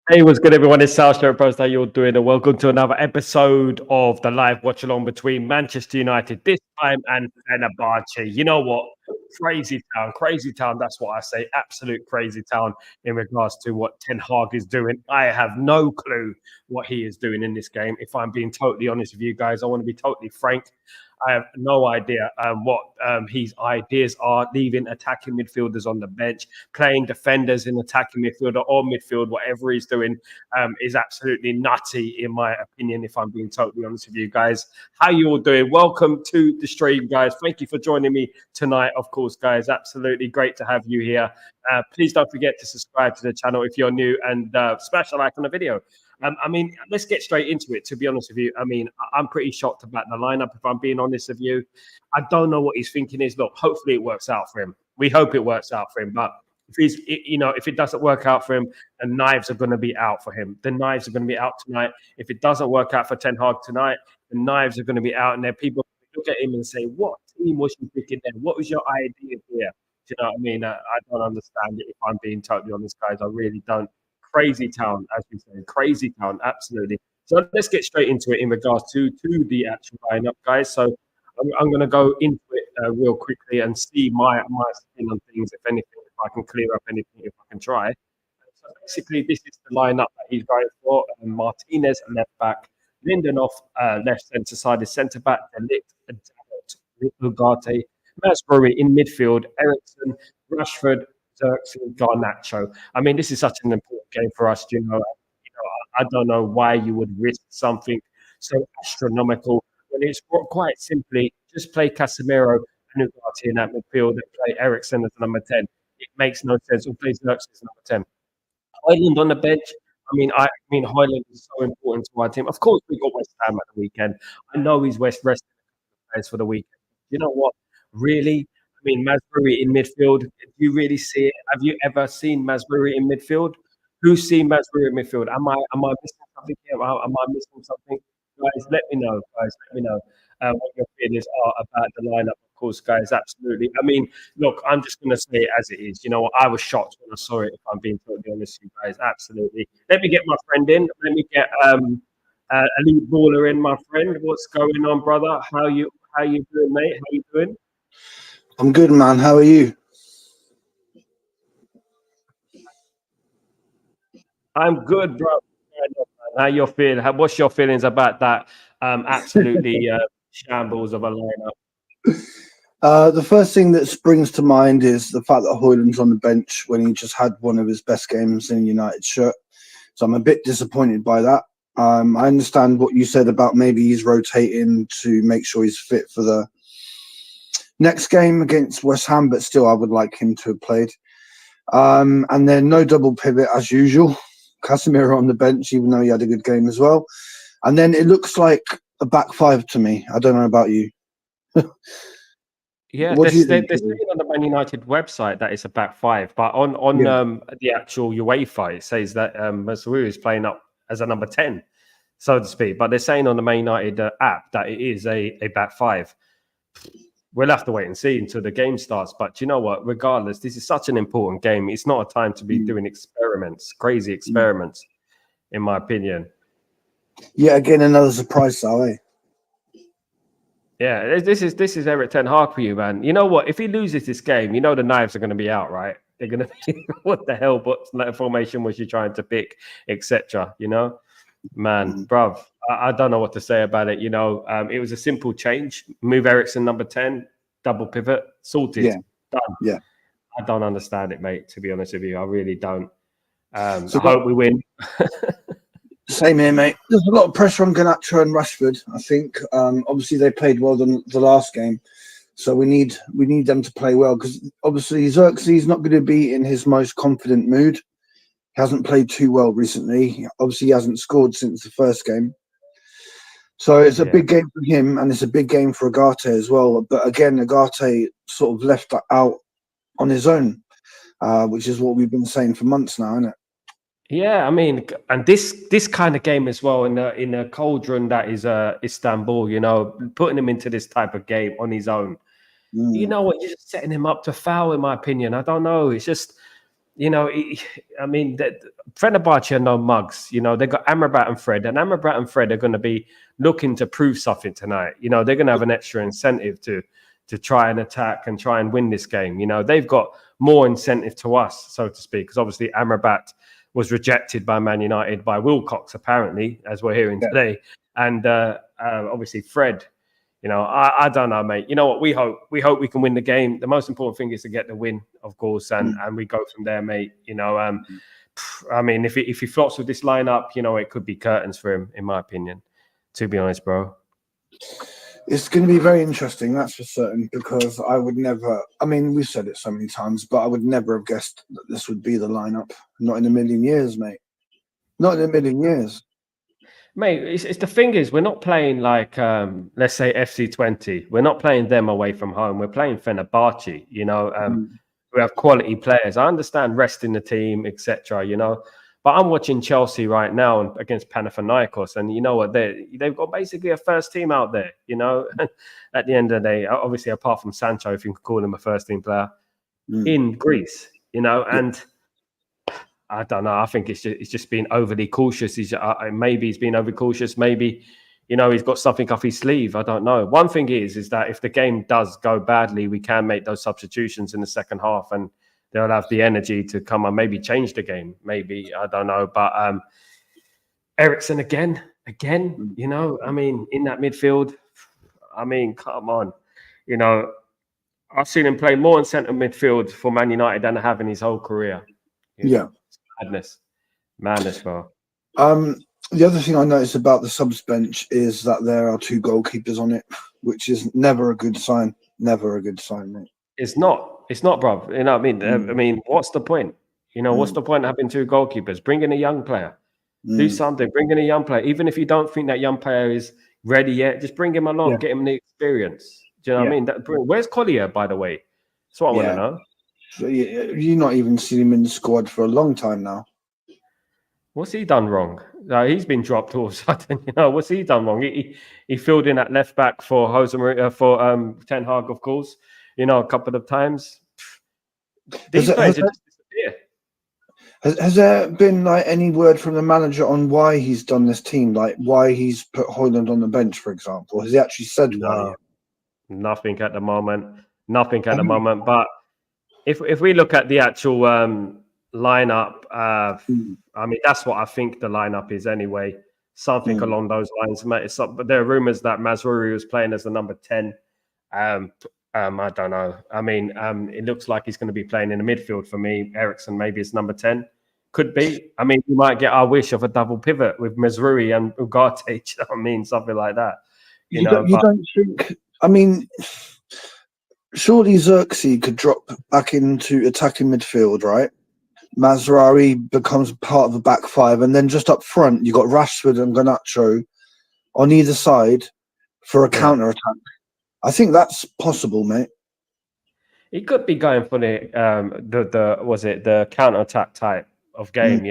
Hey, what's good, everyone? It's Sal Post. How you all doing? And welcome to another episode of the live watch along between Manchester United this time and Fenerbahce. You know what? Crazy town. That's what I say. Absolute crazy town in regards to what Ten Hag is doing. I have no clue what he is doing in this game. If I'm being totally honest with you guys, I want to be totally frank. I have no idea what his ideas are, leaving attacking midfielders on the bench, playing defenders in attacking midfielder or midfield, whatever he's doing is absolutely nutty, in my opinion, if I'm being totally honest with you guys. How you all doing? Welcome to the stream, guys. Thank you for joining me tonight, of course, guys. Absolutely great to have you here. Please don't forget to subscribe to the channel if you're new and smash a like on the video. Let's get straight into it, to be honest with you. I'm pretty shocked about the lineup, if I'm being honest with you. I don't know what he's thinking is. Look, hopefully it works out for him. We hope it works out for him. But if it doesn't work out for him, the knives are going to be out for him. The knives are going to be out tonight. If it doesn't work out for Ten Hag tonight, the knives are going to be out. And there people look at him and say, what team was you picking there? What was your idea here? Do you know what I mean? I don't understand it, if I'm being totally honest, guys. I really don't. Crazy town, as we say, crazy town, absolutely. So let's get straight into it in regards to the actual lineup, guys. So I'm going to go into it real quickly and see my spin on things, if anything, if I can clear up anything, if I can try. So basically, this is the lineup that he's going for. Martinez left back, Lindelof left centre side, is centre back, De Ligt, Ugarte, Masbury in midfield, Ericsson, Rashford, Xerxes, Garnacho. This is such an important game for us. I don't know why you would risk something so astronomical when it's quite simply just play Casemiro and Ugarte in that midfield and play Ericsson as number 10. It makes no sense. Or play Xerxes as number 10. Højlund on the bench. Højlund is so important to our team. Of course, we got West Ham at the weekend. I know he's resting players for the weekend. You know what? Really? Masbury in midfield. Do you really see it? Have you ever seen Masbury in midfield? Who's seen Masbury in midfield? Am I missing something here? Am I missing something? Guys, let me know. What your feelings are about the lineup. Of course, guys, absolutely. Look, I'm just going to say it as it is. You know what? I was shocked when I saw it, if I'm being totally honest with you guys. Absolutely. Let me get my friend in. Let me get Elite Baller in, my friend. What's going on, brother? How you doing, mate? How you doing? I'm good, man. How are you? I'm good, bro. How you feeling? What's your feelings about that absolutely shambles of a lineup? The first thing that springs to mind is the fact that Højlund's on the bench when he just had one of his best games in United shirt. So I'm a bit disappointed by that. I understand what you said about maybe he's rotating to make sure he's fit for the next game against West Ham, but still I would like him to have played. And then no double pivot as usual. Casemiro on the bench, even though he had a good game as well. And then it looks like a back five to me. I don't know about you. Yeah, they're saying on the Man United website that it's a back five, but on the actual UEFA, it says that Masuru is playing up as a number 10, so to speak. But they're saying on the Man United app that it is a back five. We'll have to wait and see until the game starts. But you know what? Regardless, this is such an important game. It's not a time to be doing crazy experiments, in my opinion. Yeah, again, another surprise, Sal, eh? Yeah, this is Eric Ten Hag for you, man. You know what? If he loses this game, you know the knives are going to be out, right? They're going to be, what the hell? What formation was you trying to pick, etc. You know, man, bruv. I don't know what to say about it. It was a simple change. Move Ericsson number 10, double pivot, sorted, done. Yeah. I don't understand it, mate. To be honest with you, I really don't. I hope we win. Same here, mate. There's a lot of pressure on Garnacho and Rashford. I think obviously they played well the last game, so we need them to play well because obviously Xerxes is not going to be in his most confident mood. He hasn't played too well recently. Obviously, he hasn't scored since the first game. So it's a big game for him, and it's a big game for Ugarte as well. But again, Ugarte sort of left that out on his own, which is what we've been saying for months now, isn't it? Yeah, and this kind of game as well in a cauldron that is Istanbul, putting him into this type of game on his own. You know what? You're just setting him up to foul, in my opinion. I don't know. It's just I mean, Fenerbahce are no mugs. They've got Amrabat and Fred, and Amrabat and Fred are going to be looking to prove something tonight. They're going to have an extra incentive to try and attack and try and win this game. They've got more incentive to us, so to speak, because obviously Amrabat was rejected by Man United by Wilcox, apparently, as we're hearing today, and obviously Fred. I don't know, mate. You know what? We hope we can win the game. The most important thing is to get the win, of course, and we go from there, mate. I mean, if he flops with this lineup, it could be curtains for him, in my opinion. To be honest, bro. It's going to be very interesting, that's for certain, because I would never, I mean, we've said it so many times, but I would never have guessed that this would be the lineup. Not in a million years, mate. Not in a million years. Mate, it's the thing is, we're not playing like, let's say, FC20. We're not playing them away from home. We're playing Fenerbahce, We have quality players. I understand resting the team, etc., But I'm watching Chelsea right now against Panathinaikos, and you know what? They've got basically a first team out there, At the end of the day, obviously, apart from Sancho, if you can call him a first team player, in Greece, and I don't know. I think it's just been overly cautious. Maybe he's been overcautious. Maybe, he's got something off his sleeve. I don't know. One thing is that if the game does go badly, we can make those substitutions in the second half, and they'll have the energy to come and maybe change the game. Maybe, I don't know. But Eriksen again. I mean, in that midfield. I mean, come on. I've seen him play more in centre midfield for Man United than I have in his whole career. Yeah. Madness, bro. The other thing I noticed about the subs bench is that there are 2 goalkeepers on it, which is never a good sign. Never a good sign, mate. It's not, bro. You know what I mean? I mean, what's the point? What's the point of having 2 goalkeepers? Bring in a young player. Do something. Bring in a young player. Even if you don't think that young player is ready yet, just bring him along. Get him the experience. Do you know what I mean? Where's Collier, by the way? That's what I want to know. So, you've not even seen him in the squad for a long time now. What's he done wrong? He's been dropped all of a sudden. What's he done wrong? He filled in at left back for Ten Hag, of course. A couple of times. These players just disappear. Has there been any word from the manager on why he's done this team? Like why he's put Højlund on the bench, for example? Has he actually said why? Nothing at the moment. But if we look at the actual lineup, I mean, that's what I think the lineup is anyway. Something along those lines. But there are rumours that Mazraoui was playing as the number 10. I don't know. I mean, it looks like he's going to be playing in the midfield for me. Eriksen maybe is number 10. Could be. I mean, we might get our wish of a double pivot with Mazraoui and Ugarte. You know what I mean? Something like that. You don't think... I mean... Surely Xerxes could drop back into attacking midfield, right? Mazraoui becomes part of the back 5, and then just up front, you've got Rashford and Garnacho on either side for a counter attack. I think that's possible, mate. He could be going for the counter attack type of game.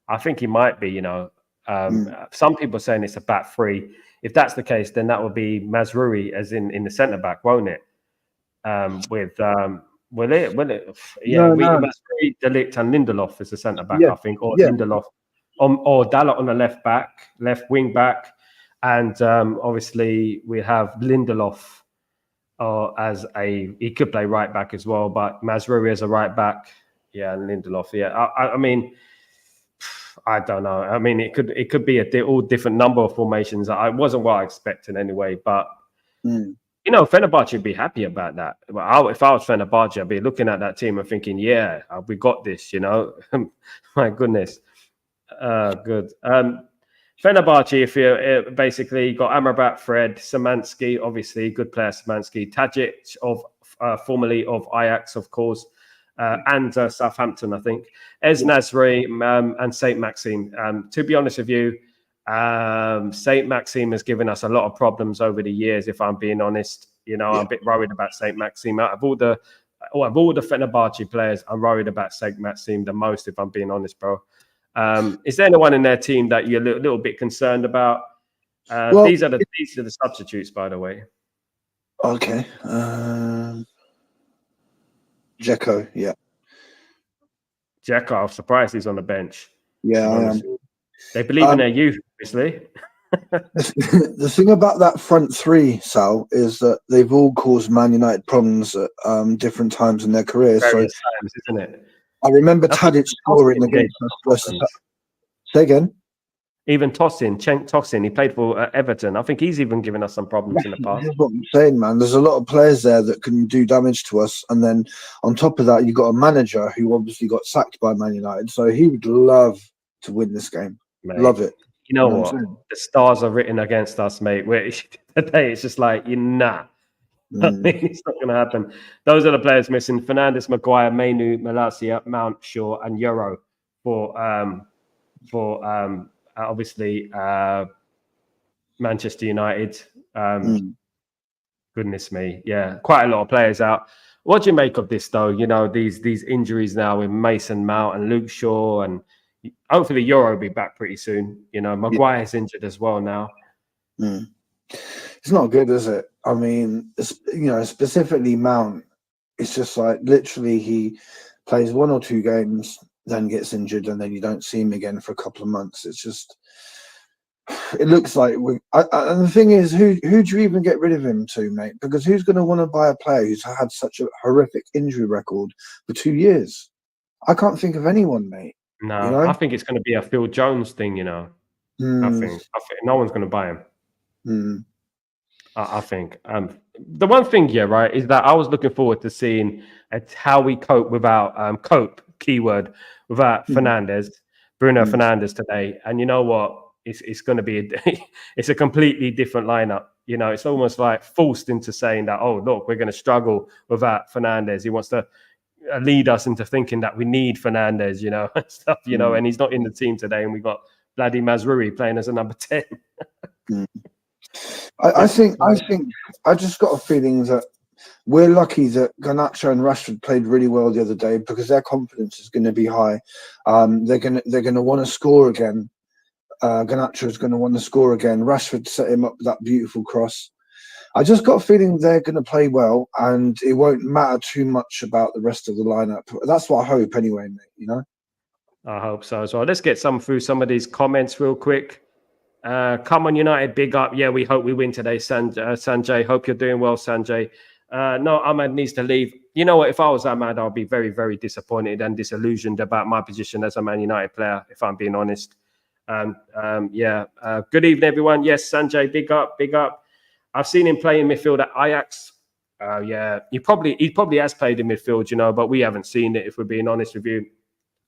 I think he might be. Some people are saying it's a back 3. If that's the case, then that would be Mazraoui as in the centre back, won't it? Will it? Yeah, Mazraoui, De Ligt, and Lindelof is the centre back, I think, or Lindelof, or Dalot on the left wing back, and obviously we have Lindelof he could play right back as well, but Mazraoui as a right back, and Lindelof, I mean, I don't know. I mean, it could be all different number of formations. I wasn't what I expected anyway, but Fenerbahce would be happy about that. If I was Fenerbahce, I'd be looking at that team and thinking, we got this, My goodness. Good. Fenerbahce, if you basically got Amrabat, Fred, Szymanski, obviously good player Szymanski, Tadic formerly of Ajax, of course, and Southampton, I think, Nasri and Saint Maxime. To be honest with you, Saint Maxime has given us a lot of problems over the years. If I'm being honest, I'm a bit worried about Saint Maxime. Out of all the Fenerbahce players, I'm worried about Saint Maxime the most. If I'm being honest, bro. Is there anyone in their team that you're a little bit concerned about? These are the substitutes, by the way. Okay. Dzeko, yeah. Jack, I'm surprised he's on the bench. Yeah, I am. They believe in their youth, obviously. The thing about that front three, Sal, is that they've all caused Man United problems at different times in their careers. Various times, isn't it? I remember Tadic scoring against us. Say again. Even Cenk Tosin, he played for Everton. I think he's even given us some problems in the past. That's what I'm saying, man. There's a lot of players there that can do damage to us. And then on top of that, you've got a manager who obviously got sacked by Man United. So he would love to win this game. Mate, love it. You know what? The stars are written against us, mate. Today it's just like, nah. I mean, it's not going to happen. Those are the players missing: Fernandes, Maguire, Mainu, Malacia, Mount, Shaw, and Euro for obviously Manchester United. Goodness me, yeah, quite a lot of players out. What do you make of this, though? You know, these injuries now with Mason Mount and Luke Shaw, and hopefully Euro will be back pretty soon. You know, Maguire's injured as well now. It's not good, is it? I mean, specifically Mount. It's just like literally he plays 1 or 2 games, then gets injured, and then you don't see him again for a couple of months. It's just, it looks like and the thing is, who do you even get rid of him to, mate? Because who's going to want to buy a player who's had such a horrific injury record for 2 years? I can't think of anyone, mate. No, you know? I think it's going to be a Phil Jones thing, you know. I think no one's going to buy him. I think the one thing, right, is that I was looking forward to seeing how we cope without keyword without Bruno Fernandes today. And you know what? It's going to be it's a completely different lineup. You know, it's almost like forced into saying that, oh, look, we're going to struggle without Fernandes. He wants to lead us into thinking that we need Fernandes, you know, and stuff, you know, and he's not in the team today. And we got Bloody Mazrui playing as a number 10. I think I just got a feeling that we're lucky that Garnacho and Rashford played really well the other day, because their confidence is going to be high. They're going to want to score again. Garnacho is going to want to score again. Rashford set him up that beautiful cross. I just got a feeling they're going to play well, and it won't matter too much about the rest of the lineup. That's what I hope, anyway, mate. You know. I hope so as well. Let's get through some of these comments real quick. Come on, United, big up. Yeah, we hope we win today, Sanjay. Hope you're doing well, Sanjay. No, Ahmad needs to leave. You know what? If I was Ahmad, I'll be very, very disappointed and disillusioned about my position as a Man United player, if I'm being honest. Good evening, everyone. Yes, Sanjay, big up, big up. I've seen him play in midfield at Ajax. He probably has played in midfield, you know, but we haven't seen it, if we're being honest with you.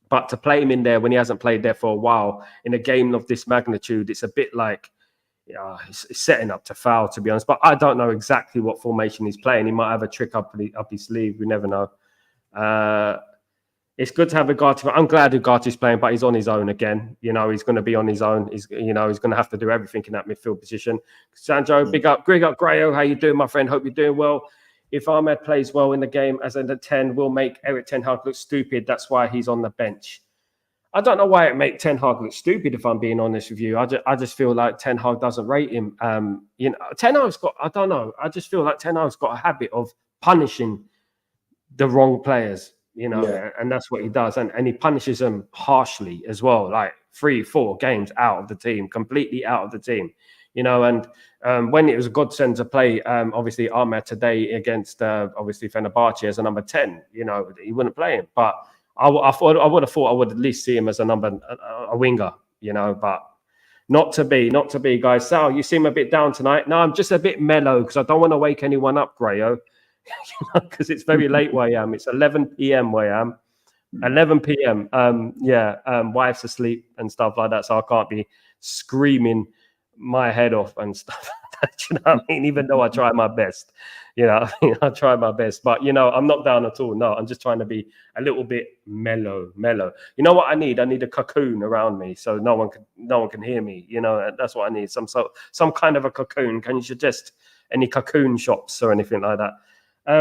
But to play him in there when he hasn't played there for a while in a game of this magnitude, it's a bit like, it's setting up to foul, to be honest. But I don't know exactly what formation he's playing. He might have a trick up his sleeve. We never know. It's good to have Ugarte. I'm glad Ugarte's playing, but he's on his own again. You know, he's going to be on his own. He's going to have to do everything in that midfield position. Sanjo, big up. Greg up, Grayo. How you doing, my friend? Hope you're doing well. If Ahmed plays well in the game as a 10, we'll make Eric Ten Hag look stupid. That's why he's on the bench. I don't know why it makes Ten Hag look stupid, if I'm being honest with you. I just feel like Ten Hag doesn't rate him. Ten Hag's got, I don't know. I just feel like Ten Hag's got a habit of punishing the wrong players, you know, and that's what he does. And he punishes them harshly as well, like 3-4 games out of the team, completely out of the team. You know, and when it was a godsend to play, obviously Ahmed today against obviously Fenerbahce as a number 10, you know, he wouldn't play him. But I would have thought I would at least see him as a winger, you know. But not to be, guys. Sal, you seem a bit down tonight. No, I'm just a bit mellow because I don't want to wake anyone up, Grayo, because it's very late where I am. It's 11 p.m. where I am. 11 p.m. Wife's asleep and stuff like that, so I can't be screaming my head off and stuff. You know what I mean? Even though I try my best, you know, I try my best, but you know, I'm not down at all. No, I'm just trying to be a little bit mellow. You know what I need? I need a cocoon around me so no one can hear me. You know, that's what I need. Some kind of a cocoon. Can you suggest any cocoon shops or anything like that?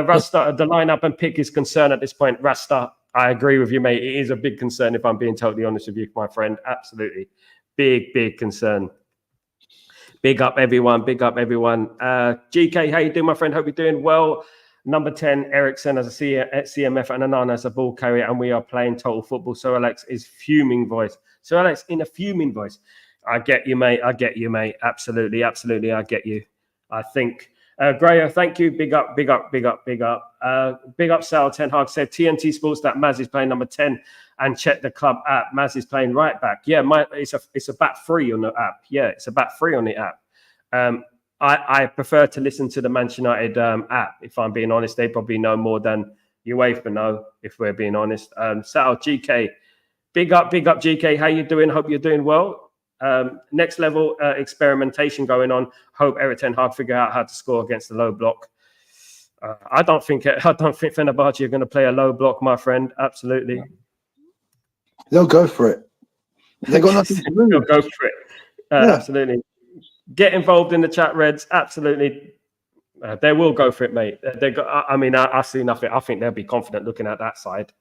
Rasta, the lineup and pick is concerned at this point. Rasta, I agree with you, mate. It is a big concern, if I'm being totally honest with you, my friend. Absolutely. Big concern. Big up, everyone. GK, how you doing, my friend? Hope you're doing well. Number 10, Ericsson as a CMF and Onana as a ball carrier, and we are playing total football. So Alex is fuming voice. So Alex in a fuming voice. I get you, mate. Absolutely. I get you. I think. Grayo, thank you. Big up. Big up, Sal. Ten Hag said TNT Sports that Maz is playing number 10 and check the club app. Maz is playing right back. Yeah, it's a back free on the app. Yeah, it's a back free on the app. I prefer to listen to the Manchester United app. If I'm being honest, they probably know more than UEFA know, if we're being honest. Sal, GK, big up, GK. How you doing? Hope you're doing well. Next level experimentation going on. Hope Erik ten Hag figure out how to score against the low block. I don't think Fenerbahce are going to play a low block, my friend. Absolutely, they'll go for it. They got nothing to lose. They'll go for it. Absolutely. Get involved in the chat, Reds. Absolutely. They will go for it, mate. I see nothing. I think they'll be confident looking at that side.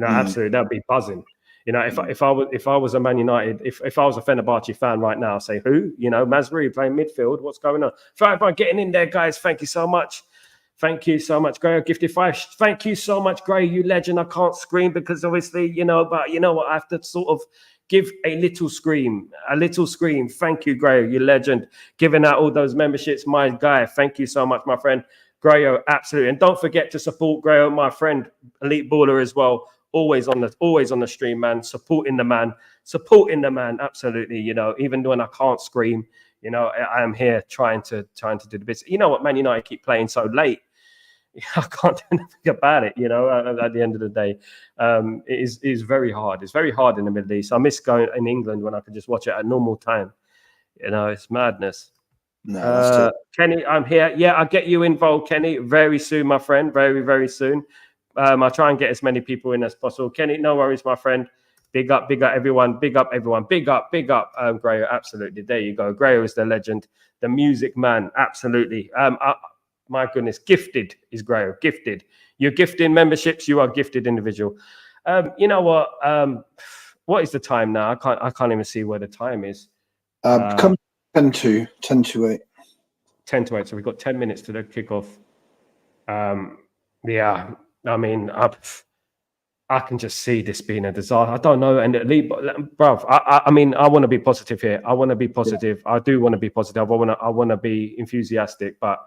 Absolutely, they'll be buzzing. If I was a Man United, if I was a Fenerbahce fan right now, say who? Mazraoui playing midfield. What's going on? Five getting in there, guys. Thank you so much. Gray. Gifted 5. Thank you so much, Gray. You legend. I can't scream because obviously, but you know what? I have to sort of give a little scream. Thank you, Gray. You legend. Giving out all those memberships, my guy. Thank you so much, my friend. Grayo, absolutely. And don't forget to support Grayo, my friend, Elite Baller as well. Always on the stream, man. Supporting the man. Absolutely. Even when I can't scream, I am here trying to do the bits. You know what, Man United keep playing so late. I can't do anything about it. At the end of the day, it is very hard. It's very hard in the Middle East. I miss going in England when I could just watch it at normal time. It's madness. No, Kenny, I'm here. Yeah, I'll get you involved, Kenny, very soon, my friend. Very, very soon. I'll try and get as many people in as possible. Kenny, no worries, my friend. Big up everyone. Big up. Grayo, absolutely. There you go. Grayo is the legend, the music man. Absolutely. My goodness, gifted is Grayo. Gifted. You're gifting memberships. You are gifted individual. You know what? What is the time now? I can't even see where the time is. Come 10 to 8. 10 to 8. So we've got 10 minutes to the kickoff. Yeah. I mean, I can just see this being a disaster. I don't know. And bruv, I mean, I want to be positive here. I want to be positive. Yeah. I do want to be positive. I want to be enthusiastic. But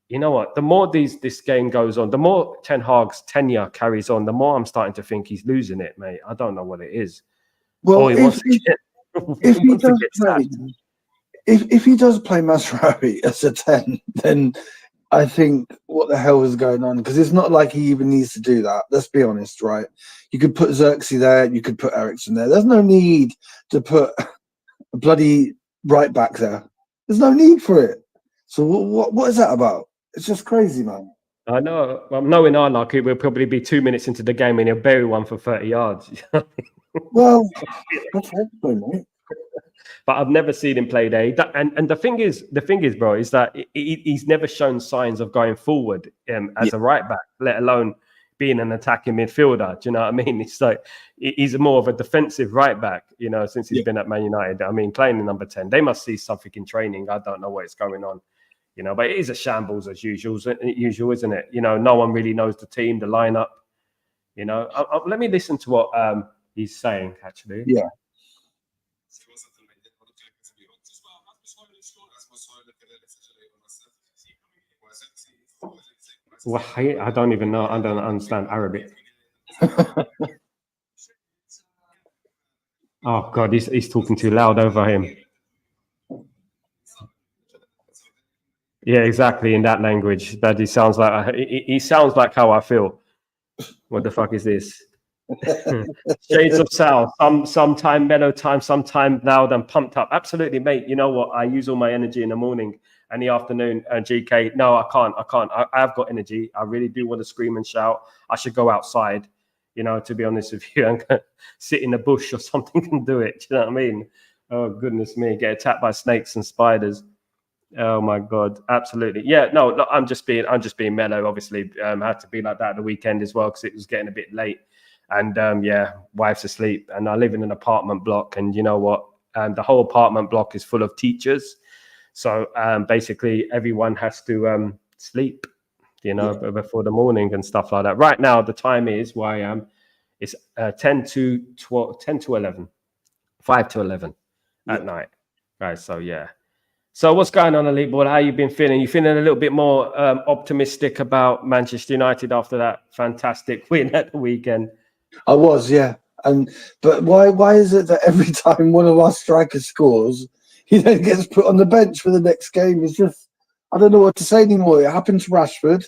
you know what? The more this game goes on, the more Ten Hag's tenure carries on, the more I'm starting to think he's losing it, mate. I don't know what it is. Well, if he does play Mazraoui as a 10, then I think what the hell is going on? Because it's not like he even needs to do that. Let's be honest, right? You could put Xerxes there. You could put Ericsson there. There's no need to put a bloody right back there. There's no need for it. So what is that about? It's just crazy, man. I know. Well, knowing our luck, it will probably be 2 minutes into the game and he'll bury one for 30 yards. Well, that's hopeful, mate. But I've never seen him play there. And the thing is, bro, is that he's never shown signs of going forward as a right back, let alone being an attacking midfielder. Do you know what I mean? It's like he's more of a defensive right back, since he's been at Man United. I mean, playing the number 10, they must see something in training. I don't know what's going on, but it is a shambles as usual, isn't it? No one really knows the team, the lineup. Let me listen to what he's saying, actually. Yeah. Well, I don't even know. I don't understand Arabic. Oh God, he's talking too loud over him. Yeah, exactly, in that language. That he sounds like how I feel. What the fuck is this? Shades of Sal. Sometime mellow time, sometime loud and pumped up. Absolutely, mate. You know what? I use all my energy in the morning and the afternoon. And GK, no, I can't. I've got energy. I really do want to scream and shout. I should go outside, to be honest with you, and sit in a bush or something and do it. Do you know what I mean? Oh, goodness me. Get attacked by snakes and spiders. Oh my God. Absolutely. Yeah, no, look, I'm just being mellow. Obviously, had to be like that at the weekend as well, because it was getting a bit late. And wife's asleep. And I live in an apartment block. And you know what? The whole apartment block is full of teachers. So basically, everyone has to sleep. before the morning and stuff like that. Right now, the time is where I am. It's 10 to 12, 10 to 11, 5 to 11 at night. Right. So, yeah. So what's going on, Elite Board? How you been feeling? You feeling a little bit more optimistic about Manchester United after that fantastic win at the weekend? I was, yeah. But why is it that every time one of our strikers scores, he then gets put on the bench for the next game? It's just, I don't know what to say anymore. It happened to Rashford,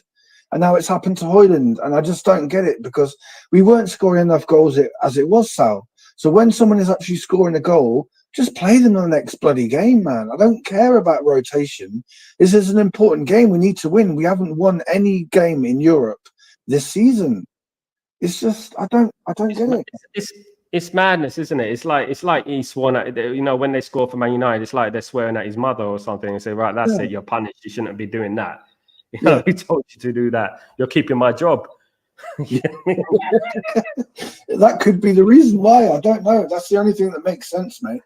and now it's happened to Højlund, and I just don't get it because we weren't scoring enough goals as it was, Sal. So when someone is actually scoring a goal, just play them in the next bloody game, man. I don't care about rotation. This is an important game. We need to win. We haven't won any game in Europe this season. It's just I don't get it. It's madness, isn't it? It's like he sworn at, when they score for Man United, it's like they're swearing at his mother or something and say, right, that's it, you're punished. You shouldn't be doing that. He told you to do that. You're keeping my job. That could be the reason why. I don't know. That's the only thing that makes sense, mate.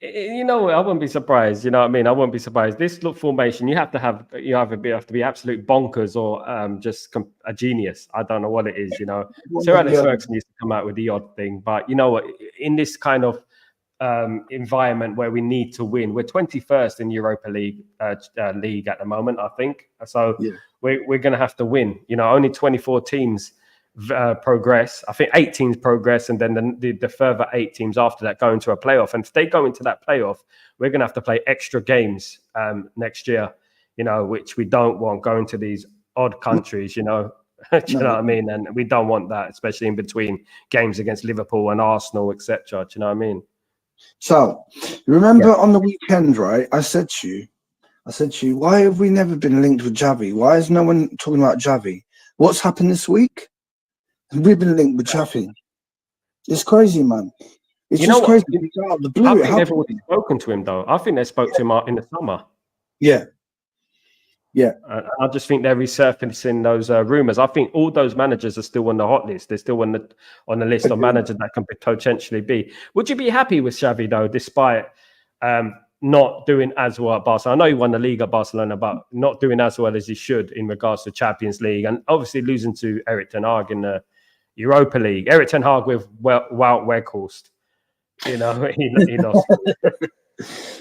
I wouldn't be surprised. You know what I mean? I wouldn't be surprised. This look formation, you have to be absolute bonkers or just a genius. I don't know what it is. Sir Alex Ferguson used to come out with the odd thing, but you know what? In this kind of environment where we need to win, we're 21st in Europa League league at the moment, I think. So we're going to have to win. Only 24 teams progress. I think 8 teams progress, and then the further 8 teams after that go into a playoff. And if they go into that playoff, we're going to have to play extra games next year, which we don't want, going to these odd countries, Do you know what I mean? And we don't want that, especially in between games against Liverpool and Arsenal, etc. Do you know what I mean? So, you remember on the weekend, right? I said to you, why have we never been linked with Xavi? Why is no one talking about Xavi? What's happened this week? We've been linked with Xavi. It's crazy, man. It's just crazy. Out of the blue. I think they've already spoken to him, though. I think they spoke to him in the summer. Yeah. I just think they're resurfacing those rumors. I think all those managers are still on the hot list. They're still on the list of managers that can potentially be. Would you be happy with Xavi, though, despite not doing as well at Barcelona? I know he won the league at Barcelona, but not doing as well as he should in regards to Champions League, and obviously losing to Erik ten Hag in the Europa League. Erik ten Hag with Wout Weghorst. He lost.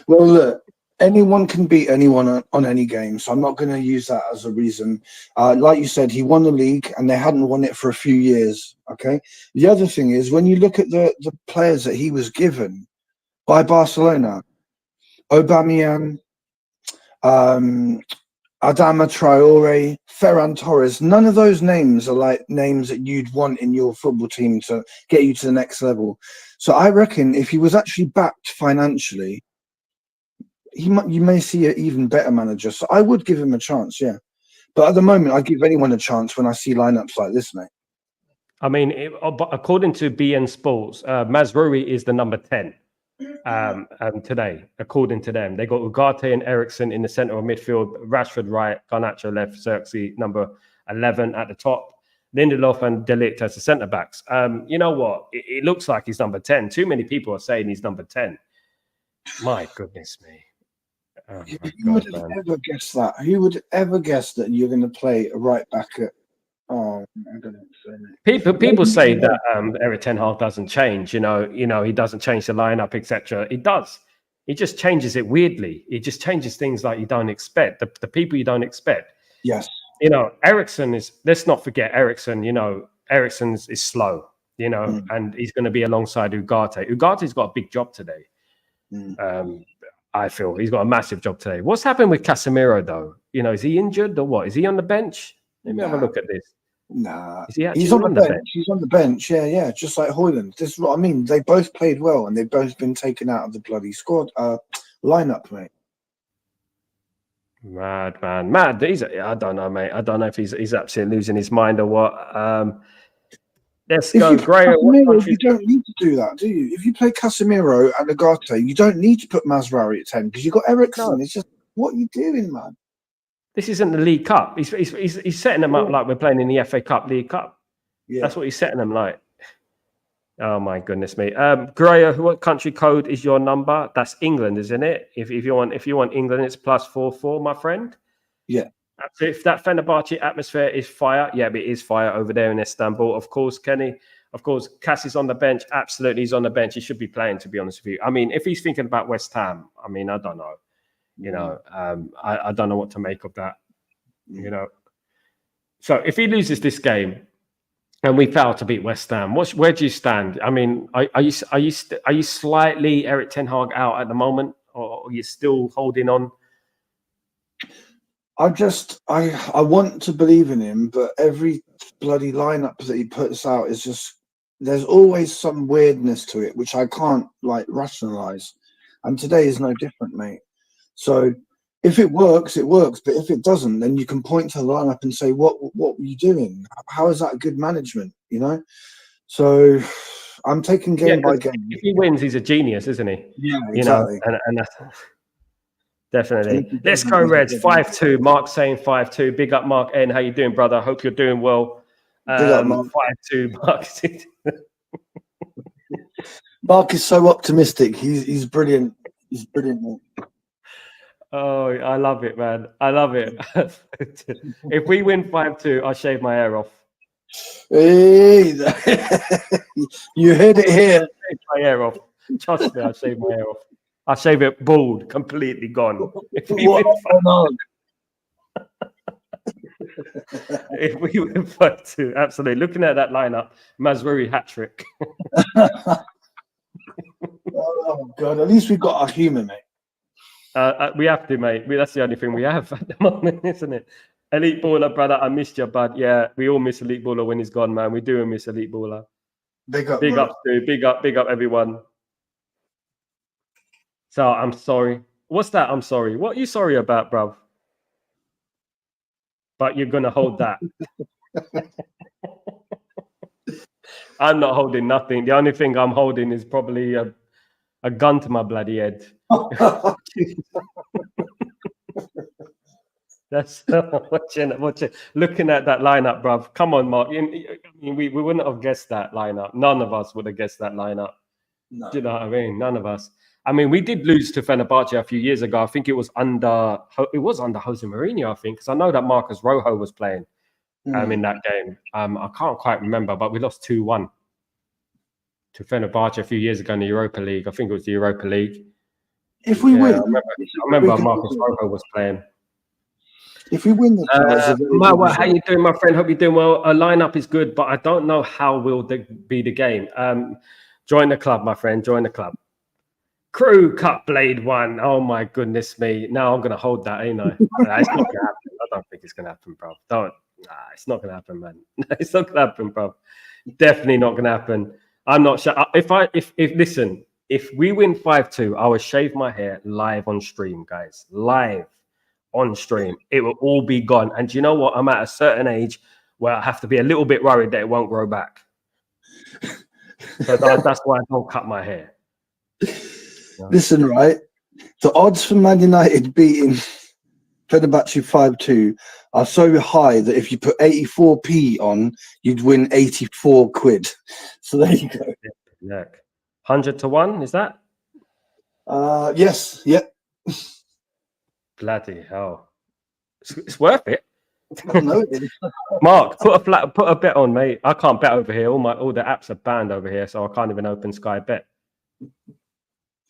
Well, look, anyone can beat anyone on any game, so I'm not going to use that as a reason. Like you said, he won the league, and they hadn't won it for a few years. Okay. The other thing is, when you look at the players that he was given by Barcelona, Aubameyang, Adama Traore, Ferran Torres, none of those names are like names that you'd want in your football team to get you to the next level. So I reckon if he was actually backed financially, you may see an even better manager. So I would give him a chance, yeah. But at the moment, I give anyone a chance when I see lineups like this, mate. I mean, according to BN Sports, Mazraoui is the number 10 today, according to them. They got Ugarte and Eriksen in the centre of midfield, Rashford right, Garnacho left, Xerxes number 11 at the top, Lindelof and De Ligt as the centre backs. You know what? It looks like he's number 10. Too many people are saying he's number 10. My goodness me. Oh Who would have ever guessed that? Who would ever guess that you're going to play a right back at? Oh, I don't know. People say that Erik ten Hag doesn't change. He doesn't change the lineup, etc. He does. He just changes it weirdly. He just changes things like you don't expect. The people you don't expect. Yes. Eriksen is. Let's not forget Eriksen. Eriksen is slow. And he's going to be alongside Ugarte. Ugarte's got a big job today. I feel he's got a massive job today. What's happened with Casemiro, though? Is he injured or what? Is he on the bench? Let me have a look at this. Nah, is he he's on the bench. He's on the bench. Yeah, just like Højlund. This is what I mean. They both played well, and they've both been taken out of the bloody squad lineup, mate. Mad, man, mad. I don't know, mate. I don't know if he's absolutely losing his mind or what. Let's go, Gray. You don't need to do that, do you? If you play Casemiro and Ugarte, you don't need to put Mazraoui at 10 because you've got Eriksen. No. It's just, what are you doing, man? This isn't the League Cup. He's setting them up like we're playing in the FA Cup, League Cup. Yeah. That's what he's setting them like. Oh, my goodness me. Gray, what country code is your number? That's England, isn't it? If you want England, it's +44, my friend. Yeah. If that Fenerbahce atmosphere is fire, yeah, but it is fire over there in Istanbul. Of course, Kenny. Of course, Cass is on the bench. Absolutely, he's on the bench. He should be playing, to be honest with you. I mean, if he's thinking about West Ham, I mean, I don't know. I don't know what to make of that. So if he loses this game and we fail to beat West Ham, where do you stand? I mean, are you slightly Eric Ten Hag out at the moment, or are you still holding on? I want to believe in him, but every bloody lineup that he puts out is just, there's always some weirdness to it, which I can't rationalize. And today is no different, mate. So if it works, it works. But if it doesn't, then you can point to the lineup and say, what were you doing? How is that good management? So I'm taking game by game. If he wins, he's a genius, isn't he? Yeah, exactly. And that's definitely. Let's go, Reds. 5-2. Mark saying 5-2. Big up, Mark N. How you doing, brother? Hope you're doing well. Big up, Mark. 5-2, Mark. Mark is so optimistic. He's brilliant. He's brilliant, mate. Oh, I love it, man. I love it. If we win 5-2, I'll shave my hair off. Hey, you heard it here. I'll shave my hair off. Trust me, I'll shave my hair off. I'll shave it bald, completely gone. If we win 5-2, absolutely. Looking at that lineup, Mazruri hat-trick. Oh, God. At least we've got our humour, mate. We have to, mate. That's the only thing we have at the moment, isn't it? Elite Baller, brother, I missed you, bud. Yeah, we all miss Elite Baller when he's gone, man. We do miss Elite Baller. Big up, Stu. Big up, everyone. So I'm sorry. What's that? I'm sorry. What are you sorry about, bruv? But you're gonna hold that. I'm not holding nothing. The only thing I'm holding is probably a gun to my bloody head. That's watching. Looking at that lineup, bruv. Come on, Mark. I mean, we wouldn't have guessed that lineup. None of us would have guessed that lineup. No. Do you know what I mean? None of us. I mean, we did lose to Fenerbahce a few years ago. I think it was under Jose Mourinho, I think, because I know that Marcus Rojo was playing in that game. I can't quite remember, but we lost 2-1 to Fenerbahce a few years ago in the Europa League. I think it was the Europa League. If we win, I remember Marcus Rojo was playing. If we win, Mawa, how you doing, my friend? Hope you're doing well. A lineup is good, but I don't know how will be the game. Join the club, my friend. Join the club. Crew Cup Blade 1. Oh my goodness me! Now I'm gonna hold that, ain't I? It's not gonna happen. I don't think it's gonna happen, bro. It's not gonna happen, man. It's not gonna happen, bro. Definitely not gonna happen. I'm not sure. If we win 5-2, I will shave my hair live on stream, guys. Live on stream. It will all be gone. And do you know what? I'm at a certain age where I have to be a little bit worried that it won't grow back. So that's why I don't cut my hair. Listen, right? The odds for Man United beating Fenerbahce 5-2 are so high that if you put 84p on, you'd win 84 quid. So there you go. Yeah. 100 to 1, is that? Yes. Yep. Bloody hell. It's worth it. No, Mark, put a bet on, mate. I can't bet over here. All the apps are banned over here, so I can't even open Sky Bet.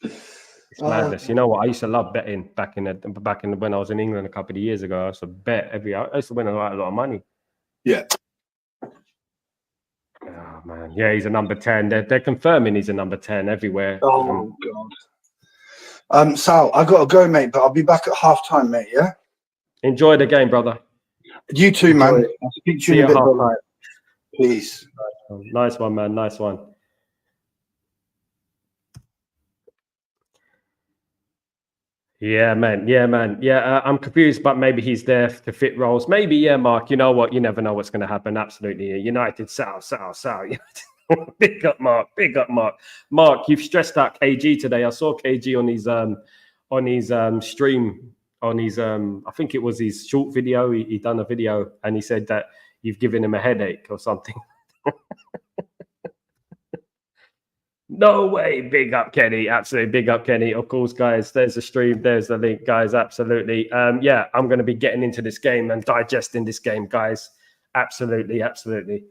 It's madness. You know what? I used to love betting back in when I was in England a couple of years ago. I used to bet I used to win a lot of money. Yeah. Oh man, yeah, he's a number 10. They're confirming he's a number 10 everywhere. Oh God. Sal, I gotta go, mate, but I'll be back at half time, mate. Yeah. Enjoy the game, brother. You too, man. I'll speak to you in a bit, brother. Peace. Nice one, man. Nice one. Yeah, man. Yeah, I'm confused, but maybe he's there to fit roles. Maybe, yeah, Mark. You know what? You never know what's going to happen. Absolutely. United, Sal. Big up, Mark. Mark, you've stressed out KG today. I saw KG on his stream. On his, I think it was his short video. He done a video, and he said that you've given him a headache or something. No way. Big up, Kenny. Absolutely. Big up, Kenny. Of course, guys. There's the stream. There's the link, guys. Absolutely. Yeah, I'm going to be getting into this game and digesting this game, guys. Absolutely. Absolutely.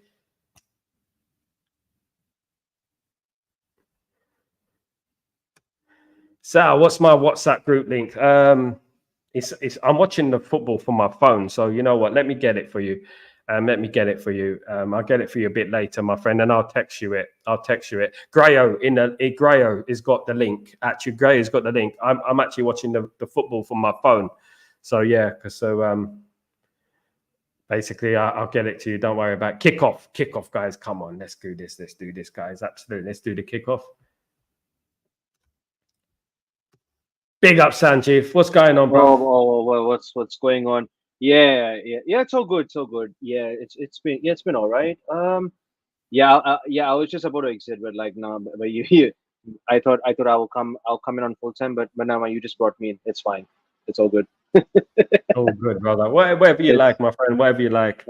Sal, what's my WhatsApp group link? It's I'm watching the football from my phone, so you know what? Let me get it for you. Let me get it for you. I'll get it for you a bit later, my friend, and I'll text you it. Grayo Grayo has got the link. Actually, Grayo's got the link. I'm actually watching the football from my phone. So yeah, basically I'll get it to you. Don't worry about it. Kickoff, guys. Come on, let's do this, guys. Absolutely, let's do the kickoff. Big up, Sanjeev. What's going on, bro? What's going on? Yeah. It's all good. Yeah, it's been all right. I was just about to exit, but like no, but you I thought I'll come in on full time, but now you just brought me in. It's fine. It's all good. Oh, good, brother. Whatever you like, my friend. Whatever you like.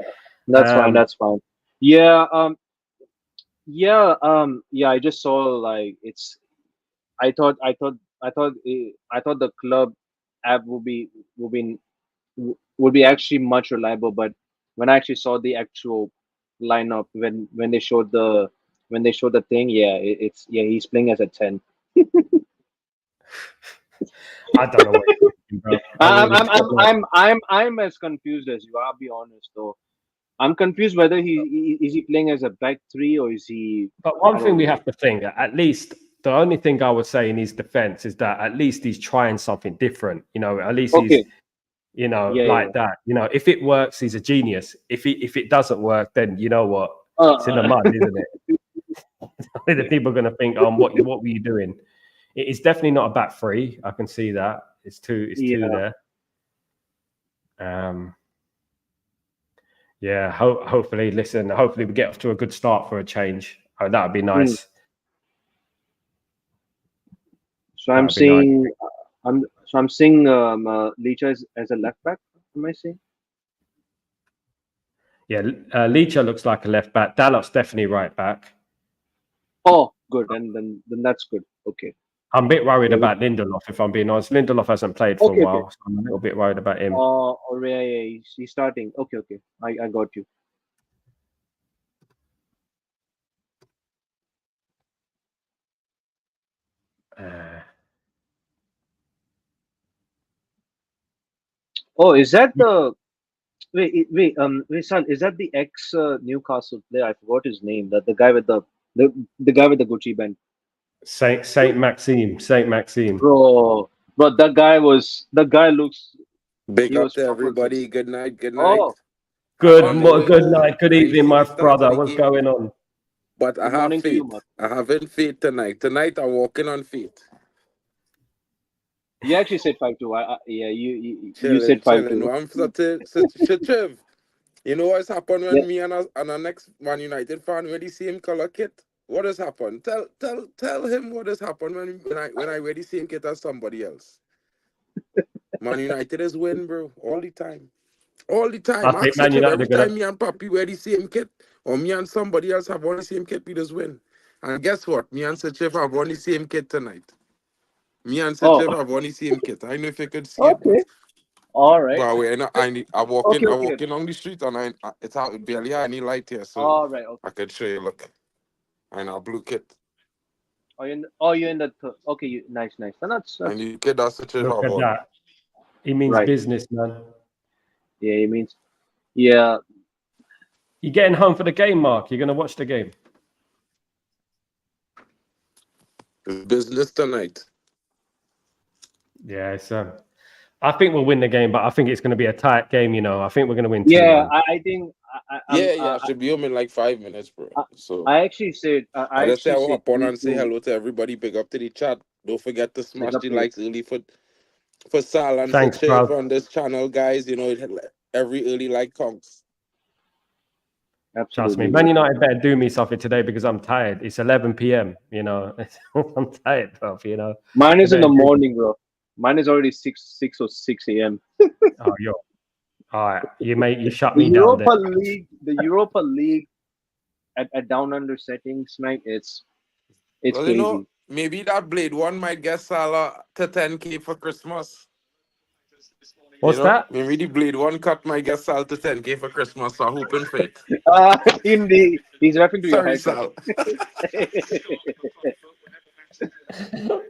That's fine. That's fine. Yeah. I just saw like it's. I thought the club app would be actually much reliable, but when I actually saw the actual lineup when they showed the thing, he's playing as a 10. I don't know what you're thinking, bro. I'm as confused as you. I'll be honest though. I'm confused whether is he playing as a back three or is he. But one thing we have to think, at least the only thing I would say in his defense is that at least he's trying something different. You know, at least he's, you know, that. You know, if it works, he's a genius. If it doesn't work, then you know what? It's in the mud, isn't it? The people are going to think, what were you doing? It's definitely not a back three. I can see that. It's two there. Yeah, hopefully we get off to a good start for a change. Oh, that would be nice. So I'm seeing Licha as a left back. Am I seeing? Yeah, Licha looks like a left back. Dalot's definitely right back. Oh, good. Then that's good. Okay. I'm a bit worried about Lindelof, if I'm being honest. Lindelof hasn't played for a while, so I'm a little bit worried about him. He's starting. Okay. I got you. Is that the wait, Sal, is that the ex Newcastle player? I forgot his name. That the guy with the guy with the Gucci band. Saint Maxime. Bro, that guy looks. Big up to everybody. Good night. Good night. Good evening, my brother. What's going on? But I have faith. I have faith tonight. Tonight I'm walking on faith. You actually said 5-2. You said 5-2. No, I'm such you know what's happened when me and our next Man United fan wear the same color kit? What has happened? Tell him what has happened when I wear the same kit as somebody else. Man United is win, bro, all the time. All the time. I think Man United every time me and Papi wear the same kit, or me and somebody else have on the same kit, we just win. And guess what? Me and Sechev have on the same kit tonight. Me and Sechev have on the same kit. I don't know if you could see it. But all right. But I walk in on the street and it's out barely any light here, so all right, I could show you. Look, and our blue kit. You're in the nice. And the kid that's such a look at that. He means business, man. Yeah, he means. Yeah. You getting home for the game, Mark? You're gonna watch the game? It's business tonight. Yeah, it's I think we'll win the game, but I think it's going to be a tight game. You know, I think we're going to win. Yeah, I think. I should be home in like 5 minutes, bro. So I actually said. I just say I'll hop on and say hello to everybody. Big up to the chat. Don't forget to smash the likes early for Sal and Sechev on this channel, guys. You know, every early like counts. Absolutely. Trust me, Man United better do me something today because I'm tired. It's 11 p.m. You know, I'm tired, bro. You know, mine is in the morning, bro. Mine is already 6 or 6 a.m. Oh, yo. All right. You shut me down. The Europa League at down under settings, mate, it's It's Well, crazy. maybe that Blade one might get Salah to 10K for Christmas. What's that? Maybe the Blade one cut might get Sal to 10K for Christmas. So hoping for it. He's referring to your Sorry, haircut. Sal.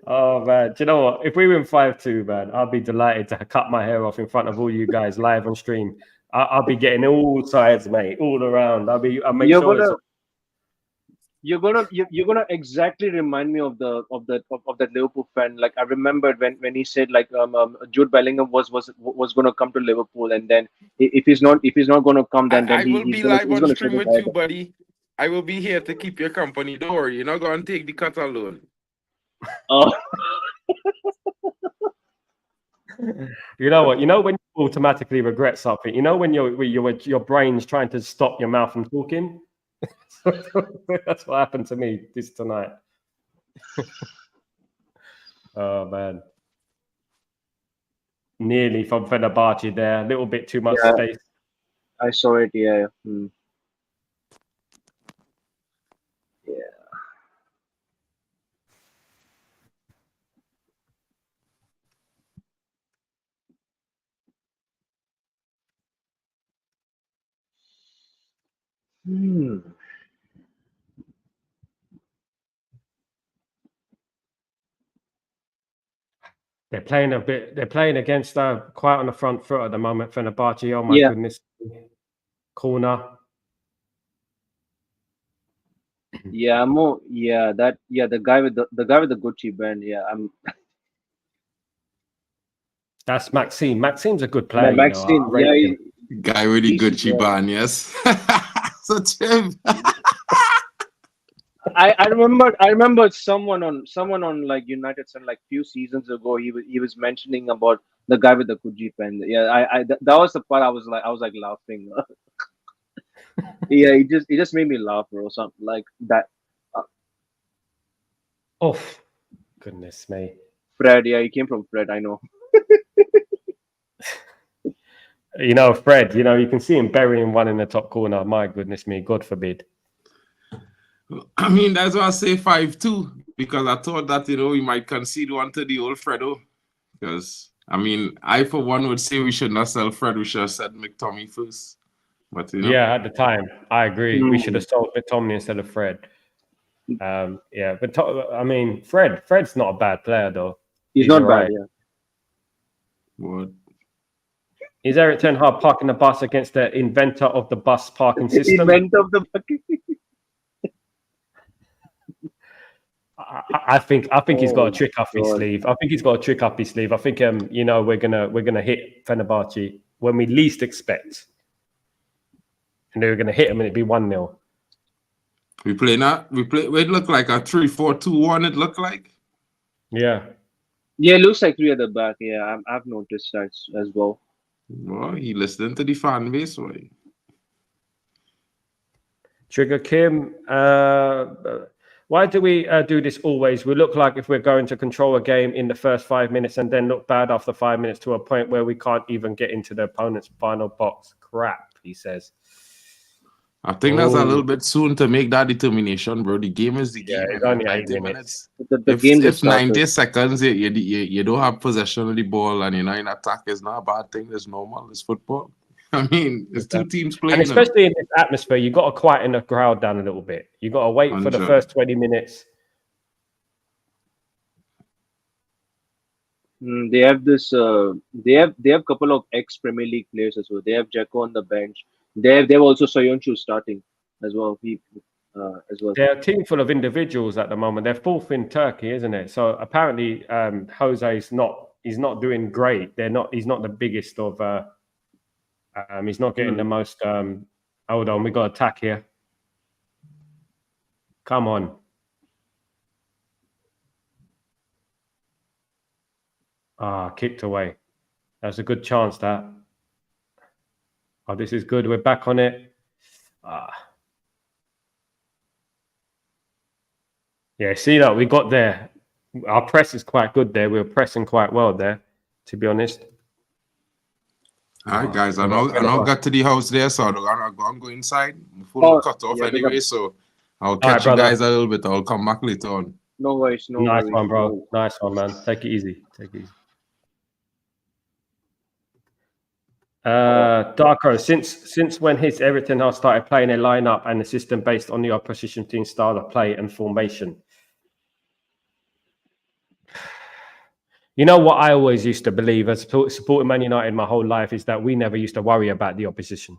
Oh man, do you know what? If we win 5-2, man, I'll be delighted to cut my hair off in front of all you guys live on stream. I'll be getting all sides, mate, all around. I'll make You're sure it's gonna you're gonna exactly remind me of that Liverpool fan. Like I remembered when he said like Jude Bellingham was gonna come to Liverpool, and then if he's not gonna come, then I will he's be gonna live on shave stream his with head. you, buddy. I will be here to keep your company. Don't worry. You're not going to take the cut alone. Oh, You know what? You know when you automatically regret something. You know when your brain's trying to stop your mouth from talking. That's what happened to me tonight. Oh man, nearly from Fenerbahce there. A little bit too much yeah, space. I saw it. Yeah. Yeah. Hmm. They're playing a bit. They're playing against quite on the front foot at the moment. Fenerbahce. Oh my Yeah. goodness. Corner. Yeah, more. Yeah, that. Yeah, the guy with the Gucci band. Yeah, That's Maxime. Maxime's a good player. You know, I Maxine. rate him. Guy with the He's Gucci yeah. band, yes. Such him. I remember someone on like United Sun like few seasons ago. He was mentioning about the guy with the Gucci pen. Yeah, that was the part I was like laughing. Yeah, it just made me laugh, bro. Something like that. Oh, goodness me. Fred. Yeah, he came from Fred. I know. You know, Fred. You know, you can see him burying one in the top corner. My goodness me. God forbid. I mean, that's why I say 5-2, because I thought that, we might concede one to the old Fredo. Because, I mean, I, for one, would say we should not sell Fred. We should have said McTominay first. But, Yeah, at the time, I agree. We should Hmm. have sold McTominay instead of Fred. Yeah, but I mean, Fred's not a bad player, though. He's not all bad. right. Yeah. What? Is Eric Ten Hag parking the bus against the inventor of the bus parking system? Invent of the bucket. I think he's got a Oh trick up his God. sleeve. I think he's got a trick up his sleeve. I think we're gonna hit Fenerbahce when we least expect, and they're gonna hit them and it'd be 1-0. We play not. It looked like a 3-4-2-1. It looked like. Yeah. Yeah, it looks like three at the back. Yeah, I've noticed that as well. Well, he listened to the fan base, way. Trigger Kim, why do we do this always? We look like if we're going to control a game in the first 5 minutes and then look bad after 5 minutes to a point where we can't even get into the opponent's final box. Crap, he says. I think that's a little bit soon to make that determination, bro. The game is the Yeah, game. it's only 90 8 minutes. The game just If 90 started. seconds you don't have possession of the ball and you're not in attack, it's not a bad thing. It's normal. It's football. I mean, it's two teams playing. And especially in this atmosphere, you've got to quieten the crowd down a little bit. You've got to wait for the 100. first 20 minutes. They have this. They have a couple of ex Premier League players as well. They have Jacko on the bench. They have also Soyuncu starting as well. As well. They're a team full of individuals at the moment. They're fourth in Turkey, isn't it? So apparently, Jose is not doing great. He's not the biggest of. He's not getting the most. Hold on, we got attack here. Come on. Kicked away. That's a good chance, that. Oh, this is good. We're back on it. Yeah, see that we got there. Our press is quite good there. We were pressing quite well there, to be honest. All right, guys. I now got to the house there, so I'm going inside. Full cut off anyway, so I'll catch you guys a little bit. I'll come back later on. No worries. No Nice worries. one, bro. No. Nice one, man. Take it easy. Take it easy. Darko, since when his Everton has started playing a lineup and a system based on the opposition team style of play and formation? You know what I always used to believe as supporting Man United my whole life is that we never used to worry about the opposition.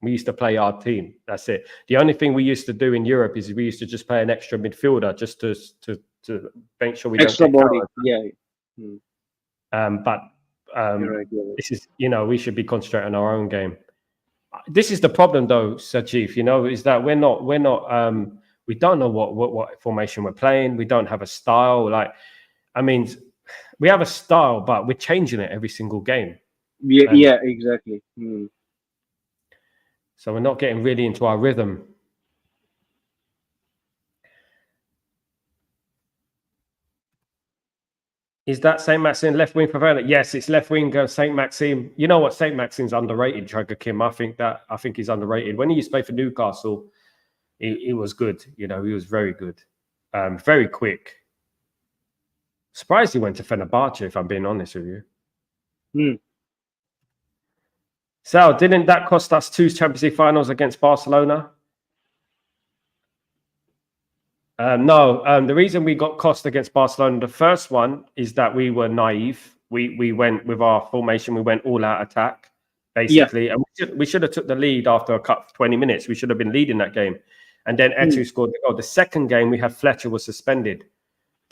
We used to play our team. That's it. The only thing we used to do in Europe is we used to just play an extra midfielder just to make sure we Extra don't get body. countered. Yeah. But You're right. this is, we should be concentrating on our own game. This is the problem, though, Sajif. Is that we don't know what formation we're playing. We don't have a style. We have a style, but we're changing it every single game. Yeah. Yeah. Exactly. So we're not getting really into our rhythm. Is that Saint Maxime left wing prevalent? Yes, it's left wing. Saint Maxime. You know what? Saint Maxime's underrated. Trager Kim. I think he's underrated. When he used to play for Newcastle, he was good. He was very good, very quick. Surprised he went to Fenerbahce, if I'm being honest with you. Sal, didn't that cost us 2 Champions League finals against Barcelona? No. The reason we got cost against Barcelona, the first one is that we were naive. We went with our formation. We went all out attack, basically. Yeah. And we should have took the lead after 20 minutes. We should have been leading that game. And then Etu scored the goal. The second game, we had Fletcher was suspended.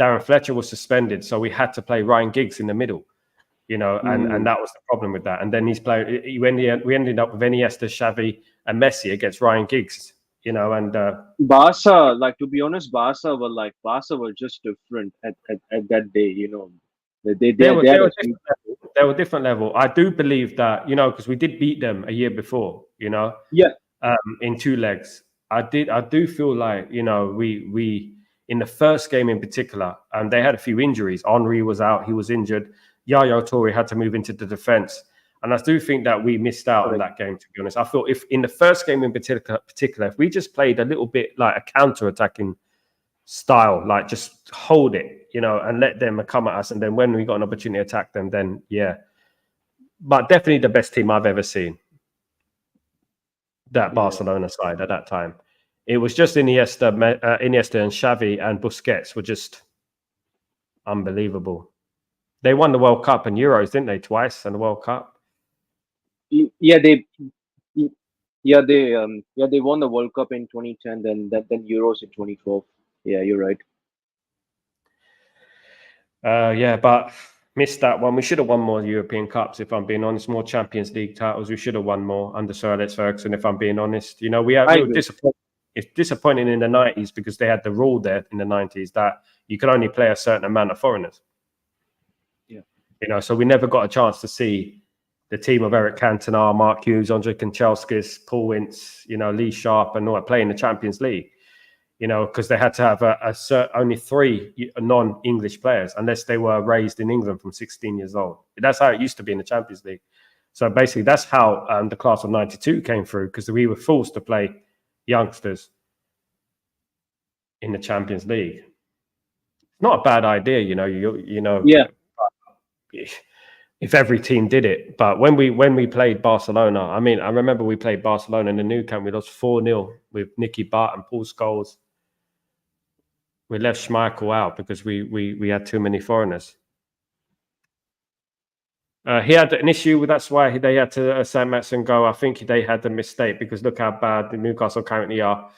Darren Fletcher was suspended. So we had to play Ryan Giggs in the middle, and that was the problem with that. And then we ended up with Iniesta, Xavi, and Messi against Ryan Giggs. And Barca, to be honest, Barca were just different at that day. They were different level. I do believe that, because we did beat them a year before. In 2 legs. I do feel like we in the first game in particular, they had a few injuries. Henry was out; he was injured. Yaya Toure had to move into the defense. And I do think that we missed out on that game, to be honest. I thought if in the first game in particular, if we just played a little bit like a counter-attacking style, like just hold it, and let them come at us. And then when we got an opportunity to attack them, then yeah. But definitely the best team I've ever seen. That Barcelona side at that time. It was just Iniesta and Xavi and Busquets were just unbelievable. They won the World Cup and Euros, didn't they? Twice in the World Cup. Yeah, they won the World Cup in 2010, then Euros in 2012. Yeah, you're right. But missed that one. We should have won more European Cups, if I'm being honest. More Champions League titles. We should have won more under Sir Alex Ferguson, if I'm being honest. We were disappointed. It's disappointing in the 90s because they had the rule there in the 90s that you could only play a certain amount of foreigners. Yeah. So we never got a chance to see the team of Eric Cantona, Mark Hughes, Andre Kanchelskis, Paul Ince, Lee Sharp, and all that play in the Champions League. Because they had to have only 3 non-English players, unless they were raised in England from 16 years old. That's how it used to be in the Champions League. So basically, that's how the class of '92 came through, because we were forced to play youngsters in the Champions League. Not a bad idea, Yeah. If every team did it. But when we played Barcelona, I remember we played Barcelona in the Nou Camp. We lost 4-0 with Nicky Butt and Paul Scholes. We left Schmeichel out because we had too many foreigners. He had an issue with, that's why they had to Saint Maxime go. I think they had a mistake because look how bad the Newcastle currently are.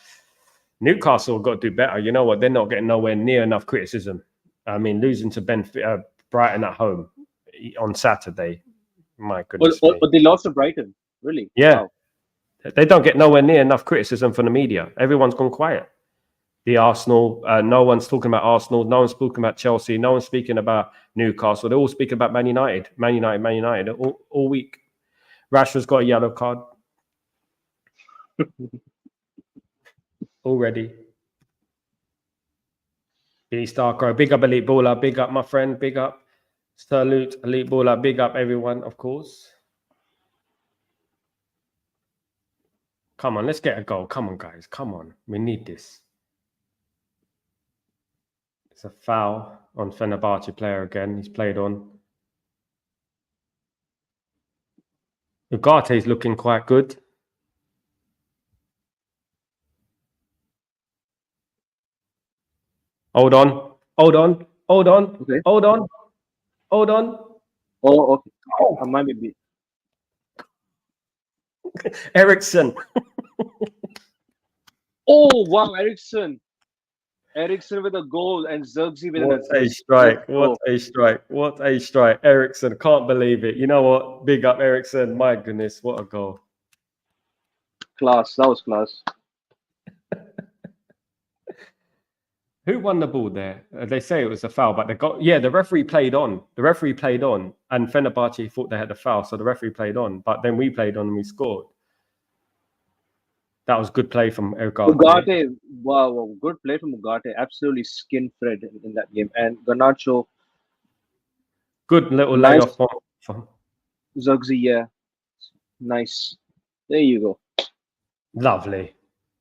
Newcastle got to do better. You know what? They're not getting nowhere near enough criticism. Losing to Brighton at home on Saturday. My goodness. But they lost to Brighton, really? Yeah. Wow. They don't get nowhere near enough criticism from the media. Everyone's gone quiet. The Arsenal, no one's talking about Arsenal. No one's speaking about Chelsea. No one's speaking about Newcastle. They're all speaking about Man United all week. Rashford's got a yellow card already. Billy Starcrow, big up Elite Baller, big up my friend, big up. Salute Elite Baller, big up everyone, of course. Come on, let's get a goal. Come on, guys. Come on. We need this. It's a foul on Fenerbahce player again. He's played on. Ugarte is looking quite good. Hold on. Okay. Hold on. Oh, okay. Oh, I might be. Ericsson. Oh wow, Ericsson with a goal and Zirkzee with an What a assist. strike. Let's go. What a strike. Ericsson, can't believe it. You know what? Big up Ericsson. My goodness, what a goal. Class. That was class. Who won the ball there? They say it was a foul, but the referee played on. The referee played on, and Fenerbahce thought they had the foul, so the referee played on. But then we played on and we scored. That was good play from Ugarte. Ugarte, wow, good play from Ugarte. Absolutely skin Fred in that game. And Garnacho, Good little nice. layoff from Zirkzee, yeah, nice. There you go. Lovely.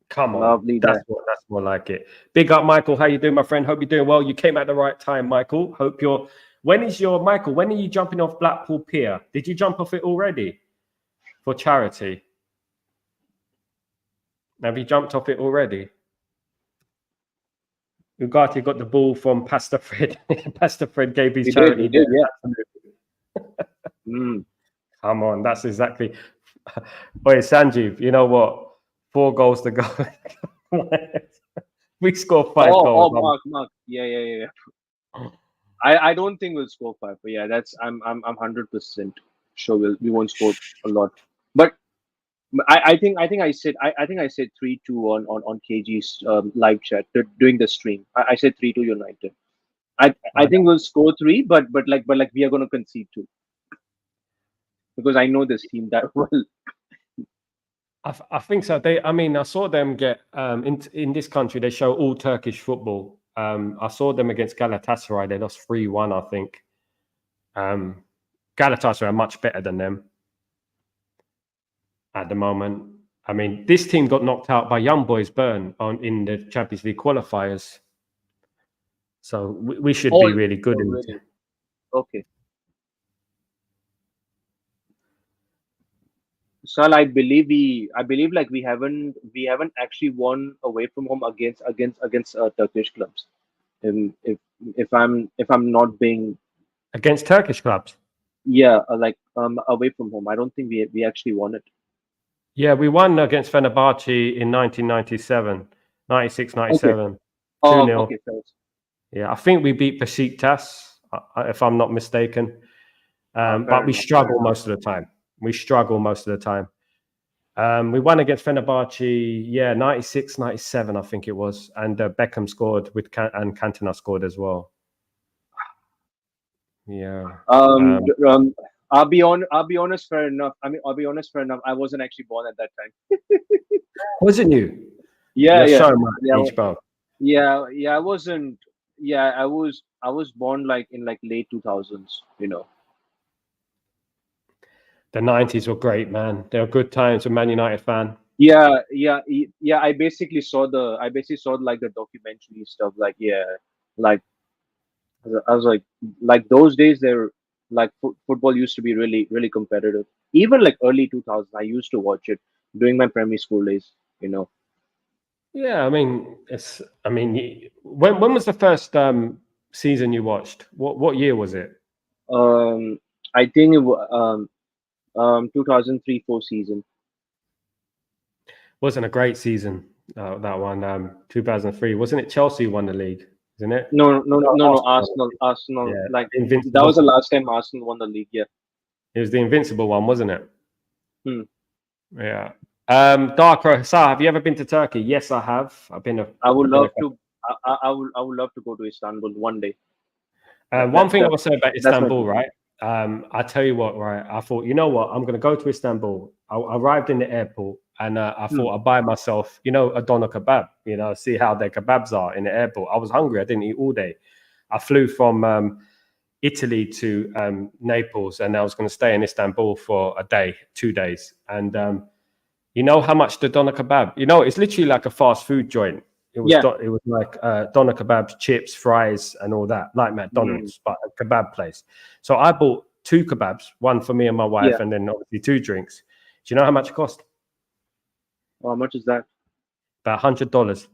Come on. Lovely That's there. more like it. Big up, Michael. How you doing, my friend? Hope you're doing well. You came at the right time, Michael. When are you jumping off Blackpool Pier? Did you jump off it already for charity? Have you jumped off it already? Ugarte got the ball from Pastor Fred. Pastor Fred gave his charity. He did, yeah. Come on, that's exactly. Wait, Sanjeev, you know what? 4 goals to go. We score 5 goals. Mark. Yeah. I don't think we'll score 5, but yeah, I'm 100% sure we won't score a lot. But I think I said 3-2 on KG's live chat during the stream. I said 3-2 United. I think we'll score 3, but we are going to concede 2 because I know this team that well. I think so. I saw them get in this country. They show all Turkish football. I saw them against Galatasaray. They lost 3-1, I think. Galatasaray are much better than them at the moment. I mean, this team got knocked out by Young Boys Bern in the Champions League qualifiers. So we should be really good in it. Okay. Sal, I believe we haven't actually won away from home against Turkish clubs. If I'm not being against Turkish clubs. Yeah, away from home. I don't think we actually won it. Yeah, we won against Fenerbahce in 1997, 96, 97. 2-0. Okay. Yeah, I think we beat Besiktas, if I'm not mistaken. But we struggle most of the time. We won against Fenerbahce, 96, 97, I think it was. And Beckham scored and Cantona scored as well. Yeah. I'll be honest, fair enough. I wasn't actually born at that time. Wasn't you? Yeah. You're so much age, bro. Yeah, I wasn't. Yeah, I was born in late 2000s, The 90s were great, man. They were good times. A Man United fan. Yeah. I basically saw the documentary stuff. I was like those days they're football used to be really, really competitive. Even early 2000s, I used to watch it during my primary school days. Yeah, I mean, when was the first season you watched? What year was it? I think it was 2003-04 season. Wasn't a great season. That one, 2003. Wasn't it Chelsea won the league? Isn't it? No. Arsenal. Yeah, that was the last time Arsenal won the league. Yeah. It was the invincible one, wasn't it? Yeah. Darko, Sal, have you ever been to Turkey? Yes, I have. I would love to. I would love to go to Istanbul one day. One thing I will say about Istanbul, right? I tell you what, right? I thought, you know what? I'm going to go to Istanbul. I arrived in the airport and I thought I'd buy myself, a doner kebab, see how their kebabs are in the airport. I was hungry. I didn't eat all day. I flew from Italy to Naples and I was going to stay in Istanbul for a day, 2 days. And you know how much the doner kebab, it's literally like a fast food joint. It was it was like doner kebabs, chips, fries, and all that, like McDonald's, but a kebab place. So I bought 2 kebabs, one for me and my wife, and then obviously 2 drinks. Do you know how much it cost? How much is that? About $100.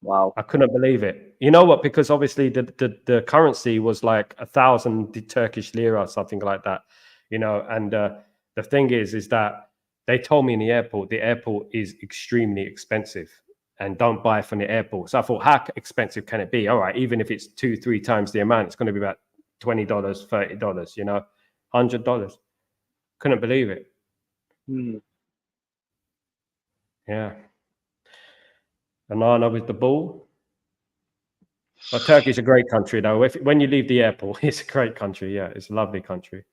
Wow. I couldn't believe it. You know what? Because obviously the currency was like 1,000 Turkish lira or something like that, you know. And the thing is that they told me in the airport is extremely expensive and don't buy from the airport. So I thought, how expensive can it be? All right, even if it's 2-3 times the amount, it's going to be about $20, $30, you know, $100. Couldn't believe it. Yeah. Onana with the ball. But Turkey's a great country, though. When you leave the airport, it's a great country. Yeah, it's a lovely country.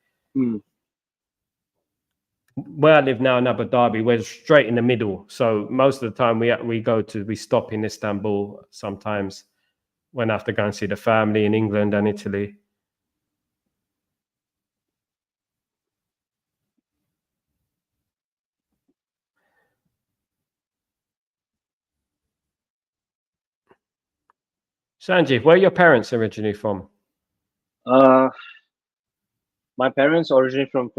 Where I live now in Abu Dhabi, we're straight in the middle. So most of the time we stop in Istanbul sometimes when I have to go and see the family in England and Italy. Sanjeev, where are your parents originally from? My parents originate from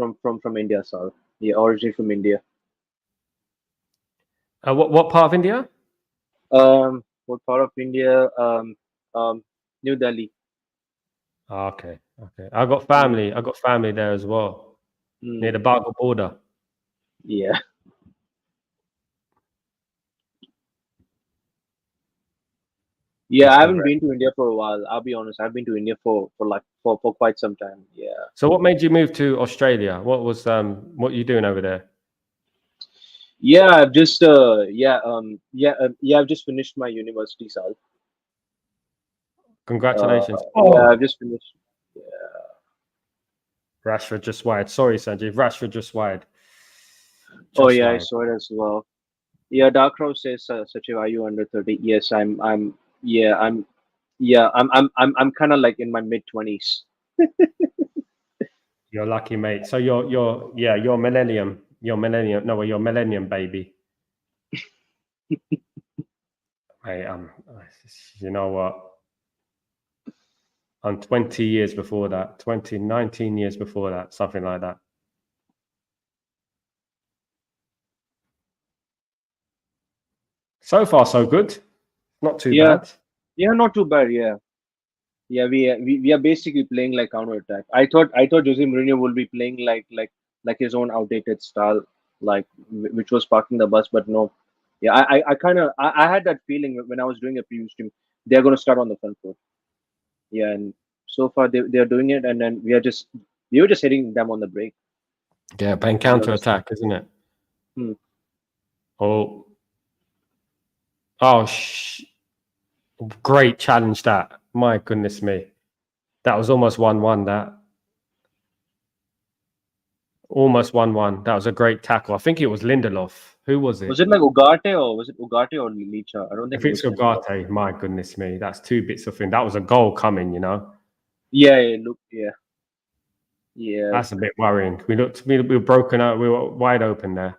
India, sir. Yeah, originate from India. What part of India? What part of India? New Delhi. Oh, okay. I got family there as well, near the Baghal border. Yeah. Yeah, I haven't been to India for a while. I'll be honest. I've been to India for quite some time. Yeah. So what made you move to Australia? What was what are you doing over there? Yeah, I've just I've just finished my university, Sal. Congratulations. Yeah, I've just finished. Yeah. Rashford just wide. Sorry, Sanjeev. Rashford just wide. Oh yeah, I saw it as well. Yeah, Darkrow says, Sachiv, are you under 30? Yes, I'm kind of like in my mid-20s. You're lucky, mate. So you're millennium. You're millennium. No, you're millennium, baby. Hey, you know what? I'm 20 years before that. 19 years before that, something like that. So far, so good. Not too bad. Yeah, not too bad. Yeah. Yeah, we are basically playing like counter attack. I thought Jose Mourinho would be playing like his own outdated style, like which was parking the bus, but no. Yeah, I kind of I had that feeling when I was doing a preview stream. They're going to start on the front foot. Yeah, and so far they are doing it, and then we were just hitting them on the break. Yeah, playing counter attack, isn't it? Oh, great challenge that. My goodness me. That was almost 1-1, that. Almost 1-1. That was a great tackle. I think it was Lindelof. Who was it? Was it like Ugarte or Licha? I don't think if it's Ugarte, my goodness me. That's 2 bits of thing. That was a goal coming, you know? Yeah. That's a bit worrying. We were broken out. We were wide open there.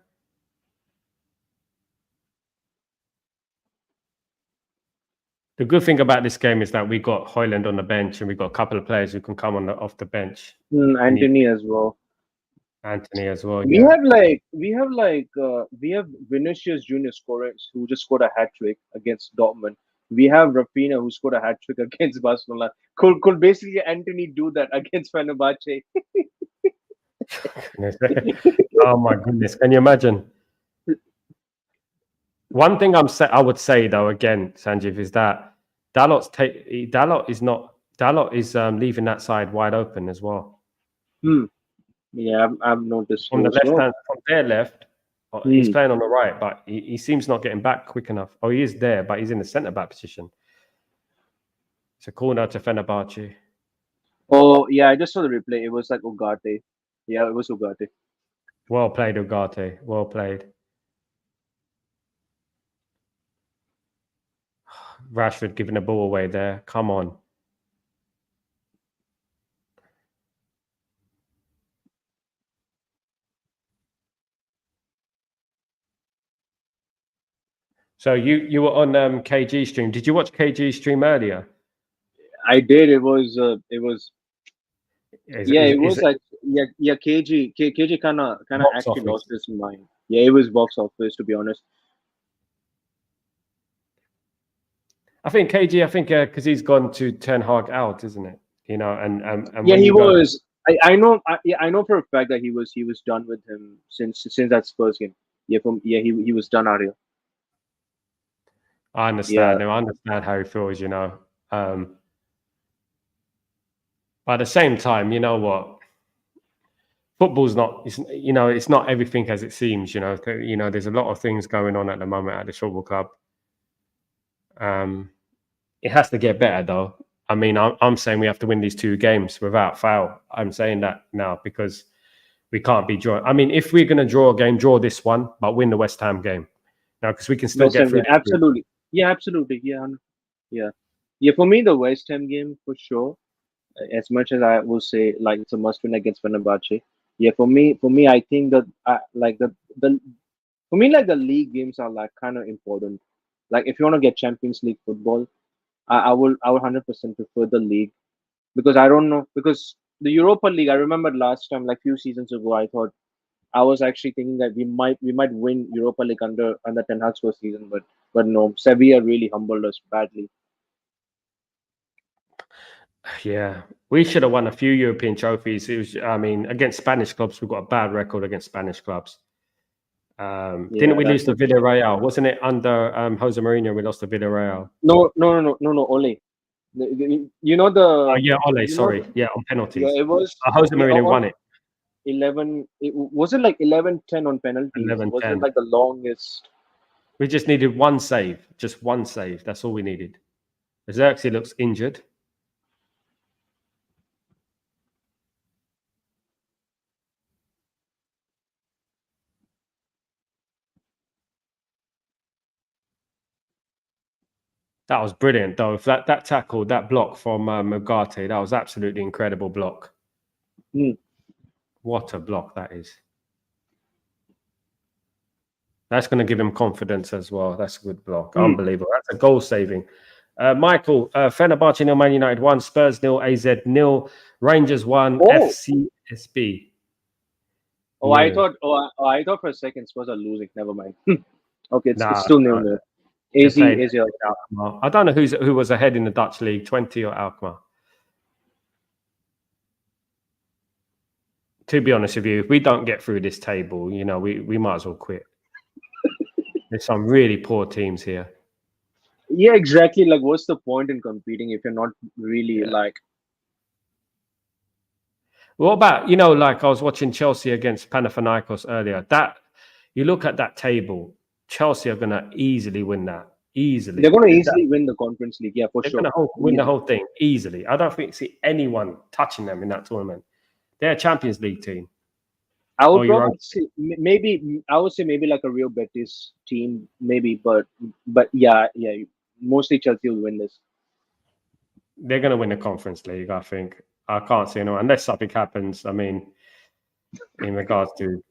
The good thing about this game is that we got Højlund on the bench and we got a couple of players who can come off the bench. Anthony as well. Anthony as well. We have Vinicius Junior scorers who just scored a hat trick against Dortmund. We have Rafinha who scored a hat trick against Barcelona. Could basically Anthony do that against Fenerbahce? Oh my goodness! Can you imagine? One thing I would say though, again, Sanjeev, is that Dalot is leaving that side wide open as well. Yeah, I've noticed. On the left hand, from their left, he's playing on the right, but he seems not getting back quick enough. Oh, he is there, but he's in the centre back position. It's a corner to Fenerbahce. Oh yeah, I just saw the replay. It was like Ugarte. Yeah, it was Ugarte. Well played, Ugarte. Well played. Rashford giving the ball away there. Come on. So you were on KG stream. Did you watch KG stream earlier? I did. It was. Yeah, it Is was like yeah. KG kind of box actually office? lost his mind. Yeah, it was box office, to be honest. I think KG. I think because he's gone to Ten Hag out, isn't it? You know, and Yeah, when he you go, was. I know for a fact that he was done with him since that Spurs game. He was done out here. I Yeah, understand him. I understand how he feels. You know, but at the same time, you know what? Football's not. It's not everything as it seems. There's a lot of things going on at the moment at the football club. It has to get better, though. I mean, I'm saying we have to win these 2 games without foul. I'm saying that now because we can't be drawing. I mean, if we're going to draw a game, draw this one, but win the West Ham game. Now, because we can still West get Ham through game. this group. Absolutely. Yeah, absolutely. Yeah. Yeah, for me, the West Ham game for sure. As much as I will say, like it's a must-win against Fenerbahce. Yeah, for me, I think that like the for me, like the league games are like kind of important. Like if you want to get Champions League football, I will 100% prefer the league because I don't know because the Europa League. I remember last time, like few seasons ago, I thought I was actually thinking that we might win Europa League under Ten Hag's first season, but no, Sevilla really humbled us badly. Yeah, we should have won a few European trophies. I mean, against Spanish clubs, we've got a bad record against Spanish clubs. Didn't Yeah, we lose that's to it. Villarreal? Wasn't it under Jose Mourinho we lost to Villarreal? No, Ole. You know Oh the yeah, Ole. you know Sorry, the, yeah, on yeah, penalties. it was Jose yeah Mourinho on won it 11. Was it like 11-10 on penalties? 11 Was it 10. like the longest? We just needed one save, just one save. That's all we needed. Xerxes looks injured. That was brilliant, though. If that tackle, that block from Ugarte, that was absolutely incredible block. Hmm. What a block that is. That's going to give him confidence as well. That's a good block. Unbelievable. That's a goal saving. Michael, Fenerbahce 0, Man United 1, Spurs 0, AZ 0, Rangers 1, Oh, FCSB oh, I 0. thought, I thought for a second Spurs are losing. Never mind. Okay, it's Nah, still 0-0. they AZ played AZ. Alkmaar. I don't know who was ahead in the Dutch league, 20 or Alkmaar. To be honest with you, if we don't get through this table, we might as well quit. There's some really poor teams here. Yeah, exactly. Like, what's the point in competing if you're not really like? What about, like I was watching Chelsea against Panathinaikos earlier. That you look at that table, Chelsea are going to easily win that. Easily. They're going to easily win the Conference League. Yeah, for They're sure. going to win the Easy. whole thing easily. I don't see anyone touching them in that tournament. They're a Champions League team. I would Oh, you're probably say maybe I would say maybe like a Real Betis team, maybe, but yeah, mostly Chelsea will win this. They're going to win the Conference League, I think. I can't see anyone unless something happens. I mean, in regards to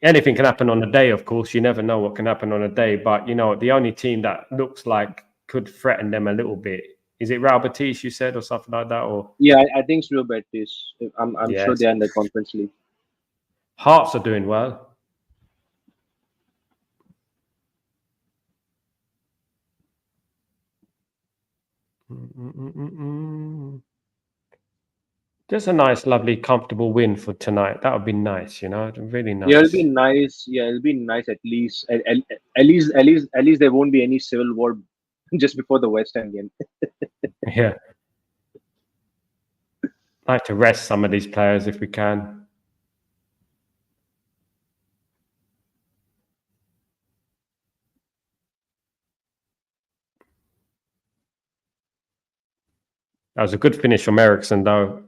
anything can happen on the day, of course. You never know what can happen on a day. But, the only team that looks like could threaten them a little bit, is it Real Betis, you said, or something like that? Or Yeah, I think it's Real Betis. I'm sure yes. they're in the Conference League. Hearts are doing well. Just a nice, lovely, comfortable win for tonight. That would be nice, really Yeah, it'll be nice. nice. Yeah, it'll be nice at least. At least there won't be any civil war just before the West Ham game. Yeah. Like to rest some of these players if we can. That was a good finish from Ericsson, though.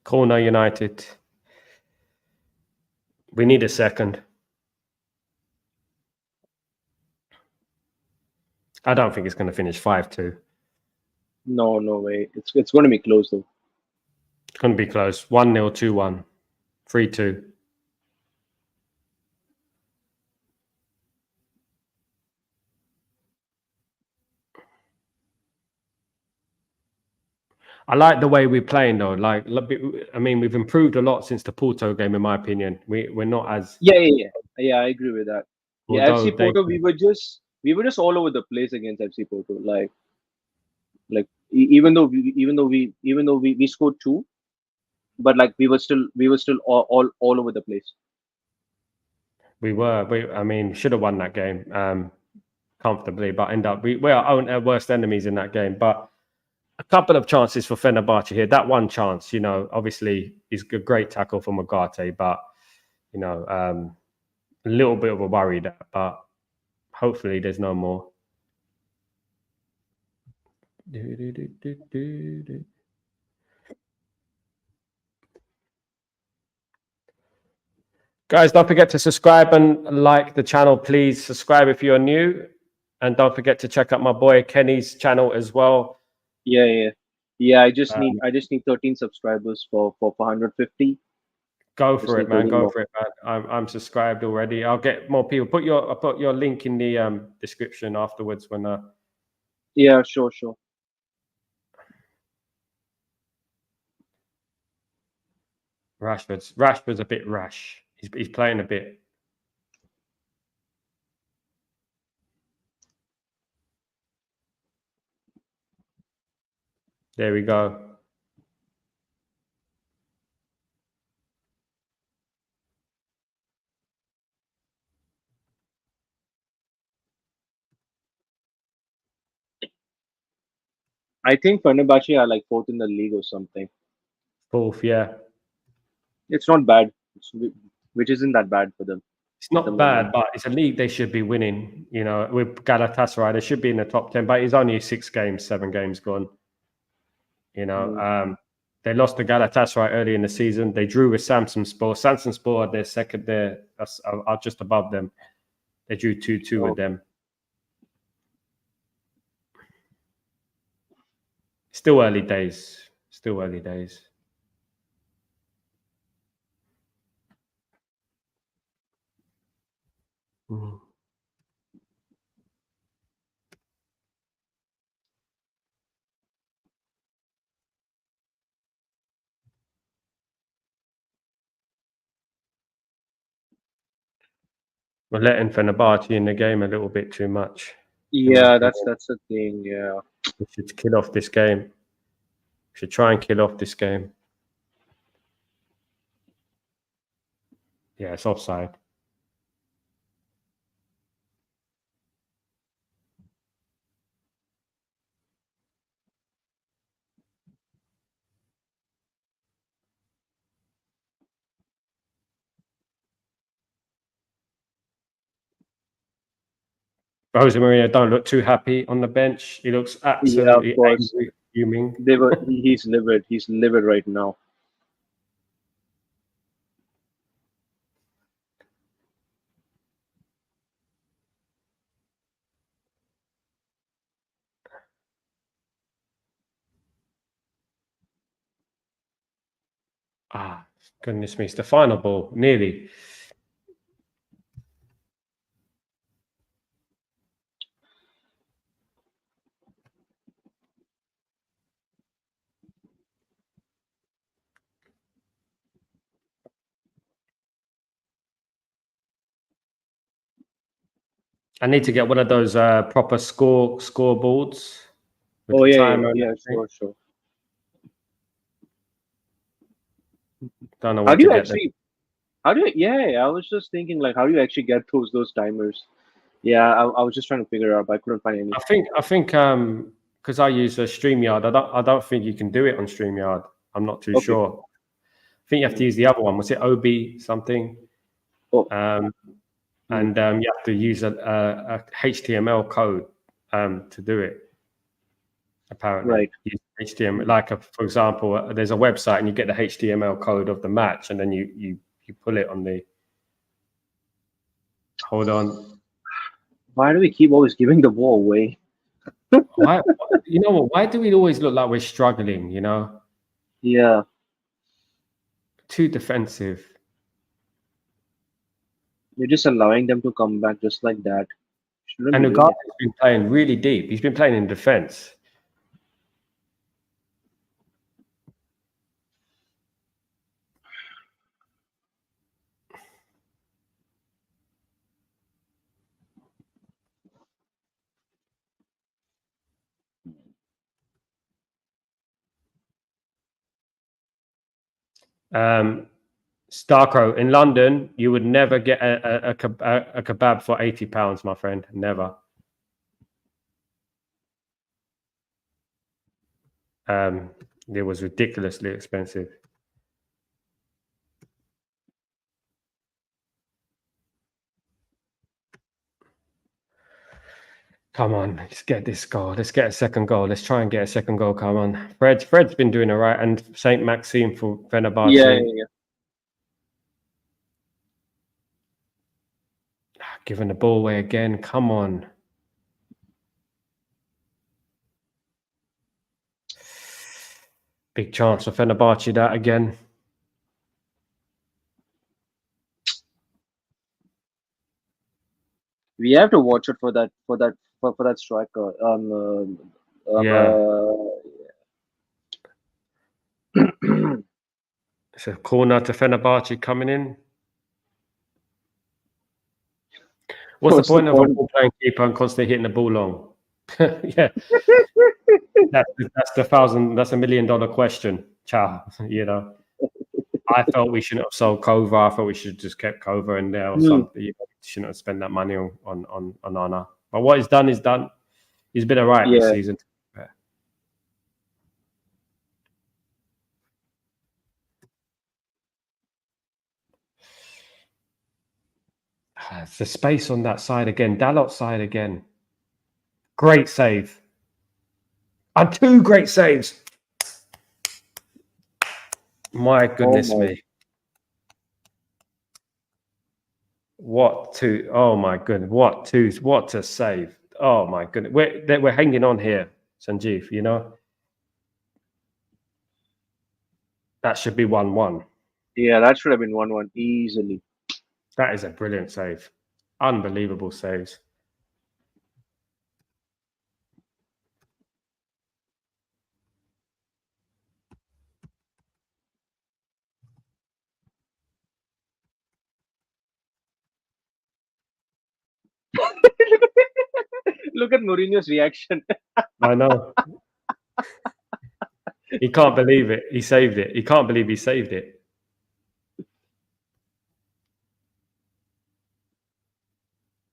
Corner United. We need a second. I don't think it's going to finish 5-2. No way. It's going to be close though. It's going to be close. 1-0, 2-1, 3-2. I like the way we're playing though. Like, I mean, we've improved a lot since the Porto game, in my opinion. We're not as Yeah. I agree with that. Yeah, although FC they Porto, we were just all over the place against FC Porto. Like even though we scored two, but like we were still all over the place. I mean, should have won that game comfortably, but end up we are our worst enemies in that game. But a couple of chances for Fenerbahce here. That one chance, obviously is a great tackle from Ugarte, but a little bit of a worry there. But hopefully, there's no more. Guys, don't forget to subscribe and like the channel. Please subscribe if you're new. And don't forget to check out my boy Kenny's channel as well. Yeah. I just need 13 subscribers for 150. Go for it, man. Go for it, man. I'm subscribed already. I'll get more people. I'll put your link in the description afterwards when Yeah, sure. Rashford's a bit rash. He's playing a bit. There we go. I think Fenerbahce are like fourth in the league or something. Fourth, yeah. It's not bad. Which isn't that bad for them. It's not bad, but it's a league they should be winning. With Galatasaray, they should be in the top 10, but it's only 7 games gone. They lost to Galatasaray early in the season. They drew with Samsunspor. Samsunspor, they're second there. Are just above them. They drew 2-2 with them. Still early days. We're letting Fenerbahce in the game a little bit too much. Yeah, that's the thing. Yeah, we should kill off this game. We should try and kill off this game. Yeah, it's offside. Jose Mourinho don't look too happy on the bench. He looks absolutely angry, fuming. He's livid. He's livid right now. Goodness me, it's the final ball, nearly. I need to get one of those proper scoreboards. Oh yeah, sure. Don't know where to get them. I was just thinking, like, how do you actually get those timers? Yeah, I was just trying to figure it out, but I couldn't find any. I think because I use a StreamYard, I don't think you can do it on StreamYard. I'm not too sure. I think you have to use the other one. Was it OB something? And you have to use a HTML code to do it. Apparently, right? Use HTML, like for example, there's a website and you get the HTML code of the match, and then you pull it on the. Hold on. Why do we keep always giving the ball away? Why? You know what? Why do we always look like we're struggling? Yeah. Too defensive. You're just allowing them to come back just like that. And Ugarte has been playing really deep. He's been playing in defense. Starcrow, in London, you would never get a kebab for £80, my friend. Never. It was ridiculously expensive. Come on, let's get this goal. Let's get a second goal. Let's try and get a second goal. Come on. Fred's been doing all right. And St. Maxime for Fenerbahce. Yeah. Giving the ball away again. Come on. Big chance for Fenerbahce that again. We have to watch it for that striker. It's a corner to Fenerbahce coming in. What's the point of a ball-playing keeper and constantly hitting the ball long? Yeah, that's $1 million question. Ciao. You know, I felt we shouldn't have sold Kova. I thought we should have just kept Kova in there or something. You know, shouldn't have spent that money on Onana. But what he's done is done. He's been alright this season. It's the space on that side again. Dalot's side again. Great save. And 2 great saves. My goodness me. Oh my goodness. What a save. Oh my goodness. We're hanging on here, Sanjeev, you know. That should be 1-1. Yeah, that should have been 1-1 easily. That is a brilliant save. Unbelievable saves. Look at Mourinho's reaction. I know. He can't believe it. He saved it. He can't believe he saved it.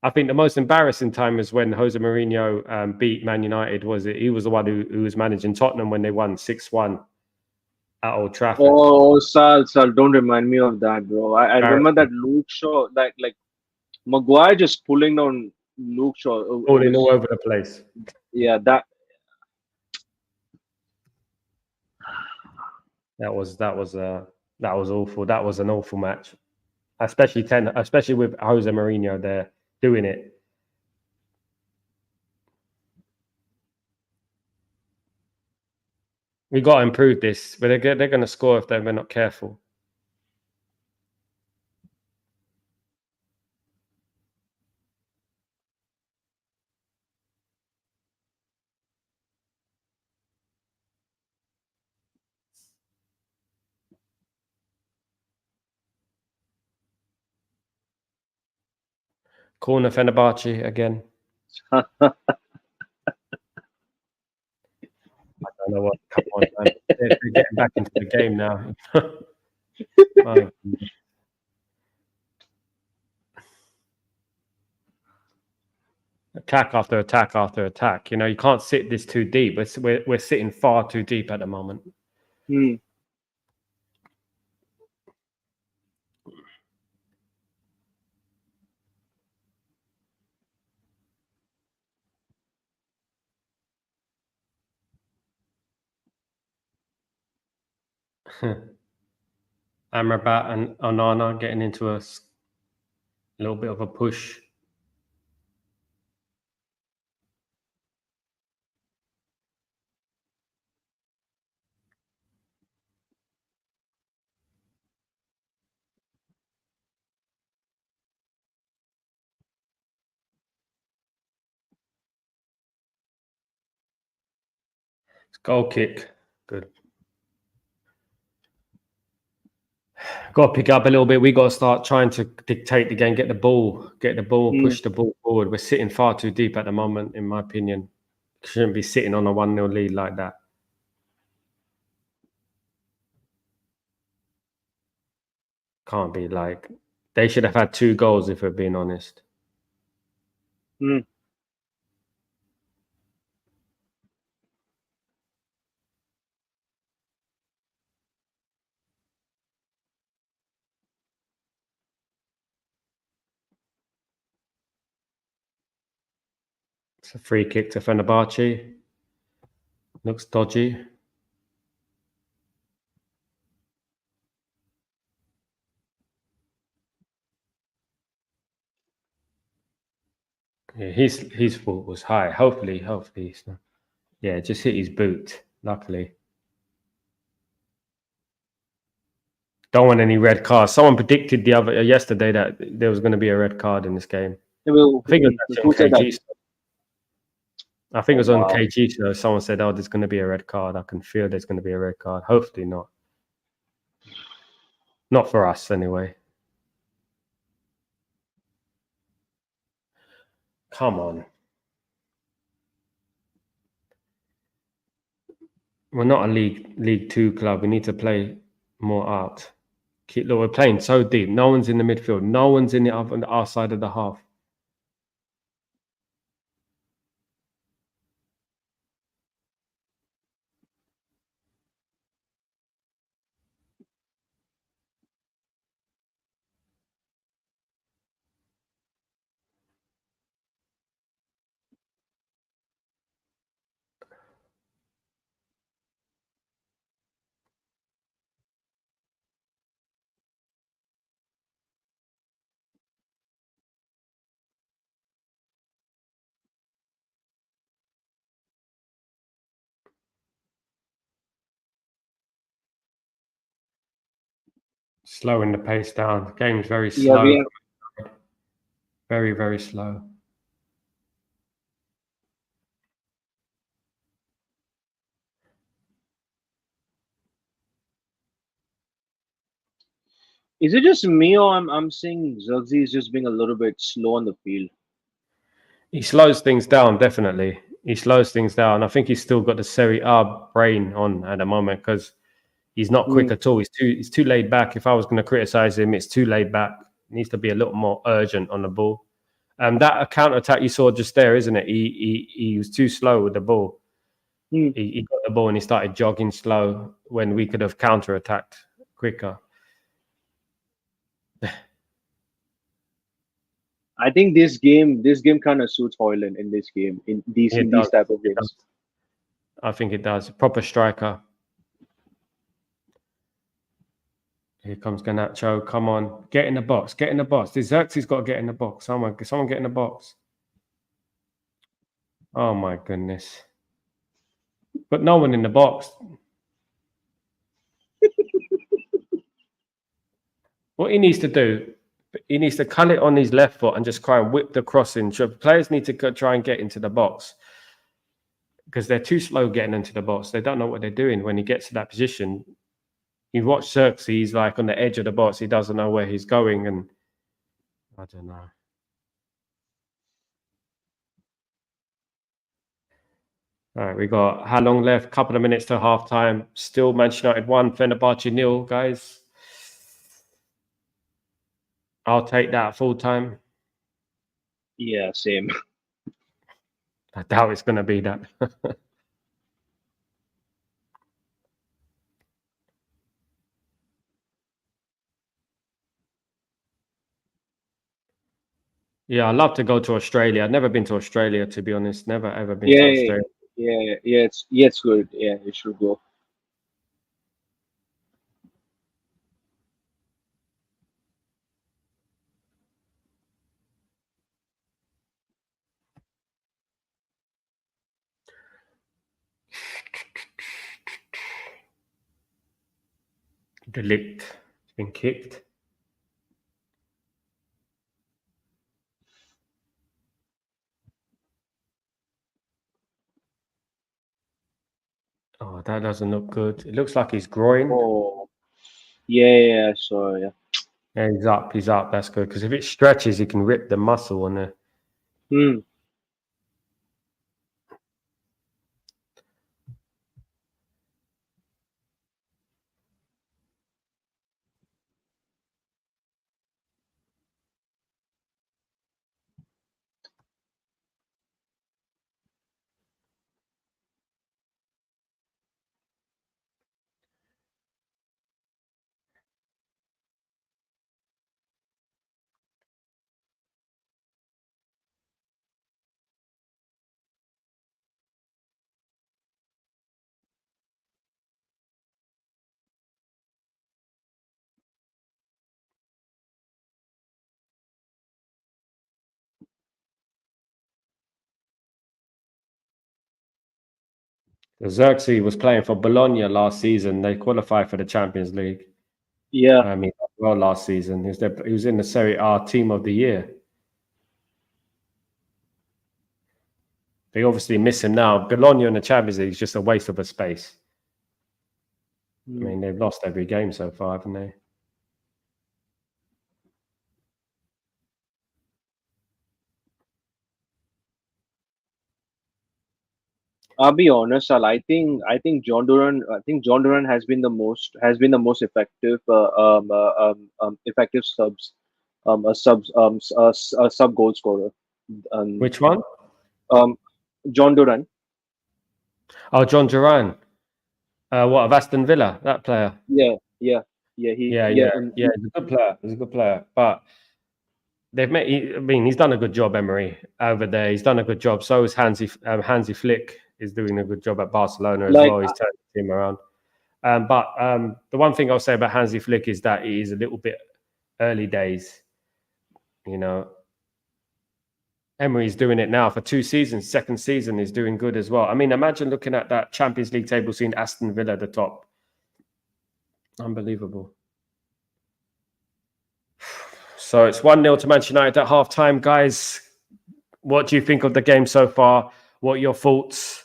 I think the most embarrassing time is when Jose Mourinho beat Man United. He was the one who was managing Tottenham when they won 6-1 at Old Trafford. Oh, Sal, don't remind me of that, bro. I remember that Luke Shaw, that like Maguire just pulling down Luke Shaw. Falling all over the place. Yeah, that was awful. That was an awful match, especially with Jose Mourinho there doing it. We got to improve this, but they're going to score if they're not careful. Corner Fenerbahce again. I don't know what. Come on, man. They're getting back into the game now. Attack after attack after attack. You know, you can't sit this too deep. We're sitting far too deep at the moment. Amrabat and Onana getting into a little bit of a push. Goal kick. Good. Got to pick up a little bit. We got to start trying to dictate the game, get the ball, push the ball forward. We're sitting far too deep at the moment, in my opinion. Shouldn't be sitting on a 1-0 lead like that. Can't be like they should have had 2 goals if we're being honest. It's a free kick to Fenerbahce. Looks dodgy. Yeah, his foot was high. Hopefully it's not. Yeah, just hit his boot. Luckily, don't want any red cards. Someone predicted yesterday that there was going to be a red card in this game. Well, I think it was actually who on said that? KG. I think it was on Wow. KG. So someone said, "Oh, there's going to be a red card. I can feel there's going to be a red card. Hopefully not. Not for us anyway." Come on. We're not a League Two club. We need to play more out. Look, we're playing so deep. No one's in the midfield. No one's in on our side of the half. Slowing the pace down. The game's very slow. Yeah, Very, very slow. is it just me or I'm seeing Zirkzee is just being a little bit slow on the field? He slows things down, definitely. He slows things down. I think he's still got the Serie A brain on at the moment because he's not quick at all. He's too laid back. If I was going to criticize him, it's too laid back. He needs to be a little more urgent on the ball. That counter attack you saw just there, isn't it? He was too slow with the ball. He got the ball and he started jogging slow when we could have counter attacked quicker. I think this game kind of suits Hoyland in this game in these type of games. I think it does. Proper striker. Here comes Garnacho. Come on. Get in the box. Get in the box. The Xerxes got to get in the box. Someone get in the box. Oh my goodness. But no one in the box. What he needs to do, he needs to cut it on his left foot and just try and whip the cross in. So players need to try and get into the box because they're too slow getting into the box. They don't know what they're doing when he gets to that position. You watch Xerxes, he's like on the edge of the box. He doesn't know where he's going, and I don't know. All right, we got how long left? Couple of minutes to half time. Still Manchester United 1, Fenerbahce 0, guys. I'll take that full time. Yeah, same. I doubt it's going to be that. Yeah, I'd love to go to Australia. I've never been to Australia, to be honest. Never, ever been to Australia. Yeah, it's good. Yeah, it should go. Delict. It's been kicked. Oh, that doesn't look good. It looks like he's groin. Oh, yeah. So yeah. Yeah, he's up. He's up. That's good. Because if it stretches, he can rip the muscle on there. Xerxes was playing for Bologna last season. They qualified for the Champions League. Yeah. Well, last season he was in the Serie A Team of the Year. They obviously miss him now. Bologna in the Champions League is just a waste of a space. I mean, they've lost every game so far, haven't they? I'll be honest, Sal. I think John Duran. I think John Duran has been the most effective effective sub goal scorer. Which one? John Duran. Oh, John Duran. What, of Aston Villa? That player. Yeah. He's a good player. He's a good player, but they've made. I mean, he's done a good job, Emery, over there. He's done a good job. So is Hansi Flick is doing a good job at Barcelona as well. He's turned the team around. But the one thing I'll say about Hansi Flick is that he is a little bit early days. You know, Emery's doing it now for 2 seasons. Second season is doing good as well. I mean, imagine looking at that Champions League table, seeing Aston Villa at the top. Unbelievable. So it's 1-0 to Manchester United at half-time. Guys, what do you think of the game so far? What are your thoughts?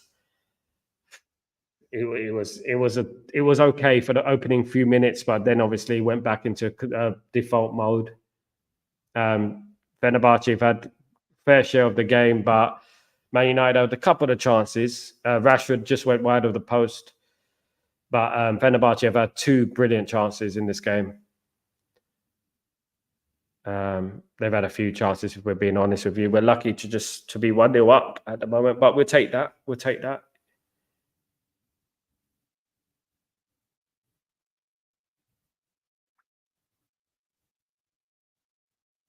It was okay for the opening few minutes, but then obviously went back into default mode. Fenerbahce have had fair share of the game, but Man United had a couple of chances. Rashford just went wide of the post, but Fenerbahce have had 2 brilliant chances in this game. They've had a few chances, if we're being honest with you. We're lucky to be 1-0 up at the moment, but we'll take that. We'll take that.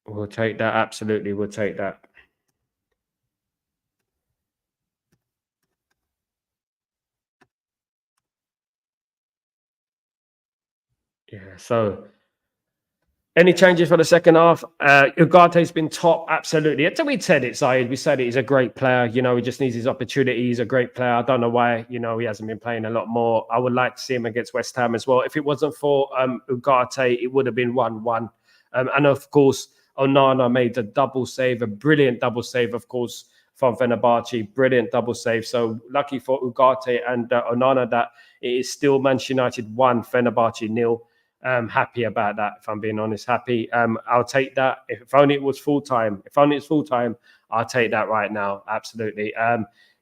We'll take that. Absolutely, we'll take that. Yeah, so any changes for the second half? Ugarte's been top, absolutely. Until we said it, Saeed, we said it. He's a great player. You know, he just needs his opportunity. He's a great player. I don't know why, you know, he hasn't been playing a lot more. I would like to see him against West Ham as well. If it wasn't for Ugarte, it would have been 1-1. And of course, Onana made a double save, a brilliant double save, of course, from Fenerbahce. Brilliant double save. So lucky for Ugarte and Onana that it is still Manchester United 1, Fenerbahce 0. Happy about that, if I'm being honest. Happy. I'll take that. If only it was full time. If only it's full time, I'll take that right now. Absolutely.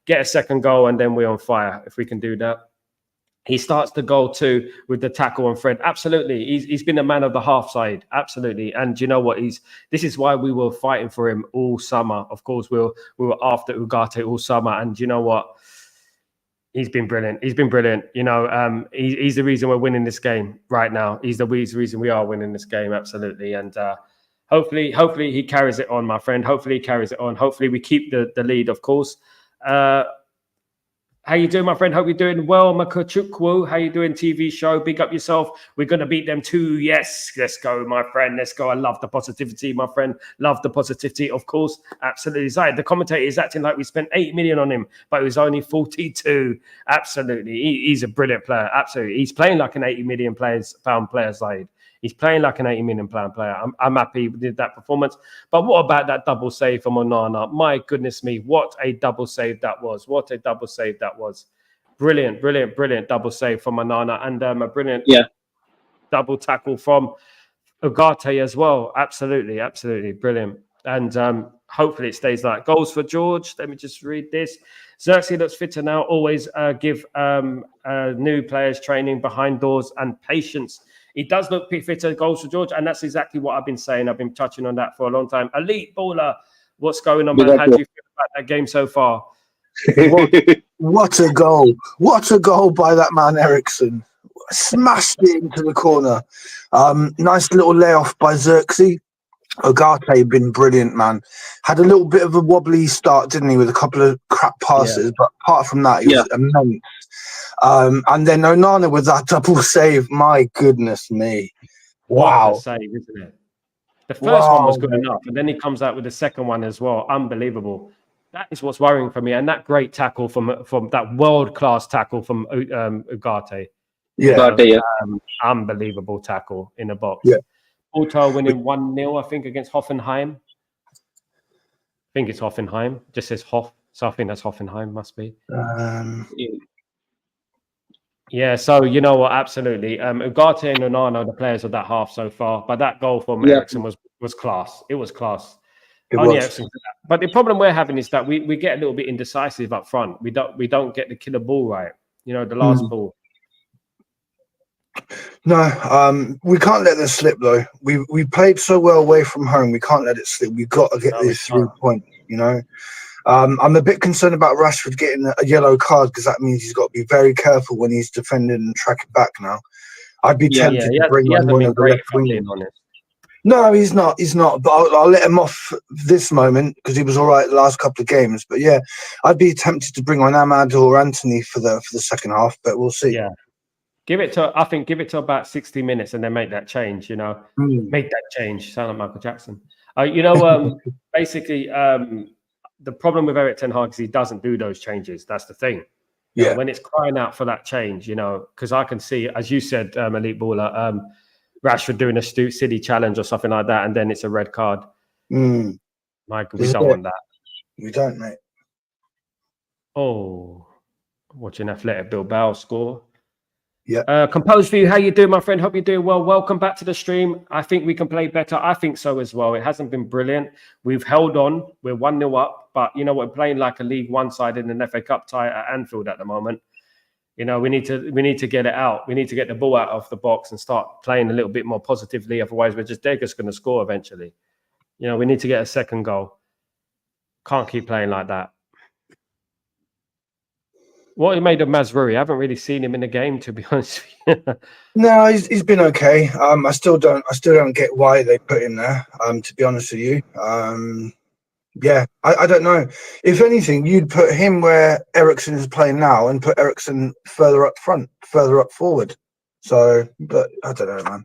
Get a second goal and then we're on fire if we can do that. He starts the goal too with the tackle on Fred. Absolutely. He's been a man of the half side. Absolutely. And you know what? This is why we were fighting for him all summer. Of course, we were after Ugarte all summer. And you know what? He's been brilliant. He's been brilliant. You know, he's the reason we're winning this game right now. He's the reason we are winning this game. Absolutely. And hopefully he carries it on, my friend. Hopefully he carries it on. Hopefully we keep the lead, of course. How you doing, my friend? Hope you're doing well. Makachukwu, how you doing? TV show, big up yourself. We're going to beat them too. Yes, let's go, my friend. Let's go. I love the positivity, my friend. Love the positivity, of course. Absolutely. Zayed, the commentator is acting like we spent 8 million on him, but it was only 42. Absolutely. He's a brilliant player. Absolutely. He's playing like an 80 million pound player, Zayed. He's playing like an 80 million pound player. I'm happy with that performance. But what about that double save from Onana? My goodness me, what a double save that was. What a double save that was. Brilliant, brilliant, brilliant double save from Onana. And a brilliant double tackle from Ugarte as well. Absolutely, absolutely. Brilliant. And hopefully it stays like goals for George. Let me just read this. Xerxes looks fitter now. Always give new players training behind doors and patience. He does look fitter, goals for George, and that's exactly what I've been saying. I've been touching on that for a long time. Elite baller, what's going on, man? How do you feel about that game so far? What a goal. What a goal by that man, Eriksson. Smashed it into the corner. Nice little layoff by Xerxes. Ugarte been brilliant, man. Had a little bit of a wobbly start, didn't he, with a couple of crap passes, but apart from that, he was immense. And then Onana with that double save. My goodness me. Wow. What a save, isn't it? The first one was good enough, and then he comes out with the second one as well. Unbelievable. That is what's worrying for me. And that great tackle from that world-class tackle from Ugarte. Yeah. Ugarte, yeah. Unbelievable tackle in the box. Yeah. Porto winning 1-0, I think, against Hoffenheim. I think it's Hoffenheim. Just says Hoff. So I think that's Hoffenheim, must be. Yeah, so you know what? Absolutely. Ugarte and Onana are the players of that half so far. But that goal from Eriksen was class. It was class. Only Eriksen. But the problem we're having is that we get a little bit indecisive up front. We don't get the killer ball right. You know, the last ball. No, we can't let this slip though. We played so well away from home. We can't let it slip. We've got to get this 3 point. You know, I'm a bit concerned about Rashford getting a yellow card because that means he's got to be very careful when he's defending and tracking back now. I'd be tempted to bring on one of the left wing. No, he's not. He's not. But I'll let him off this moment because he was all right the last couple of games. But yeah, I'd be tempted to bring on Ahmad or Anthony for the second half. But we'll see. Yeah. Give it to about 60 minutes and then make that change, you know. Make that change. Sound like Michael Jackson. Basically, the problem with Erik ten Hag is he doesn't do those changes. That's the thing. Yeah. When it's crying out for that change, you know, because I can see, as you said, Elite Baller, Rashford doing a City challenge or something like that, and then it's a red card. Michael, we don't want that. We don't, mate. Oh, watching Athletic Bilbao score. Yeah. Composed for you. How you doing, my friend? Hope you're doing well. Welcome back to the stream. I think we can play better. I think so as well. It hasn't been brilliant. We've held on. We're 1-0 up, but you know we're playing like a League One side in an FA Cup tie at Anfield at the moment. You know, we need to get it out. We need to get the ball out of the box and start playing a little bit more positively. Otherwise, they're just going to score eventually. You know, we need to get a second goal. Can't keep playing like that. What he made of Mazraoui? I haven't really seen him in the game, to be honest with you. No, he's been okay. I still don't get why they put him there. To be honest with you, yeah, I don't know. If anything, you'd put him where Eriksen is playing now and put Eriksen further up front, further up forward. So, but I don't know,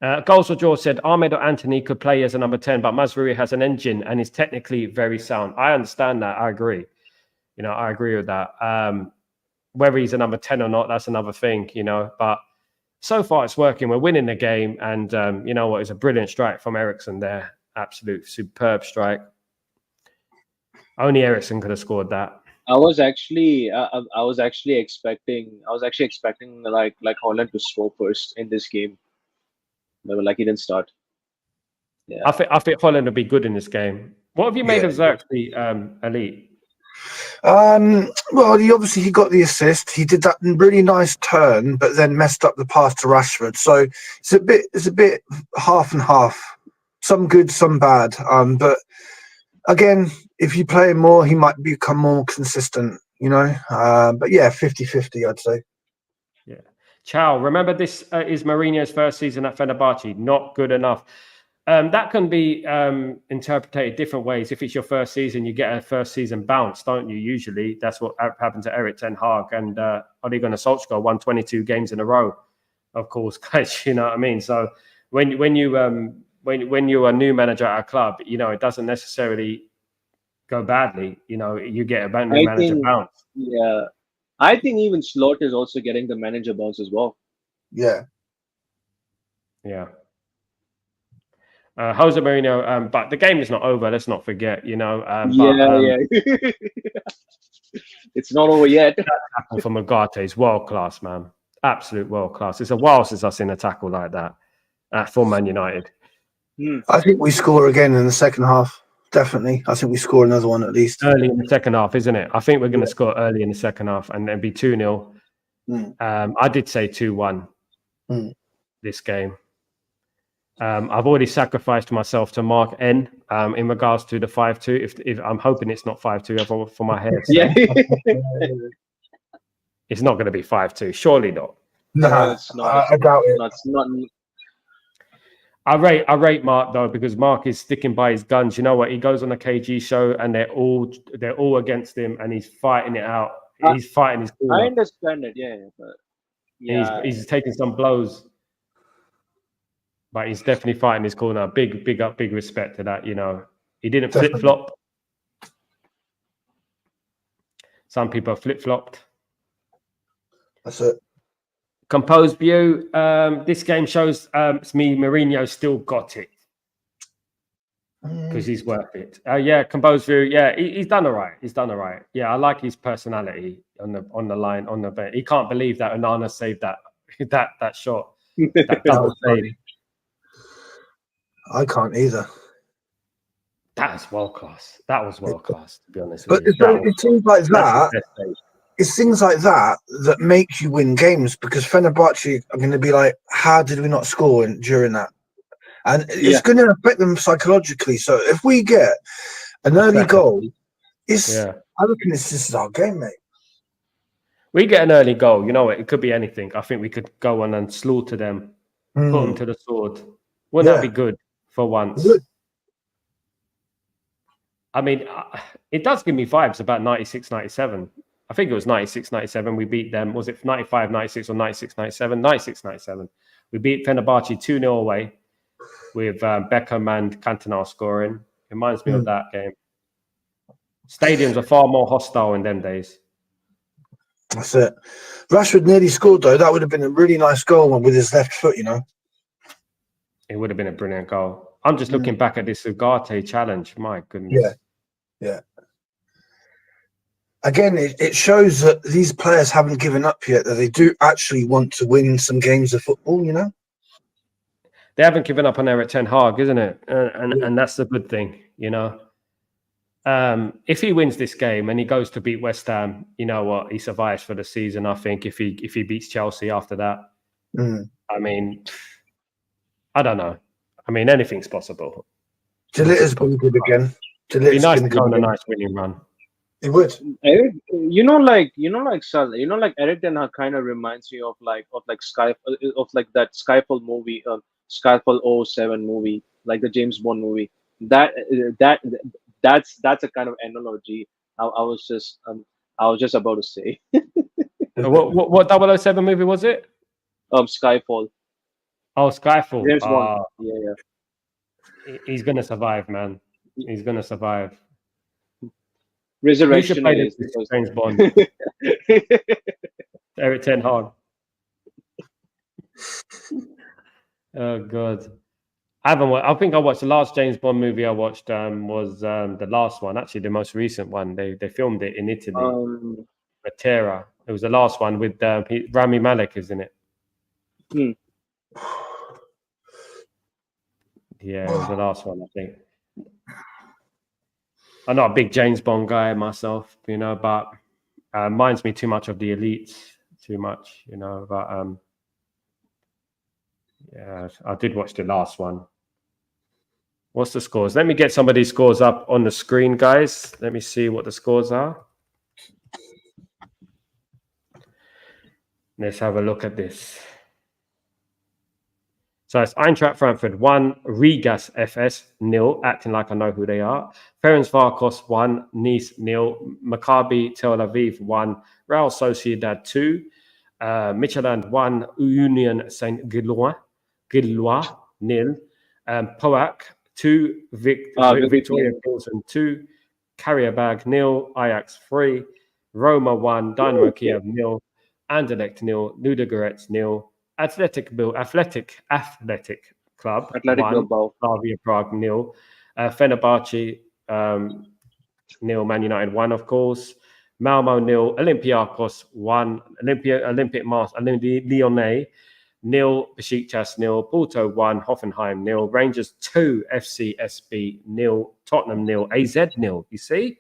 man. Goals for George said Ahmed or Anthony could play as a number 10, but Mazraoui has an engine and is technically very sound. I understand that. I agree. You know, I agree with that. Whether he's a number 10 or not, that's another thing, you know. But so far, it's working. We're winning the game. And you know what? It's a brilliant strike from Eriksen there. Absolute superb strike. Only Eriksen could have scored that. I was actually expecting like Holland to score first in this game. But like he didn't start. Yeah. I think Holland will be good in this game. What have you made of Xerxes, Elite? Well, he got the assist. He did that really nice turn, but then messed up the pass to Rashford. So it's a bit half and half. Some good, some bad. But again, if you play him more, he might become more consistent, you know. But yeah, 50-50, I'd say. Yeah. Ciao. Remember, this is Mourinho's first season at Fenerbahce. Not good enough. That can be interpreted different ways. If it's your first season, you get a first season bounce, don't you? Usually, that's what happened to Erik ten Hag and Ole Gunnar Solskjaer won 22 games in a row. Of course, guys, you know what I mean. So when you're a new manager at a club, you know it doesn't necessarily go badly. You know, you get a new manager bounce. Yeah, I think even Slot is also getting the manager bounce as well. Yeah. Yeah. Jose Mourinho, but the game is not over. Let's not forget, you know. Yeah. It's not over yet. That tackle from Ugarte is world class, man. Absolute world class. It's a while since I've seen a tackle like that for Man United. I think we score again in the second half. Definitely. I think we score another one at least. Early in the second half, isn't it? I think we're going to score early in the second half and then be 2-0. I did say 2-1 this game. I've already sacrificed myself to Mark N in regards to the 5-2. If I'm hoping it's not 5-2 for my head. Yeah. It's not going to be 5-2. Surely not. No, it's not. I doubt it. It's not. I rate Mark though because Mark is sticking by his guns. You know what? He goes on a KG show and they're all against him and he's fighting it out. He's fighting his corner. I understand it. Yeah, but he's taking some blows. But he's definitely fighting his corner. Big respect to that, you know. He didn't flip-flop. Some people have flip-flopped. That's it. Composed view. This game shows me Mourinho still got it because he's worth it. Yeah, composed view. Yeah, he's done all right. He's done all right. Yeah, I like his personality on the line on the bench. He can't believe that Onana saved that shot. That double save. I can't either. That's world class. That was world class, to be honest But with you. it seems like that. It's things like that that make you win games, because Fenerbahce are going to be like, how did we not score during that? And it's going to affect them psychologically. So if we get an early goal, I reckon this is our game, mate. We get an early goal, you know what? It could be anything. I think we could go on and slaughter them, put them to the sword. Wouldn't that be good for once? Good. I mean, it does give me vibes about 96, 97. I think it was 96, 97. We beat them. Was it 95, 96 or 96, 97? 96, 97. We beat Fenerbahce 2-0 away with Beckham and Cantona scoring. It reminds me of that game. Stadiums are far more hostile in them days. That's it. Rashford nearly scored, though. That would have been a really nice goal with his left foot, you know. It would have been a brilliant goal. I'm just looking back at this Ugarte challenge. My goodness. Yeah. Again, it shows that these players haven't given up yet, that they do actually want to win some games of football, you know? They haven't given up on Eric Ten Hag, isn't it? And that's the good thing, you know? If he wins this game and he goes to beat West Ham, you know what? He survives for the season, I think, if he beats Chelsea after that. I mean, I don't know. I mean, anything's possible. Jalita's been good again. It'd be nice to go on a nice winning run. It would. Eric, Sal, Eric Ten Hag kind of reminds me of that Skyfall movie, Skyfall 07 movie, like the James Bond movie. That's a kind of analogy. I was just about to say. What 007 movie was it? Skyfall. Oh, Skyfall. James Bond. Yeah. He's gonna survive, man. He's gonna survive. Resurrection is James Bond. Eric Ten Hag. Oh God. I think I watched the last James Bond movie I watched was the last one, actually the most recent one. They filmed it in Italy. Matera. It was the last one with Rami Malek is in it. Yeah, it was the last one, I think. I'm not a big James Bond guy myself, you know, but reminds me too much of the Elites, too much, you know. But yeah, I did watch the last one. What's the scores? Let me get some of these scores up on the screen, guys. Let me see what the scores are. Let's have a look at this. So it's Eintracht Frankfurt 1, Rigas FS 0, acting like I know who they are. Ferencváros 1, Nice 0, Maccabi Tel Aviv 1, Real Sociedad 2, Midtjylland 1, Union Saint Gilloise 0, Poak 2, Victoria Pilsen 2, Karabag 0, Ajax 3, Roma 1, Dynamo Kiev 0, Anderlecht 0, Ludogorets 0, Athletic Club 1, Slavia Prague 0, Fenerbahce 0, Man United 1, of course, Malmo 0, Olympiacos 1, Olympique Lyonnais 0, Besiktas 0, Porto 1, Hoffenheim 0, Rangers 2, FCSB 0, Tottenham 0, AZ 0, you see?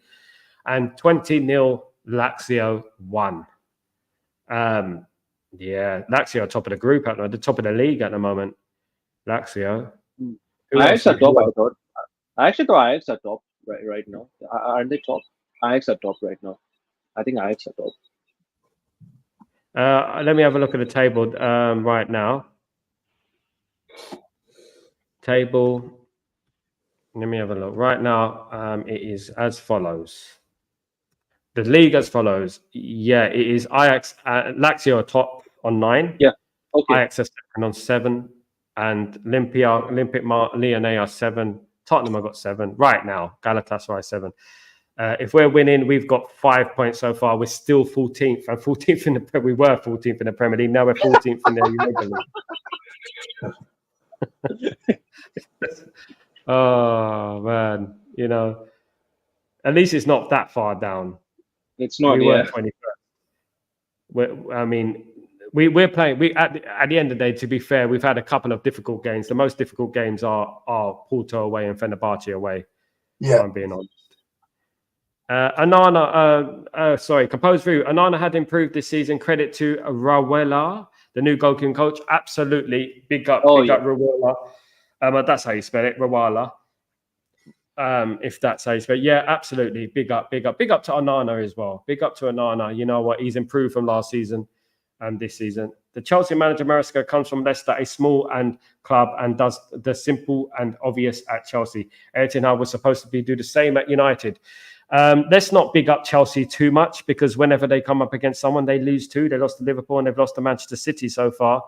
And 20 0, Lazio 1. Yeah, Lazio top of the group at the top of the league at the moment. Lazio. Ajax are top, I thought. I actually thought Ajax are top right now. Aren't they top? Ajax are top right now. I think Ajax are top. Let me have a look at the table right now. Table. Let me have a look. Right now, it is as follows. The league as follows. Yeah, it is Ajax, Lazio are top on 9. Yeah. Okay. Ajax are second on 7. And Olympique Lyonnais are 7. Tottenham have got 7. Right now, Galatasaray 7. If we're winning, we've got 5 points so far. We're still 14th. And 14th in the we were 14th in the Premier League. Now we're 14th in the Europa League. Oh man, at least it's not that far down. It's not. We were 21st. We're playing. At the end of the day, to be fair, we've had a couple of difficult games. The most difficult games are Porto away and Fenerbahce away. Yeah, if I'm being honest. Composed View. Onana had improved this season. Credit to Rawela, the new goalkeeping coach. Absolutely, big up Rawela. That's how you spell it, Rawala. If that's how you spell it. Yeah, absolutely. Big up to Onana as well. Big up to Onana. You know what? He's improved from last season and this season. The Chelsea manager Maresca comes from Leicester, a small club, and does the simple and obvious at Chelsea. Eric Ten Hag was supposed to do the same at United. Let's not big up Chelsea too much, because whenever they come up against someone, they lose too. They lost to Liverpool and they've lost to Manchester City so far.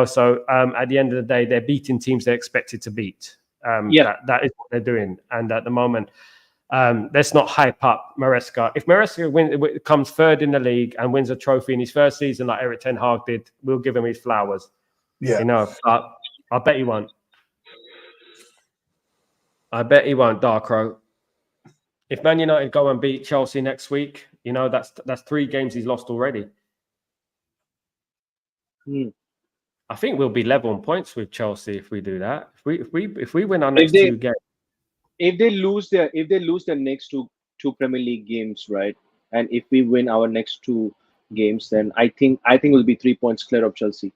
So at the end of the day, they're beating teams they're expected to beat. That is what they're doing. And at the moment, let's not hype up Maresca. If Maresca comes third in the league and wins a trophy in his first season like Eric Ten Hag did, we'll give him his flowers. Yeah. But I bet he won't. Darkro. If Man United go and beat Chelsea next week, that's 3 games he's lost already. I think we'll be level on points with Chelsea if we do that. If we win our next 2 games. If they lose their next two Premier League games, right, and if we win our next 2 games, then I think we'll be 3 points clear of Chelsea.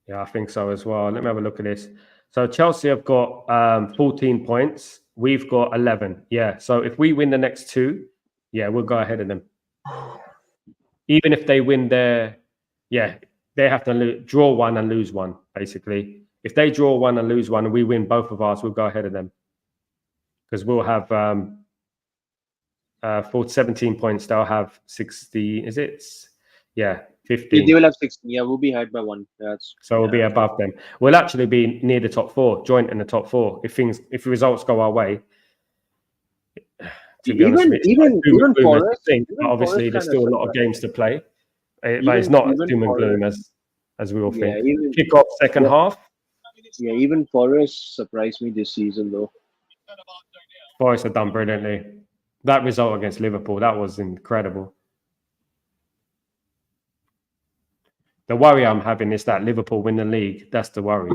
Yeah, I think so as well. Let me have a look at this. So Chelsea have got 14 points. We've got 11. Yeah. So if we win the next 2, we'll go ahead of them. Even if they win they have to draw 1 and lose 1, basically. If they draw 1 and lose 1 and we win both of ours, we'll go ahead of them. Because we'll have 17 points. They'll have 60. Is it? Yeah, 15. They will have 16. Yeah, we'll be ahead by 1. We'll be above them. We'll actually be near the top 4, joint in the top 4. If results go our way. To be honest, even Forest, obviously there's still a lot of games to play. But it's not as doom and gloom as we all think. Kick off second half. Yeah, even Forest surprised me this season though. Forest have done brilliantly. That result against Liverpool, that was incredible. The worry I'm having is that Liverpool win the league. That's the worry.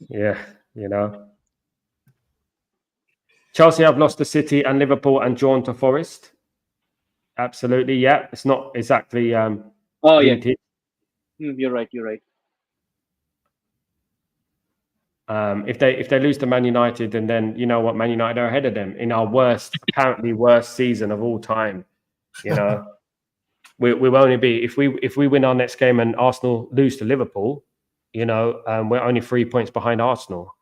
Yeah, Chelsea have lost to City and Liverpool and drawn to Forest. Absolutely, yeah. It's not exactly. You're right. If they lose to Man United, and then Man United are ahead of them in our apparently worst season of all time. We'll only be if we win our next game and Arsenal lose to Liverpool, we're only 3 points behind Arsenal.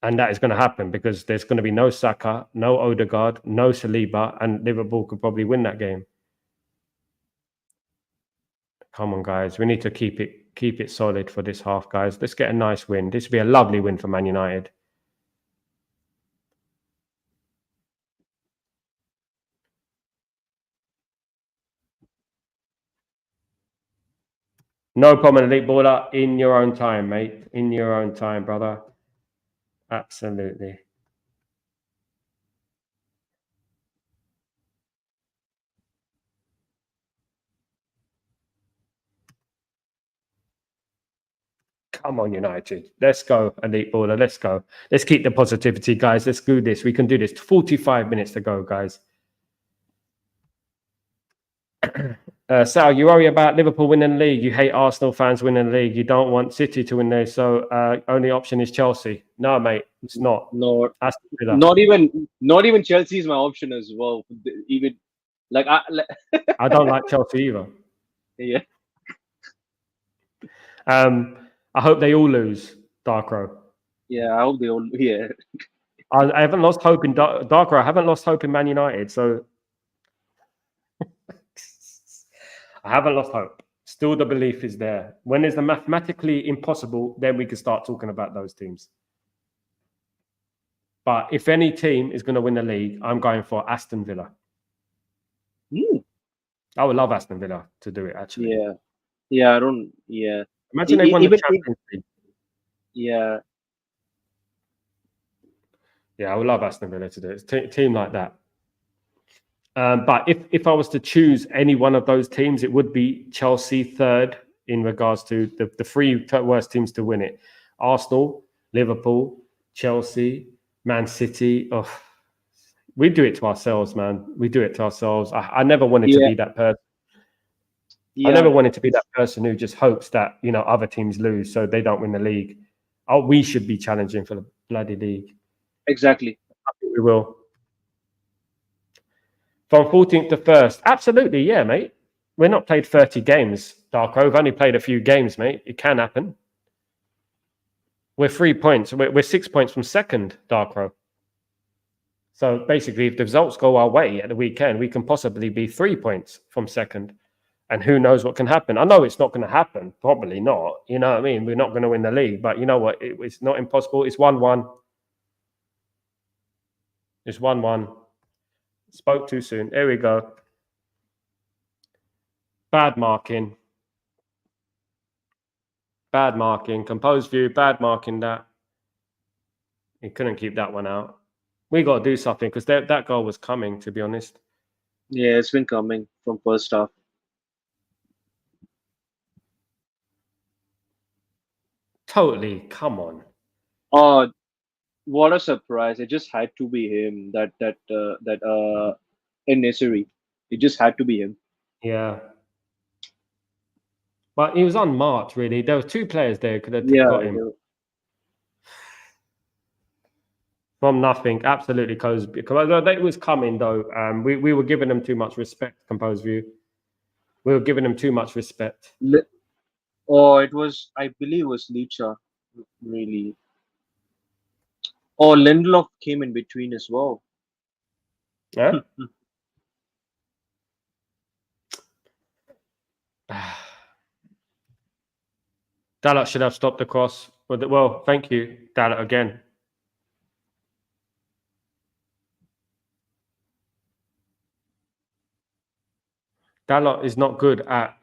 And that is going to happen because there's going to be no Saka, no Odegaard, no Saliba, and Liverpool could probably win that game. Come on, guys. We need to keep it solid for this half, guys. Let's get a nice win. This would be a lovely win for Man United. No problem, Elite Baller. In your own time, mate. In your own time, brother. Absolutely. Come on, United. Let's go, Elite Baller. Let's go. Let's keep the positivity, guys. Let's do this. We can do this. 45 minutes to go, guys. Sal, you worry about Liverpool winning the league. You hate Arsenal fans winning the league. You don't want City to win there. So only option is Chelsea. No, mate, it's not. No, not even Chelsea is my option as well. Even I don't like Chelsea either. Yeah. I hope they all lose, Darkro. Yeah, I hope they all. Yeah. I haven't lost hope in Darkro. I haven't lost hope in Man United. So. I haven't lost hope. Still, the belief is there. When it's the mathematically impossible, then we can start talking about those teams. But if any team is going to win the league, I'm going for Aston Villa. I would love Aston Villa to do it, actually. Yeah. I don't. Yeah. Imagine they won the Champions League. Yeah. Yeah, I would love Aston Villa to do it. It's a team like that. But if I was to choose any one of those teams, it would be Chelsea third in regards to the three worst teams to win it. Arsenal, Liverpool, Chelsea, Man City. Oh, we do it to ourselves, man. We do it to ourselves. I never wanted to be that person. I never wanted to be that person who just hopes that, other teams lose so they don't win the league. We should be challenging for the bloody league. Exactly. I think we will. From 14th to 1st. Absolutely, yeah, mate. We're not played 30 games, Darko. We've only played a few games, mate. It can happen. We're 3 points. We're 6 points from second, Darko. So basically, if the results go our way at the weekend, we can possibly be 3 points from second. And who knows what can happen. I know it's not going to happen. Probably not. You know what I mean? We're not going to win the league. But you know what? It's not impossible. It's 1-1. It's 1-1. Spoke too soon. Here we go. Bad marking. Bad marking. Composed view. Bad marking that. He couldn't keep that one out. We got to do something because that goal was coming, to be honest. Yeah, it's been coming from first half. Totally. Come on. Oh, what a surprise! It just had to be him. That in Nesiri. It just had to be him. Yeah. But he was unmarked, really. There were two players there who could have got him. Yeah. From nothing, absolutely, because it was coming, though. We were giving them too much respect, Composed View. We were giving them too much respect. It was, I believe it was Licha, really. Oh, Lindelof came in between as well. Yeah? Dalot should have stopped the cross. Well, thank you, Dalot, again. Dalot is not good at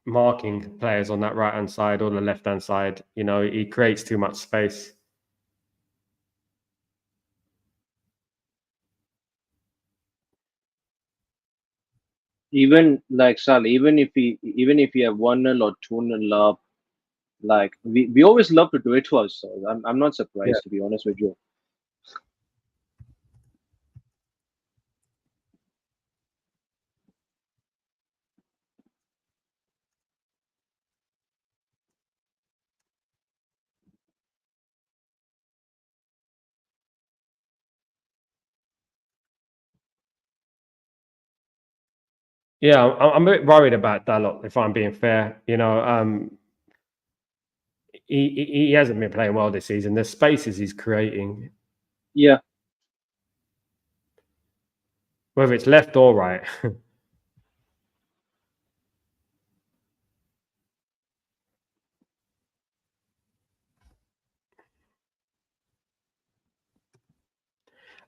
marking players on that right-hand side or the left-hand side. He creates too much space. Even like Sal, even if we have 1-0 or 2-0 up, like we always love to do it to ourselves. I'm not surprised, to be honest with you. Yeah, I'm a bit worried about Dalot, if I'm being fair. He hasn't been playing well this season. The spaces he's creating. Yeah. Whether it's left or right.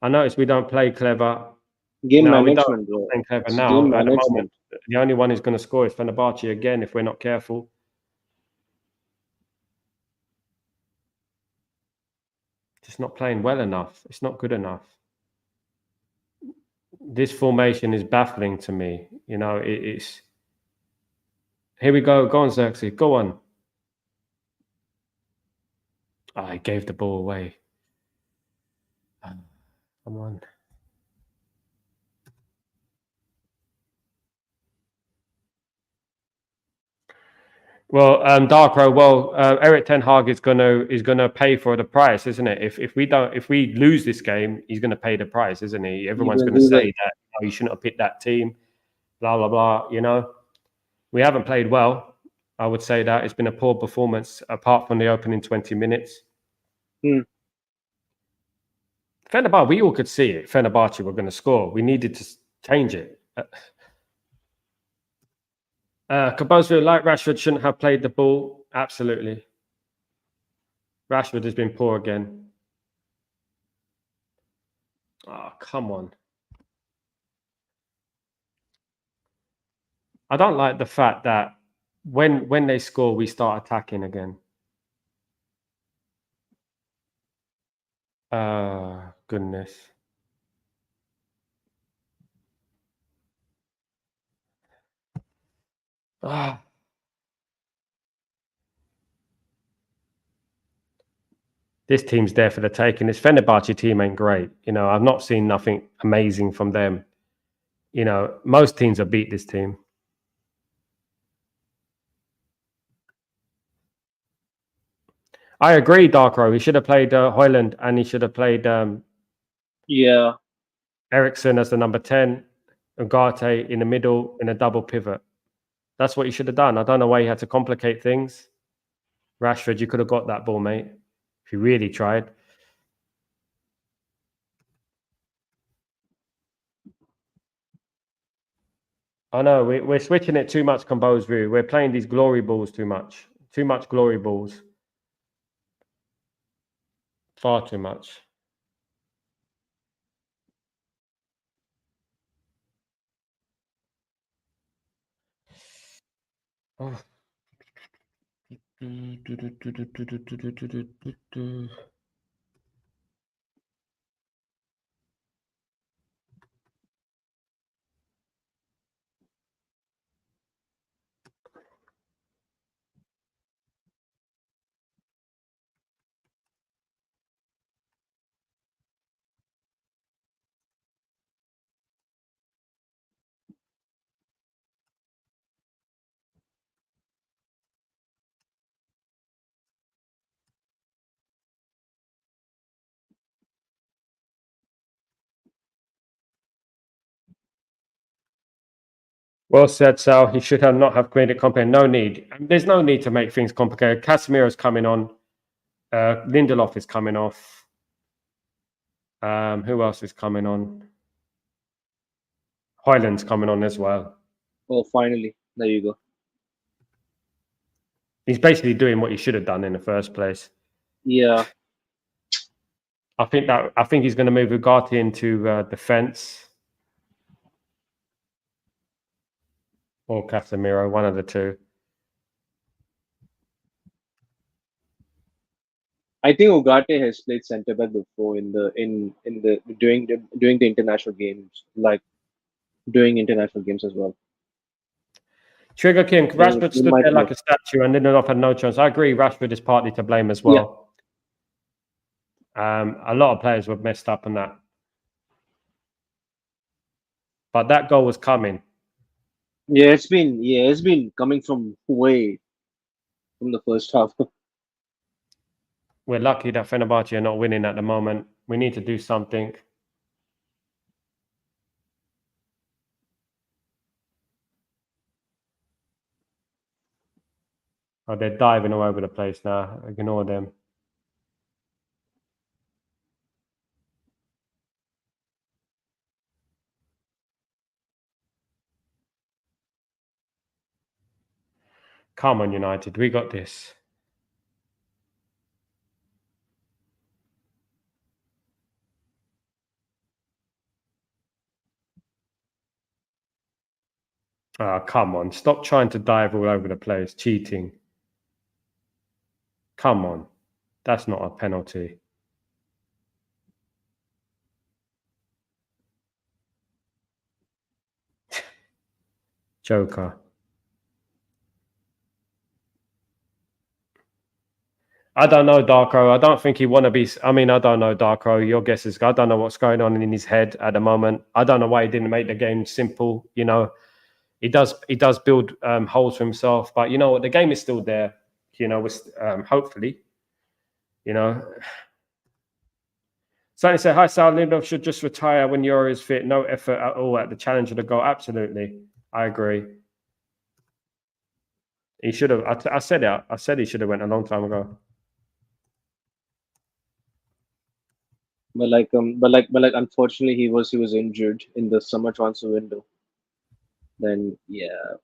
I noticed we don't play clever. Game management, bro. Playing clever It's now. game At the management. moment, the only one who's going to score is Fenerbahce again if we're not careful. Just not playing well enough. It's not good enough. This formation is baffling to me. It's. Here we go. Go on, Xerxes. Go on. I gave the ball away. Come on. Well, Darko. Eric Ten Hag is gonna pay for the price, isn't it? If we lose this game, he's gonna pay the price, isn't he? Everyone's gonna say that you shouldn't have picked that team. Blah blah blah. We haven't played well. I would say that it's been a poor performance, apart from the opening 20 minutes. Fenerbahce, we all could see it. Fenerbahce were going to score. We needed to change it. Kabozia, like Rashford, shouldn't have played the ball. Absolutely. Rashford has been poor again. Oh, come on. I don't like the fact that when they score, we start attacking again. Goodness. Ah. This team's there for the taking. This Fenerbahce team ain't great. You know, I've not seen nothing amazing from them. You know, most teams have beat this team. I agree, Darkrow. He should have played Hoyland and he should have played Ericsson as the number 10, Ugarte in the middle in a double pivot. That's what he should have done. I don't know why he had to complicate things. Rashford, you could have got that ball, mate, if you really tried. I know, we're switching it too much, Combo's view. We're playing these glory balls too much. Too much glory balls. Far too much. Oh. Well said, Sal. He should have not have created complicated. No need. There's no need to make things complicated. Casemiro's coming on. Lindelof is coming off. Who else is coming on? Hoyland's coming on as well. Oh, finally. There you go. He's basically doing what he should have done in the first place. Yeah. I think he's going to move Ugarte into defense. Or Casemiro, one of the two. I think Ugarte has played centre back before during the international games, like doing international games as well. Trigger Kim, Rashford He stood might there like know. a statue and Lindelof had no chance. I agree, Rashford is partly to blame as well. A lot of players were messed up on that. But that goal was coming. Yeah, it's been coming from way from the first half. We're lucky that Fenerbahce are not winning at the moment. We need to do something. Oh, they're diving all over the place now. Ignore them. Come on, United. We got this. Oh, come on. Stop trying to dive all over the place. Cheating. Come on. That's not a penalty. Joker. I don't know, Darko. I don't think he want to be. I mean, I don't know, Darko. Your guess is. I don't know what's going on in his head at the moment. I don't know why he didn't make the game simple. You know, he does build holes for himself, but you know what? The game is still there. You know, with hopefully, you know. Something said, "Hi, Sal. Lindelof should just retire when Euro is fit. No effort at all at the challenge of the goal." Absolutely, I agree. He should have. I said it. I said he should have went a long time ago. But unfortunately he was injured in the summer transfer window. Then yeah.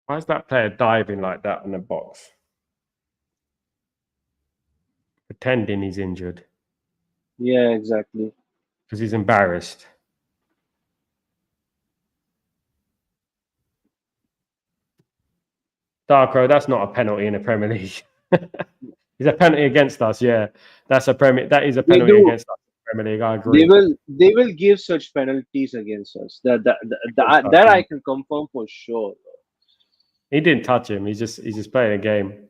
Why is that player diving like that in the box? Pretending he's injured. Yeah, exactly. Because he's embarrassed. Darko, that's not a penalty in the Premier League. It's a penalty against us, yeah. That is a They penalty do. against us in the Premier League, I They agree. will. They will give such penalties against us. Against us, That yeah. I can confirm for sure. He didn't touch him. He's just playing a game.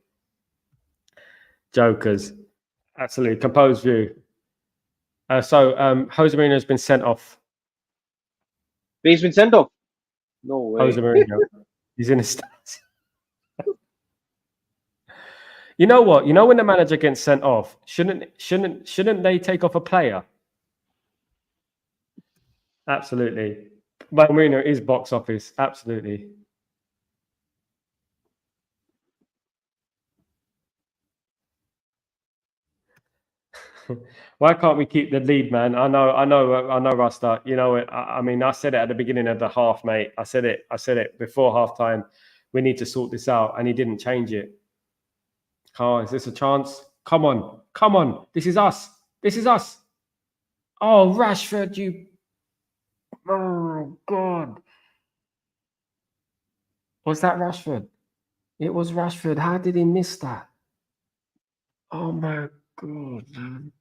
Jokers. Absolutely. Composed view. So Jose Mourinho has been sent off. He's been sent off. No way. Jose Mourinho. He's in a stats. You know what? You know when the manager gets sent off, shouldn't they take off a player? Absolutely. But Mourinho is box office. Absolutely. Why can't we keep the lead, man? I know, Rasta. You know, I mean, I said it at the beginning of the half, mate. I said it before halftime. We need to sort this out, and he didn't change it. Oh, is this a chance? Come on. This is us. Oh, Rashford, you. Oh God. Was that Rashford? It was Rashford. How did he miss that? Oh my God, man.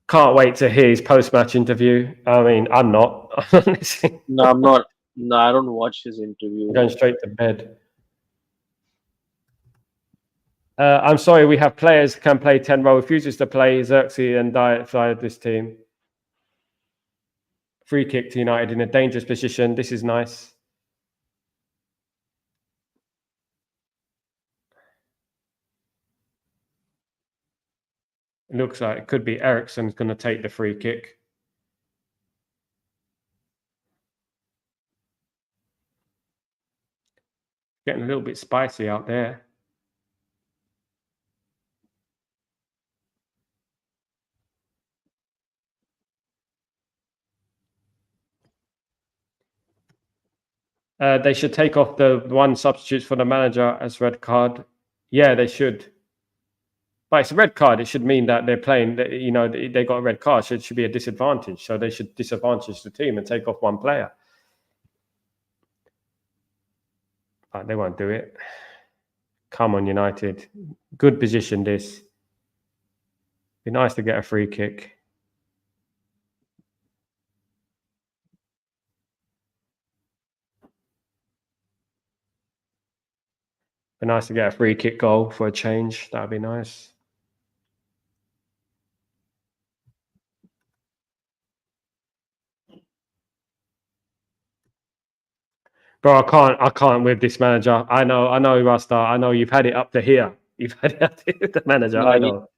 Can't wait to hear his post-match interview. I mean, I'm not. Honestly. No, I'm not. No, I don't watch his interview. I'm going straight to bed. I'm sorry, we have players who can play 10 role, refuses to play Xerxes and Diet this team. Free kick to United in a dangerous position. This is nice. It looks like it could be Eriksen's going to take the free kick. Getting a little bit spicy out there. They should take off the one substitutes for the manager as red card. Yeah, they should. But it's a red card. It should mean that they're playing, you know, they got a red card. So it should be a disadvantage. So they should disadvantage the team and take off one player. But they won't do it. Come on, United. Good position, this. Be nice to get a free kick. Be nice to get a free kick goal for a change. That'd be nice. Bro, I can't with this manager. I know, Rasta. I know you've had it up to here. You've had it up to here with the manager. No, I know.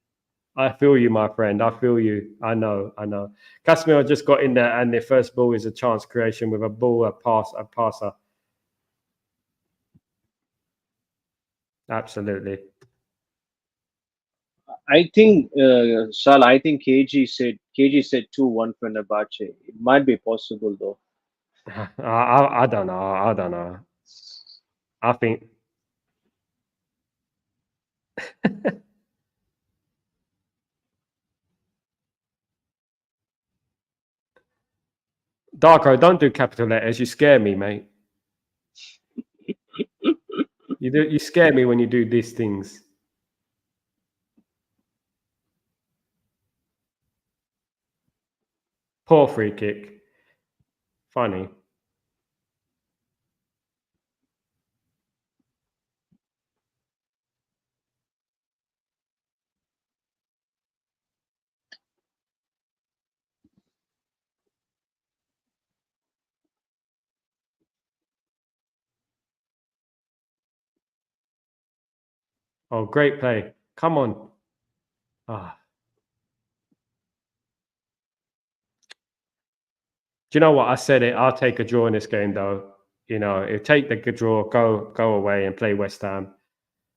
I feel you, my friend. I feel you. I know. Casemiro just got in there, and their first ball is a chance creation with a ball, a passer. Absolutely. I think Sal. I think KG said 2-1 Fenerbahce. It might be possible though. I don't know. I think. Darko, don't do capital letters. You scare me, mate. You scare me when you do these things. Poor free kick. Funny. Oh, great play. Come on. Ah. Do you know what? I said it. I'll take a draw in this game, though. You know, take the draw, go away and play West Ham.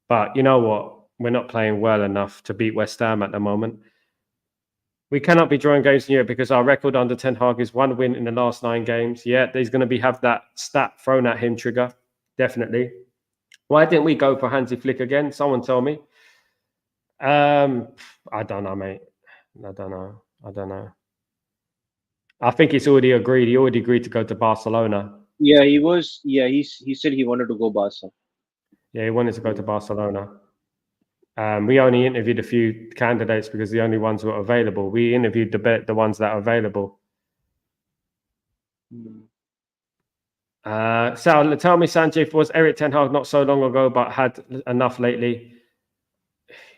But you know what? we're not playing well enough to beat West Ham at the moment. We cannot be drawing games in Europe because our record under Ten Hag is 1 win in the last 9 games. Yeah, there's going to have that stat thrown at him, Trigger. Definitely. Why didn't we go for Hansi Flick again? Someone tell me. I don't know, mate. I don't know. I think it's already agreed. He already agreed to go to Barcelona. Yeah, he was. Yeah, he said he wanted to go Barca. Yeah, he wanted to go to Barcelona. We only interviewed a few candidates because the only ones who were available. We interviewed the ones that are available. Sal, tell me, Sanjay, was Eric Ten Hag not so long ago, but had enough lately?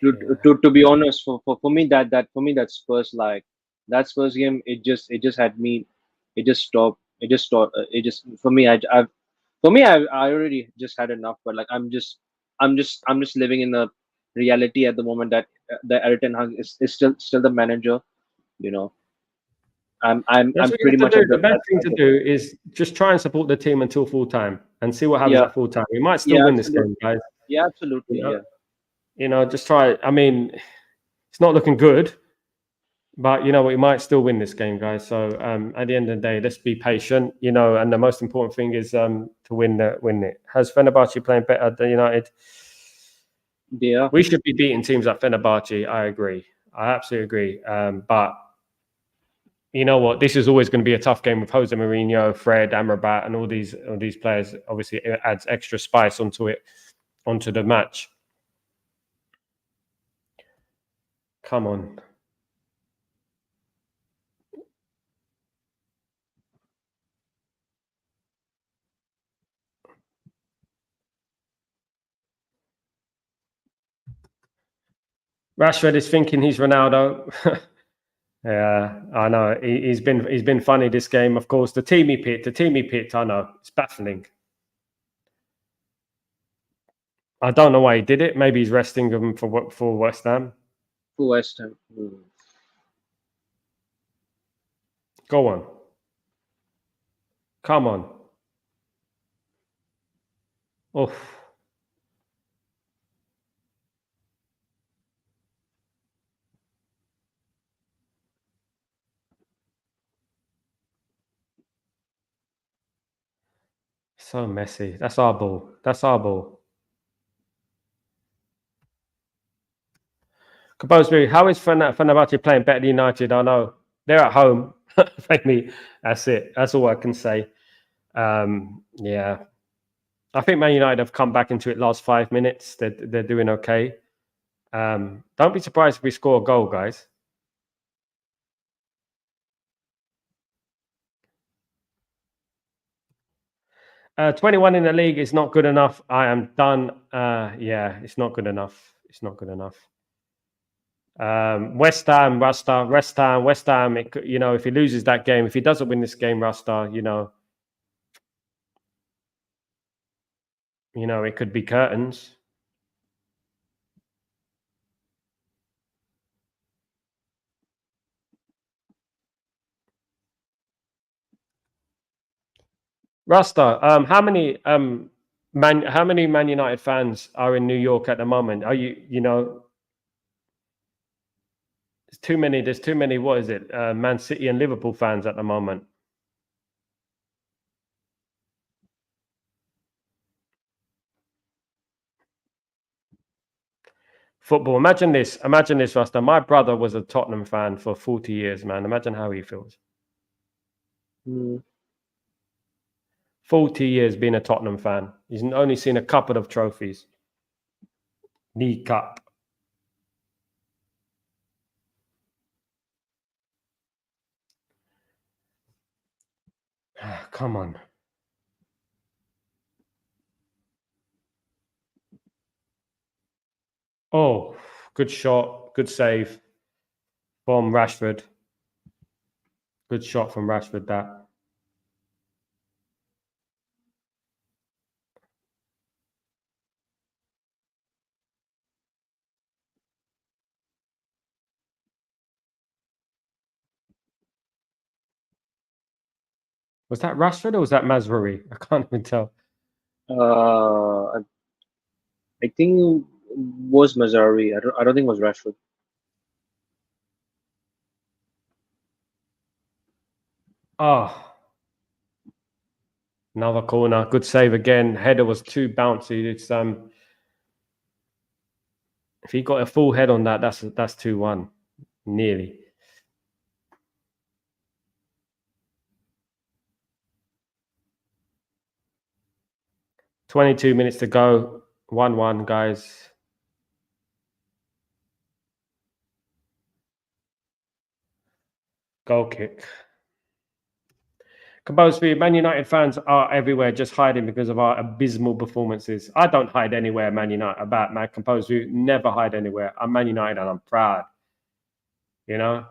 To be honest, for me that Spurs that Spurs game, it just had me. It just stopped. For me. I already just had enough. But like I'm just living in the reality at the moment that the Eric Ten Hag is still the manager. You know, I'm That's what you pretty have much to at do. The the best thing to do is just try and support the team until full time and see what happens Yeah. at full time. We might still win this absolutely. game, guys. Yeah, absolutely. Just try. I mean, it's not looking good, but we might still win this game, guys. So at the end of the day, let's be patient. And the most important thing is to win it. Has Fenerbahce playing better than United? Yeah. We should be beating teams like Fenerbahce. I agree. I absolutely agree. But you know what? This is always going to be a tough game with Jose Mourinho, Fred, Amrabat, and all these players. Obviously, it adds extra spice onto the match. Come on. Rashford is thinking he's Ronaldo. Yeah, I know. He's been funny this game. Of course, the team he picked. I know it's baffling. I don't know why he did it. Maybe he's resting him for West Ham. For West Ham. Go on. Come on. Oh. So messy. That's our ball. Composed, how is Fenerbahce playing better than United? I know. They're at home. Maybe that's it. That's all I can say. Yeah. I think Man United have come back into it last 5 minutes. They're doing okay. Don't be surprised if we score a goal, guys. Uh, 21 in the league is not good enough. I am done. Yeah, it's not good enough. West Ham. If he loses that game, if he doesn't win this game, Rasta, it could be curtains. Rasta, how many Man United fans are in New York at the moment? Are there's too many, what is it? Man City and Liverpool fans at the moment. Football. Imagine this, Rasta. My brother was a Tottenham fan for 40 years, man. Imagine how he feels. 40 years being a Tottenham fan. He's only seen a couple of trophies. League Cup. Come on. Oh, good shot. Good save from Rashford. Good shot from Rashford, that. Was that Rashford or was that Mazraoui? I can't even tell. I think was Mazzari. I don't think it was Rashford. Oh, another corner. Good save again. Header was too bouncy. It's if he got a full head on that, that's 2-1. Nearly. "22 minutes to go. 1-1, guys." Goal kick. Composed view, Man United fans are everywhere just hiding because of our abysmal performances. I don't hide anywhere, Man United, about my composed view. Never hide anywhere. I'm Man United and I'm proud. You know,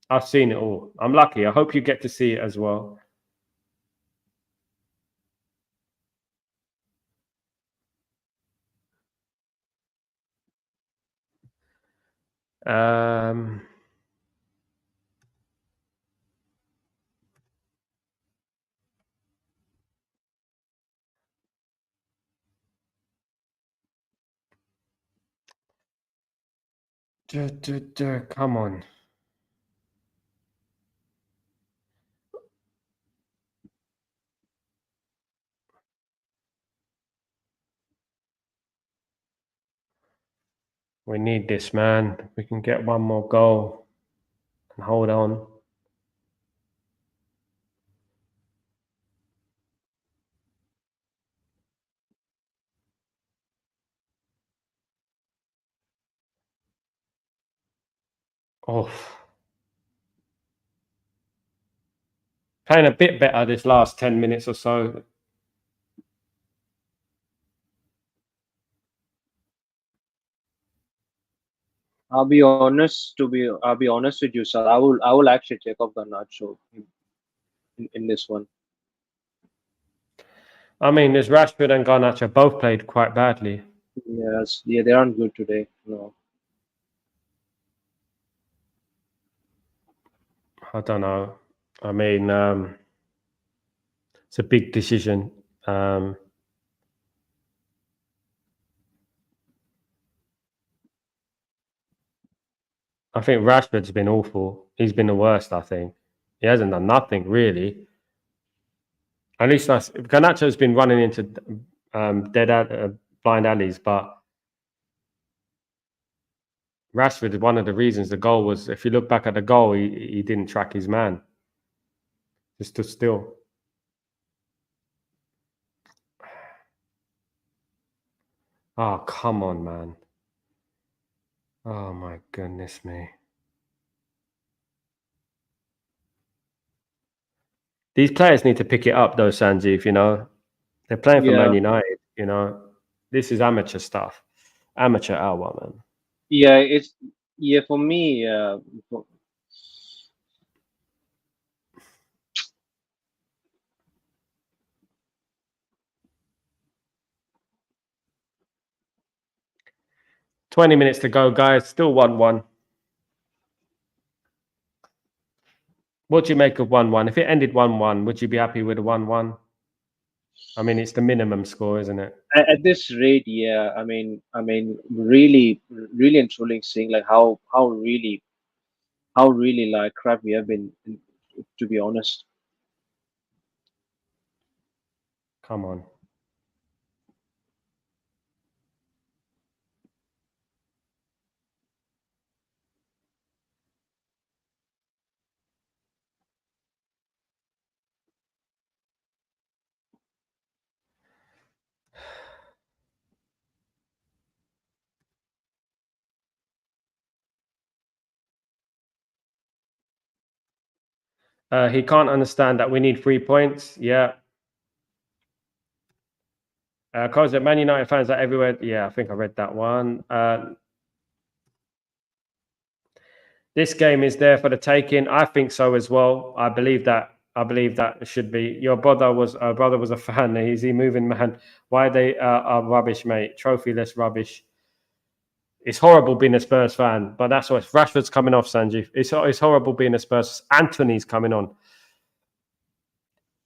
I've seen it all. I'm lucky. I hope you get to see it as well. Come on. We need this, man. We can get one more goal and hold on. Oh, playing a bit better this last 10 minutes or so. I'll be honest with you, sir. I will actually take off Garnacho in this one. I mean, there's Rashford and Garnacho both played quite badly. Yes, yeah, they aren't good today. No. I don't know. I mean, it's a big decision. I think Rashford's been awful. He's been the worst, I think. He hasn't done nothing, really. At least Garnacho's been running into blind alleys, but Rashford is one of the reasons the goal was, if you look back at the goal, he didn't track his man. Just stood still. Oh, come on, man. Oh, my goodness me. These players need to pick it up, though, Sanjeev, you know. They're playing for Man United, you know. This is amateur stuff. Amateur hour, man. Yeah, for me, 20 minutes to go, guys. Still 1-1. What do you make of 1-1? If it ended 1-1, would you be happy with a 1-1? I mean, it's the minimum score, isn't it? at this rate, yeah. I mean, really, really and truly seeing like how really like crap we have been, to be honest. Come on. He can't understand that we need 3 points. Yeah. Because Man United fans are everywhere. Yeah, I think I read that one. This game is there for the taking. I think so as well. I believe that it should be. Your brother was a fan. Is he moving, man? Why they are rubbish, mate? Trophyless rubbish. It's horrible being a Spurs fan, but that's what Rashford's coming off, Sanjeev. It's horrible being a Spurs. Anthony's coming on.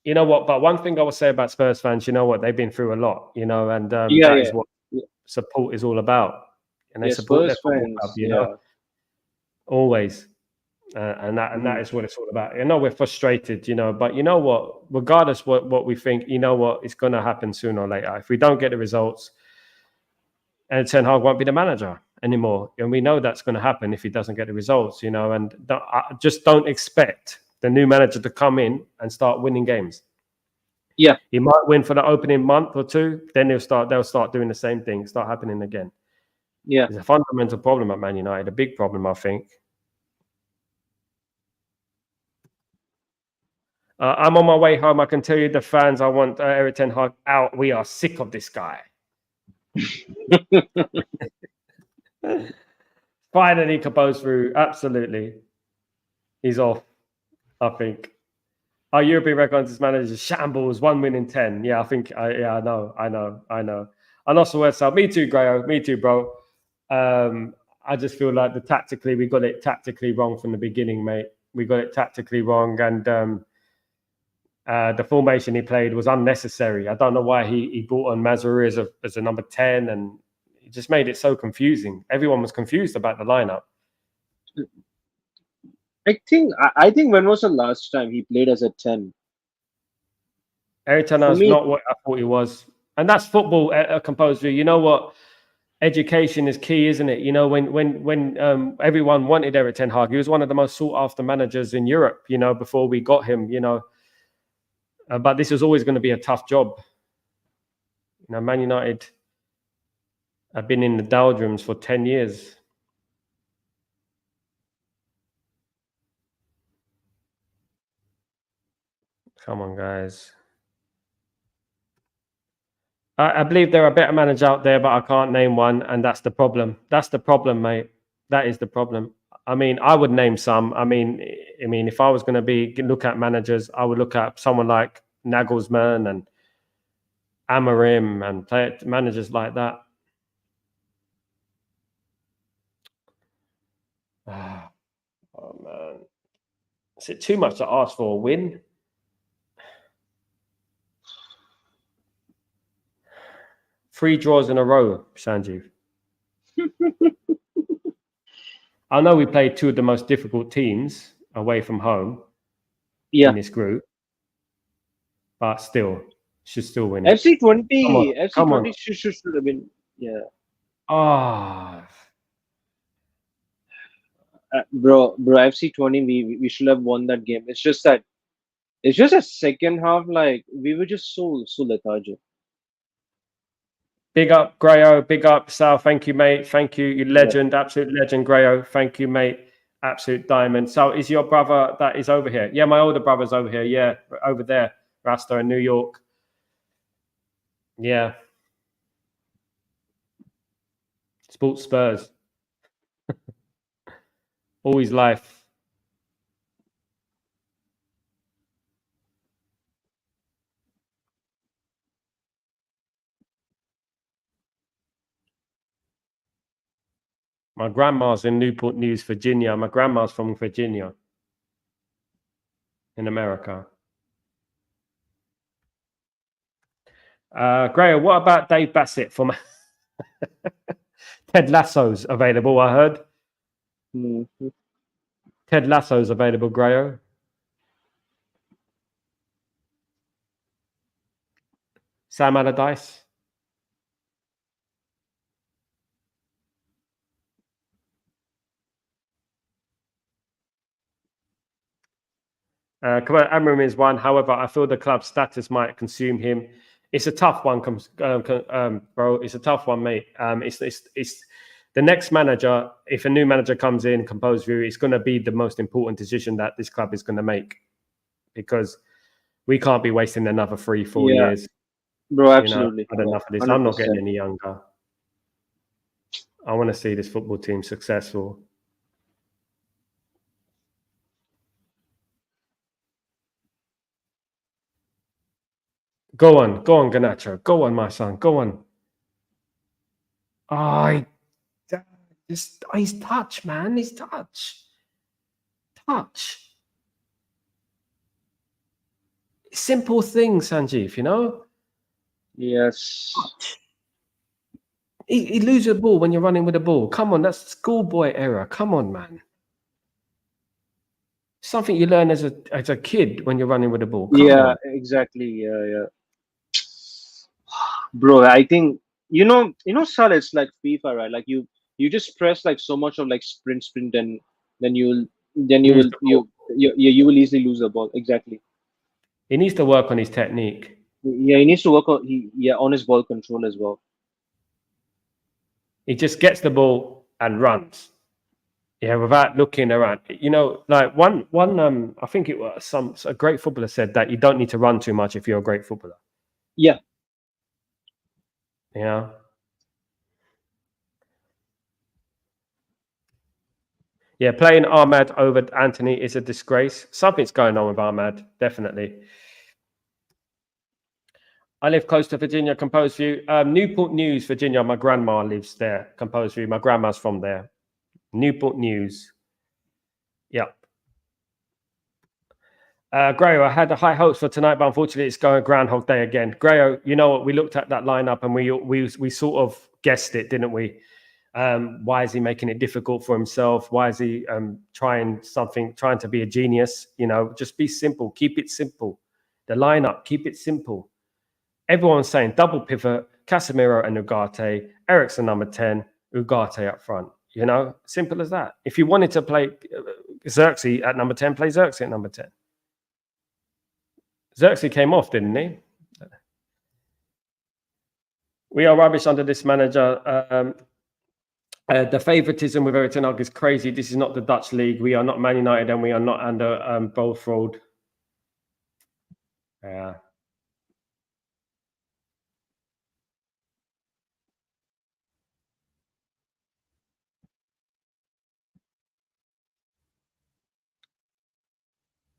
You know what? But one thing I will say about Spurs fans, you know what? They've been through a lot, you know, and that is what support is all about. and they support their football fans, club. You know, always. And that is what it's all about. I know we're frustrated, you know, but you know what? Regardless what we think, you know what? It's going to happen sooner or later. If we don't get the results, and Ten Hag won't be the manager anymore, and we know that's going to happen if he doesn't get the results, you know. And just don't expect the new manager to come in and start winning games. Yeah, he might win for the opening month or two, then they'll start doing the same thing, start happening again. Yeah, It's a fundamental problem at Man United, a big problem, I think. I'm on my way home. I can tell you, the fans, I want Erik ten Hag out. We are sick of this guy. Finally, Cabo's through. Absolutely. He's off, I think. Our European records as manager shambles, 1 win in 10. Yeah, I think, I know. I lost the word, Sal. Me too, Grayo. Me too, bro. I just feel like we got it tactically wrong from the beginning, mate. We got it tactically wrong, and the formation he played was unnecessary. I don't know why he brought on Mazraoui as a number 10, and he just made it so confusing. Everyone was confused about the lineup. I think when was the last time he played as a 10? Erik ten Hag's not what I thought he was, and that's football, composer. You know what? Education is key, isn't it? You know, when everyone wanted Erik ten Hag, he was one of the most sought after managers in Europe. You know, before we got him. You know. But this was always going to be a tough job. You know, Man United have been in the doldrums for 10 years. Come on, guys. I believe there are better managers out there, but I can't name one, and that's the problem. That's the problem, mate. That is the problem. I mean, I would name some. I mean, if I was going to look at managers, I would look at someone like Nagelsmann and Amorim and managers like that. Oh man, is it too much to ask for a win? Three draws in a row, Sanjeev. I know we played two of the most difficult teams away from home in this group, but still, should still win it. FC20 should have been, yeah. Bro, FC20, we should have won that game. It's just a second half, like we were just so lethargic. Big up, Grayo. Big up, Sal. Thank you, mate. Thank you. You legend, absolute legend, Grayo. Thank you, mate. Absolute diamond. So is your brother that is over here? Yeah, my older brother's over here. Yeah, over there. Rasta in New York. Yeah. Sports Spurs. Always life. My grandma's in Newport News, Virginia. My grandma's from Virginia in America. Grayo, what about Dave Bassett from Ted Lasso's available, I heard. Mm-hmm. Ted Lasso's available, Grayo. Sam Allardyce. Amorim is one. However, I feel the club's status might consume him. It's a tough one, bro. It's a tough one, mate. It's the next manager. If a new manager comes in, composed view, it's going to be the most important decision that this club is going to make, because we can't be wasting another 3-4 years. Bro, absolutely. I've had enough of this. 100%. I'm not getting any younger. I want to see this football team successful. Go on, Garnacho. Go on, my son. Go on. His touch, man. His touch. Simple things, Sanjeev, you know? Yes. He loses the ball when you're running with the ball. Come on, that's schoolboy error. Come on, man. Something you learn as a kid when you're running with the ball. Come on. Exactly. Yeah. Bro, I think Sal, it's like FIFA, right? Like you just press like so much of like sprint, and then you Lose will the ball. you will easily lose the ball. Exactly. He needs to work on his technique. Yeah, he needs to work on his ball control as well. He just gets the ball and runs. Yeah, without looking around. Like one I think it was a great footballer said that you don't need to run too much if you're a great footballer. Yeah. Yeah. Yeah, playing Ahmad over Anthony is a disgrace. Something's going on with Ahmad, definitely. I live close to Virginia, Composed View. Newport News, Virginia. My grandma lives there, Composed View. My grandma's from there. Newport News. Yep. Grayo, I had high hopes for tonight, but unfortunately it's going Groundhog Day again. Grayo, you know what? We looked at that lineup and we sort of guessed it, didn't we? Why is he making it difficult for himself? Why is he trying to be a genius? Just be simple. Keep it simple. The lineup, keep it simple. Everyone's saying double pivot, Casemiro and Ugarte, Eriksen number 10, Ugarte up front. Simple as that. If you wanted to play Xerxes at number 10, play Xerxes at number 10. Xerxes came off, didn't he? We are rubbish under this manager. The favoritism with Everton is crazy. This is not the Dutch league. We are not Man United and we are not under Bolfrold. Yeah.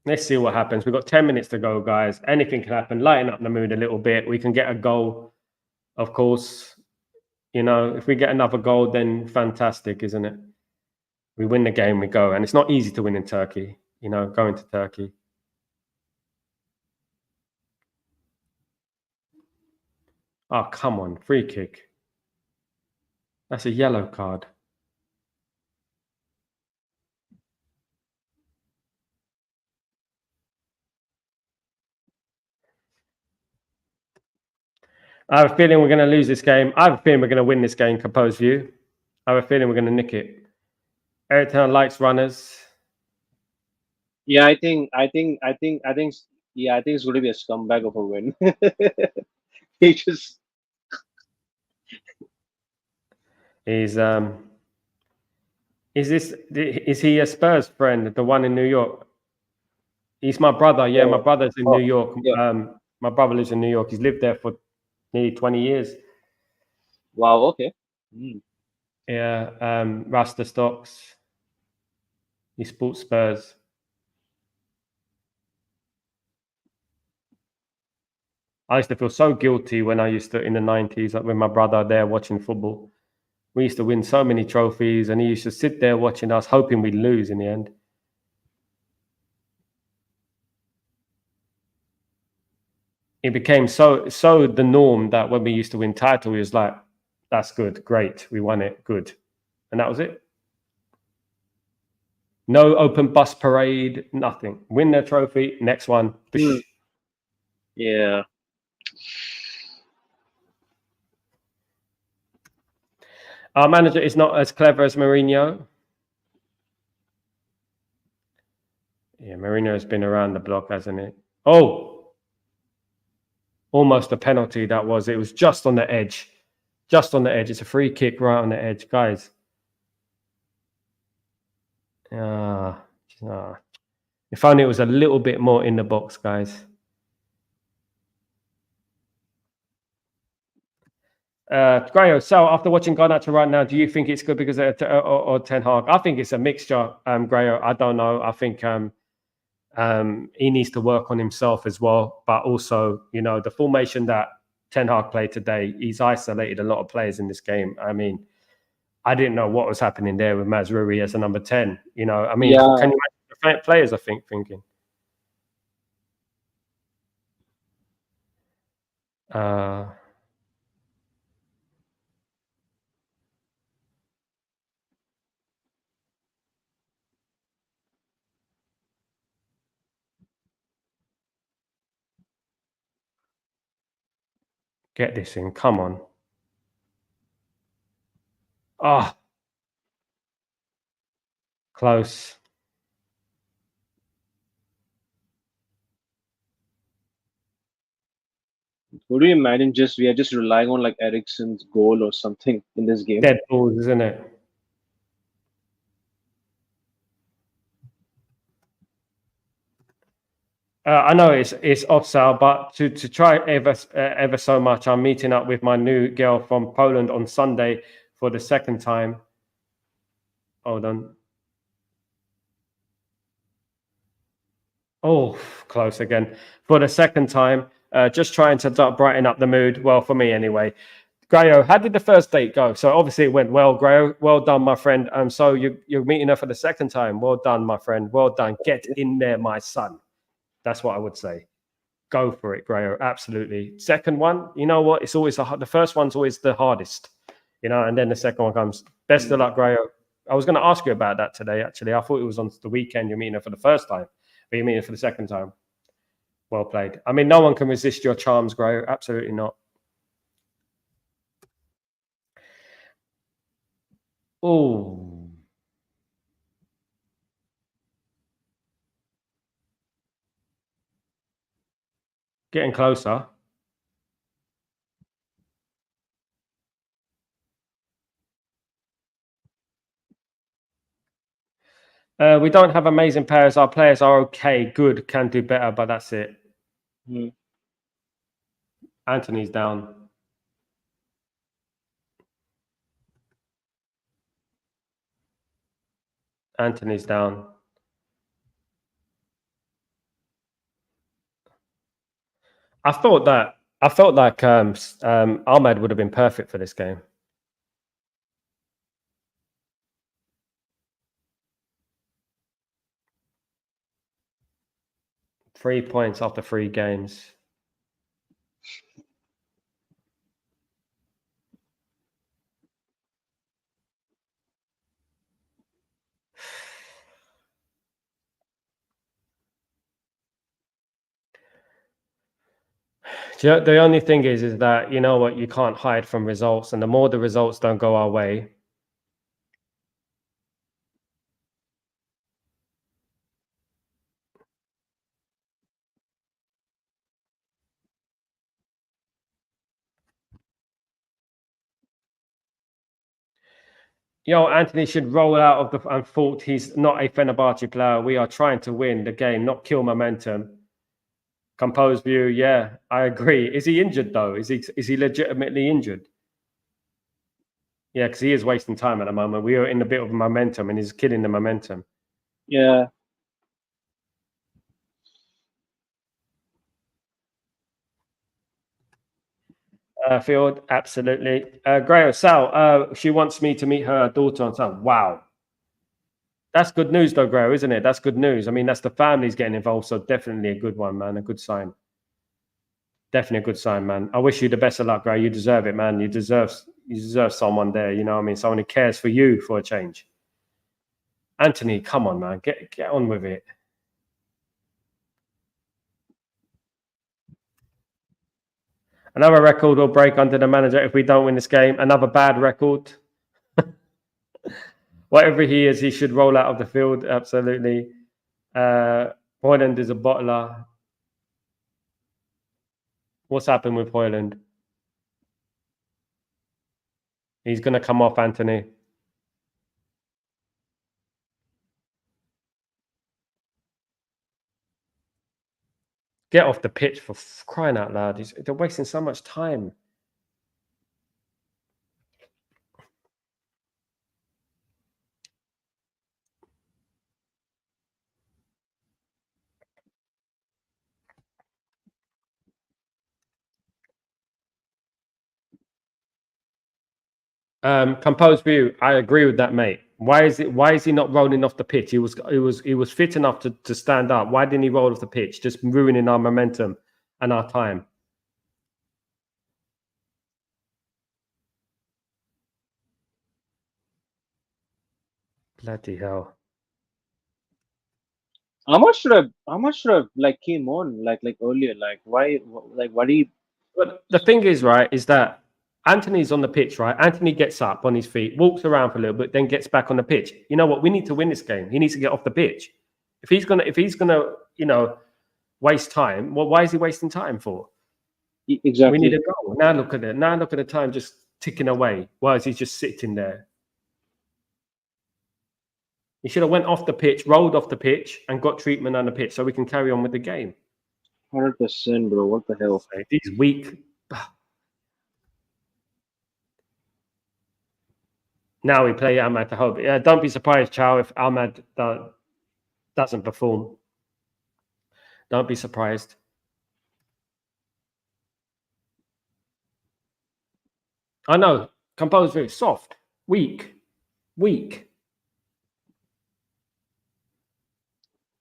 Let's see what happens. We've got 10 minutes to go, guys. Anything can happen. Lighten up the mood a little bit. We can get a goal, of course. If we get another goal, then fantastic, isn't it? We win the game, we go. And it's not easy to win in Turkey, going to Turkey. Oh, come on. Free kick. That's a yellow card. I have a feeling we're going to lose this game. I have a feeling we're going to win this game, Composed View. I have a feeling we're going to nick it. Everton likes runners. Yeah, I think it's going to be a scumbag of a win. He just Is he a Spurs friend, the one in New York? He's my brother. Yeah, my brother's in New York. yeah. My brother lives in New York. He's lived there for nearly 20 years. Wow. Okay. Yeah, Rasta Stocks. He sports Spurs. I used to feel so guilty when I used to, in the 90s, like with my brother there watching football. We used to win so many trophies and he used to sit there watching us, hoping we'd lose in the end. It became so the norm that when we used to win title, we was like, that's good, great, we won it, good. And that was it. No open bus parade, nothing. Win the trophy, next one. Yeah. Our manager is not as clever as Mourinho. Yeah, Mourinho has been around the block, hasn't he? Oh! Almost a penalty that was. It was just on the edge. Just on the edge. It's a free kick right on the edge, guys. If only it was a little bit more in the box, guys. Grayo, so after watching Garnacho right now, do you think it's good because or Ten Hag? I think it's a mixture, Grayo. I don't know. I think he needs to work on himself as well. But also, the formation that Ten Hag played today, he's isolated a lot of players in this game. I mean, I didn't know what was happening there with Mazraoui as a number 10. Can you imagine the players, I think, thinking? Get this in. Come on. Ah. Close. Would you imagine we are just relying on like Ericsson's goal or something in this game? Dead balls, isn't it? I know it's off sale, but to try ever so much, I'm meeting up with my new girl from Poland on Sunday for the second time. Hold on. Oh, close again. For the second time, just trying to brighten up the mood. Well, for me anyway. Grayo, how did the first date go? So obviously it went well, Grayo. Well done, my friend. So you're meeting her for the second time. Well done, my friend. Well done. Get in there, my son. That's what I would say. Go for it, Grayo. Absolutely. Second one, you know what? It's always the first one's always the hardest, and then the second one comes. Best of luck, Grayo. I was going to ask you about that today, actually. I thought it was on the weekend you're meeting her for the first time, but you're meeting her for the second time. Well played. I mean, no one can resist your charms, Grayo. Absolutely not. Oh. Getting closer. We don't have amazing players. Our players are okay, good, can do better, but that's it. Anthony's down. Anthony's down. I felt like Ahmed would have been perfect for this game. 3 points after 3 games. The only thing is that, you know what, you can't hide from results, and the more the results don't go our way, Anthony should roll out of the fault. He's not a Fenerbahce player. We are trying to win the game, not kill momentum. Composed view, yeah, I agree. Is he injured though? Is he legitimately injured? Yeah, because he is wasting time at the moment. We are in a bit of momentum, and he's killing the momentum. Yeah. Field, absolutely. Grayo, Sal, she wants me to meet her daughter on Sunday. Wow. That's good news, though, Grayo, isn't it? That's good news. I mean, that's the families getting involved, so definitely a good one, man. A good sign. Definitely a good sign, man. I wish you the best of luck, Grayo. You deserve it, man. You deserve someone there, you know what I mean? Someone who cares for you for a change. Anthony, come on, man. Get on with it. Another record will break under the manager if we don't win this game. Another bad record. Whatever he is, he should roll out of the field. Absolutely. Hoyland is a bottler. What's happened with Hoyland? He's going to come off, Anthony. Get off the pitch, for crying out loud. They're wasting so much time. Composed view. I agree with that, mate. Why is he not rolling off the pitch? He was fit enough to stand up. Why didn't he roll off the pitch? Just ruining our momentum and our time. Bloody hell. How much should have like came on like earlier? Like why did he But the thing is, right, is that Anthony's on the pitch, right? Anthony gets up on his feet, walks around for a little bit, then gets back on the pitch. You know what? We need to win this game. He needs to get off the pitch. If he's gonna, waste time, well, why is he wasting time for? Exactly. We need a goal. Now look at it. Now look at the time just ticking away. Why is he just sitting there? He should have went off the pitch, rolled off the pitch, and got treatment on the pitch so we can carry on with the game. 100%, bro. What the hell? He's weak. Now we play Ahmad to hope. Yeah, don't be surprised, Chow, if Ahmad doesn't perform. Don't be surprised. I know. Composed very soft. Weak.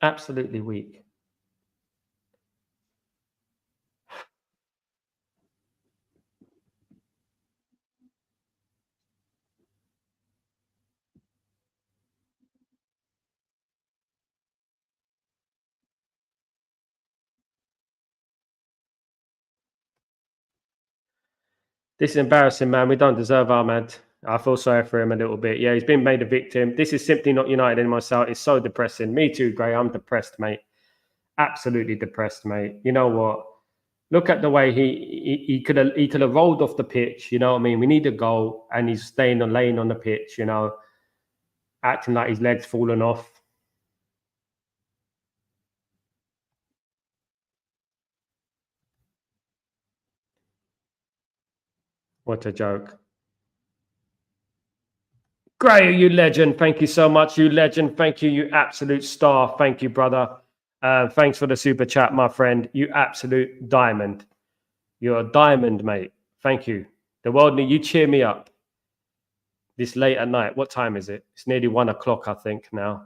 Absolutely weak. This is embarrassing, man. We don't deserve Ahmad. I feel sorry for him a little bit. Yeah, he's been made a victim. This is simply not United in myself. It's so depressing. Me too, Gray. I'm depressed, mate. Absolutely depressed, mate. You know what? Look at the way he could have rolled off the pitch. You know what I mean? We need a goal, and he's laying on the pitch. Acting like his legs fallen off. What a joke. Gray, you legend. Thank you so much, you legend. Thank you, you absolute star. Thank you, brother. Thanks for the super chat, my friend. You absolute diamond. You're a diamond, mate. Thank you. The world need you. Cheer me up. This late at night. What time is it? It's nearly 1 o'clock, I think, now.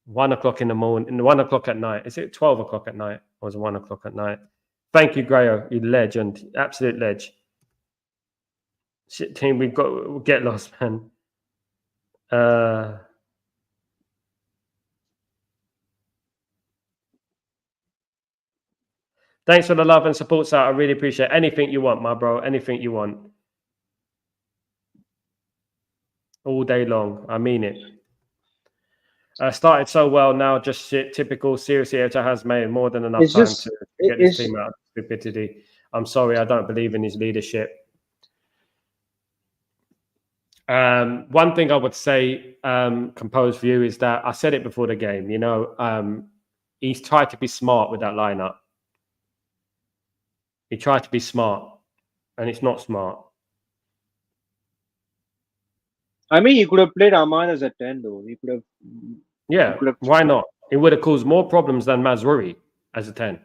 1 o'clock in the morning. 1 o'clock at night. Is it 12 o'clock at night? Or is it 1 o'clock at night? Thank you, Grayo. You legend. Absolute ledge. Shit, team, we'll get lost, man. Thanks for the love and support, sir. I really appreciate it. Anything you want, my bro. Anything you want. All day long. I mean it. Started so well now, just shit. Typical. Seriously, Ota has made more than enough time to get this team out of stupidity. I'm sorry, I don't believe in his leadership. One thing I would say, composed view, is that I said it before the game. He's tried to be smart with that lineup. He tried to be smart, and it's not smart. I mean, he could have played Ahmad as a 10, though. He could have. Yeah, why not? It would have caused more problems than Mazruri as a 10.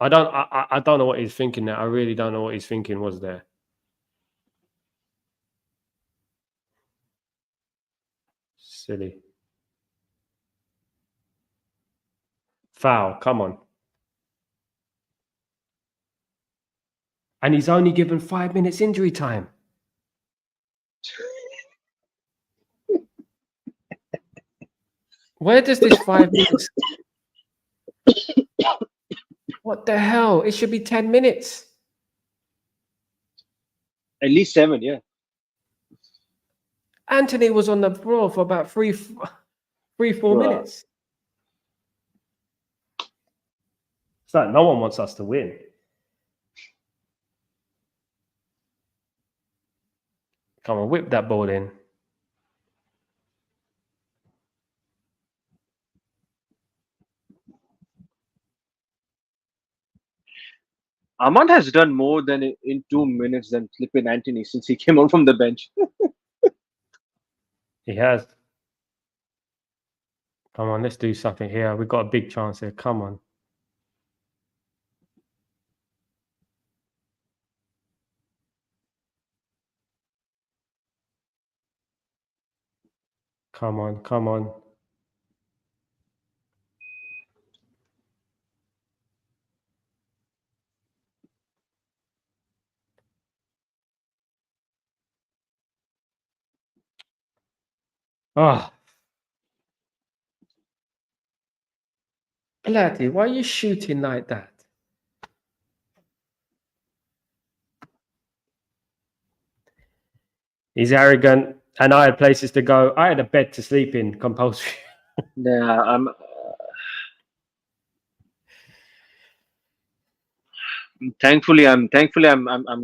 I don't know what he's thinking there. I really don't know what he's thinking was there. Silly. Foul, come on. And he's only given 5 minutes injury time. Where does this 5 minutes? What the hell? It should be 10 minutes. At least 7, yeah. Anthony was on the floor for about 3-4 minutes. It's like no one wants us to win. Come on, whip that ball in. Ahmad has done more than in 2 minutes than flipping Anthony since he came on from the bench. He has. Come on, let's do something here. We've got a big chance here. Come on. Come on, come on. Ah. Bloody, why are you shooting like that? He's arrogant, and I had places to go. I had a bed to sleep in, compulsory. Yeah, I'm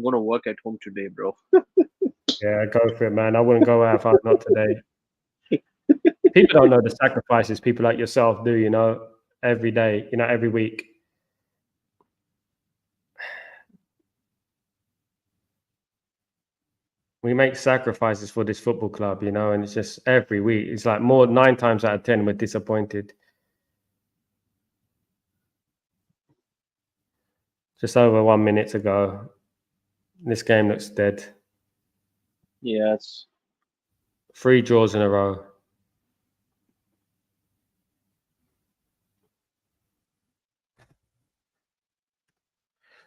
gonna work at home today, bro. Yeah, go for it, man. I wouldn't go out if I'm not today. People don't know the sacrifices people like yourself do, every day, every week. We make sacrifices for this football club, and it's just every week. It's like 9 times out of 10, we're disappointed. Just over 1 minute to go. This game looks dead. Yes. 3 draws in a row.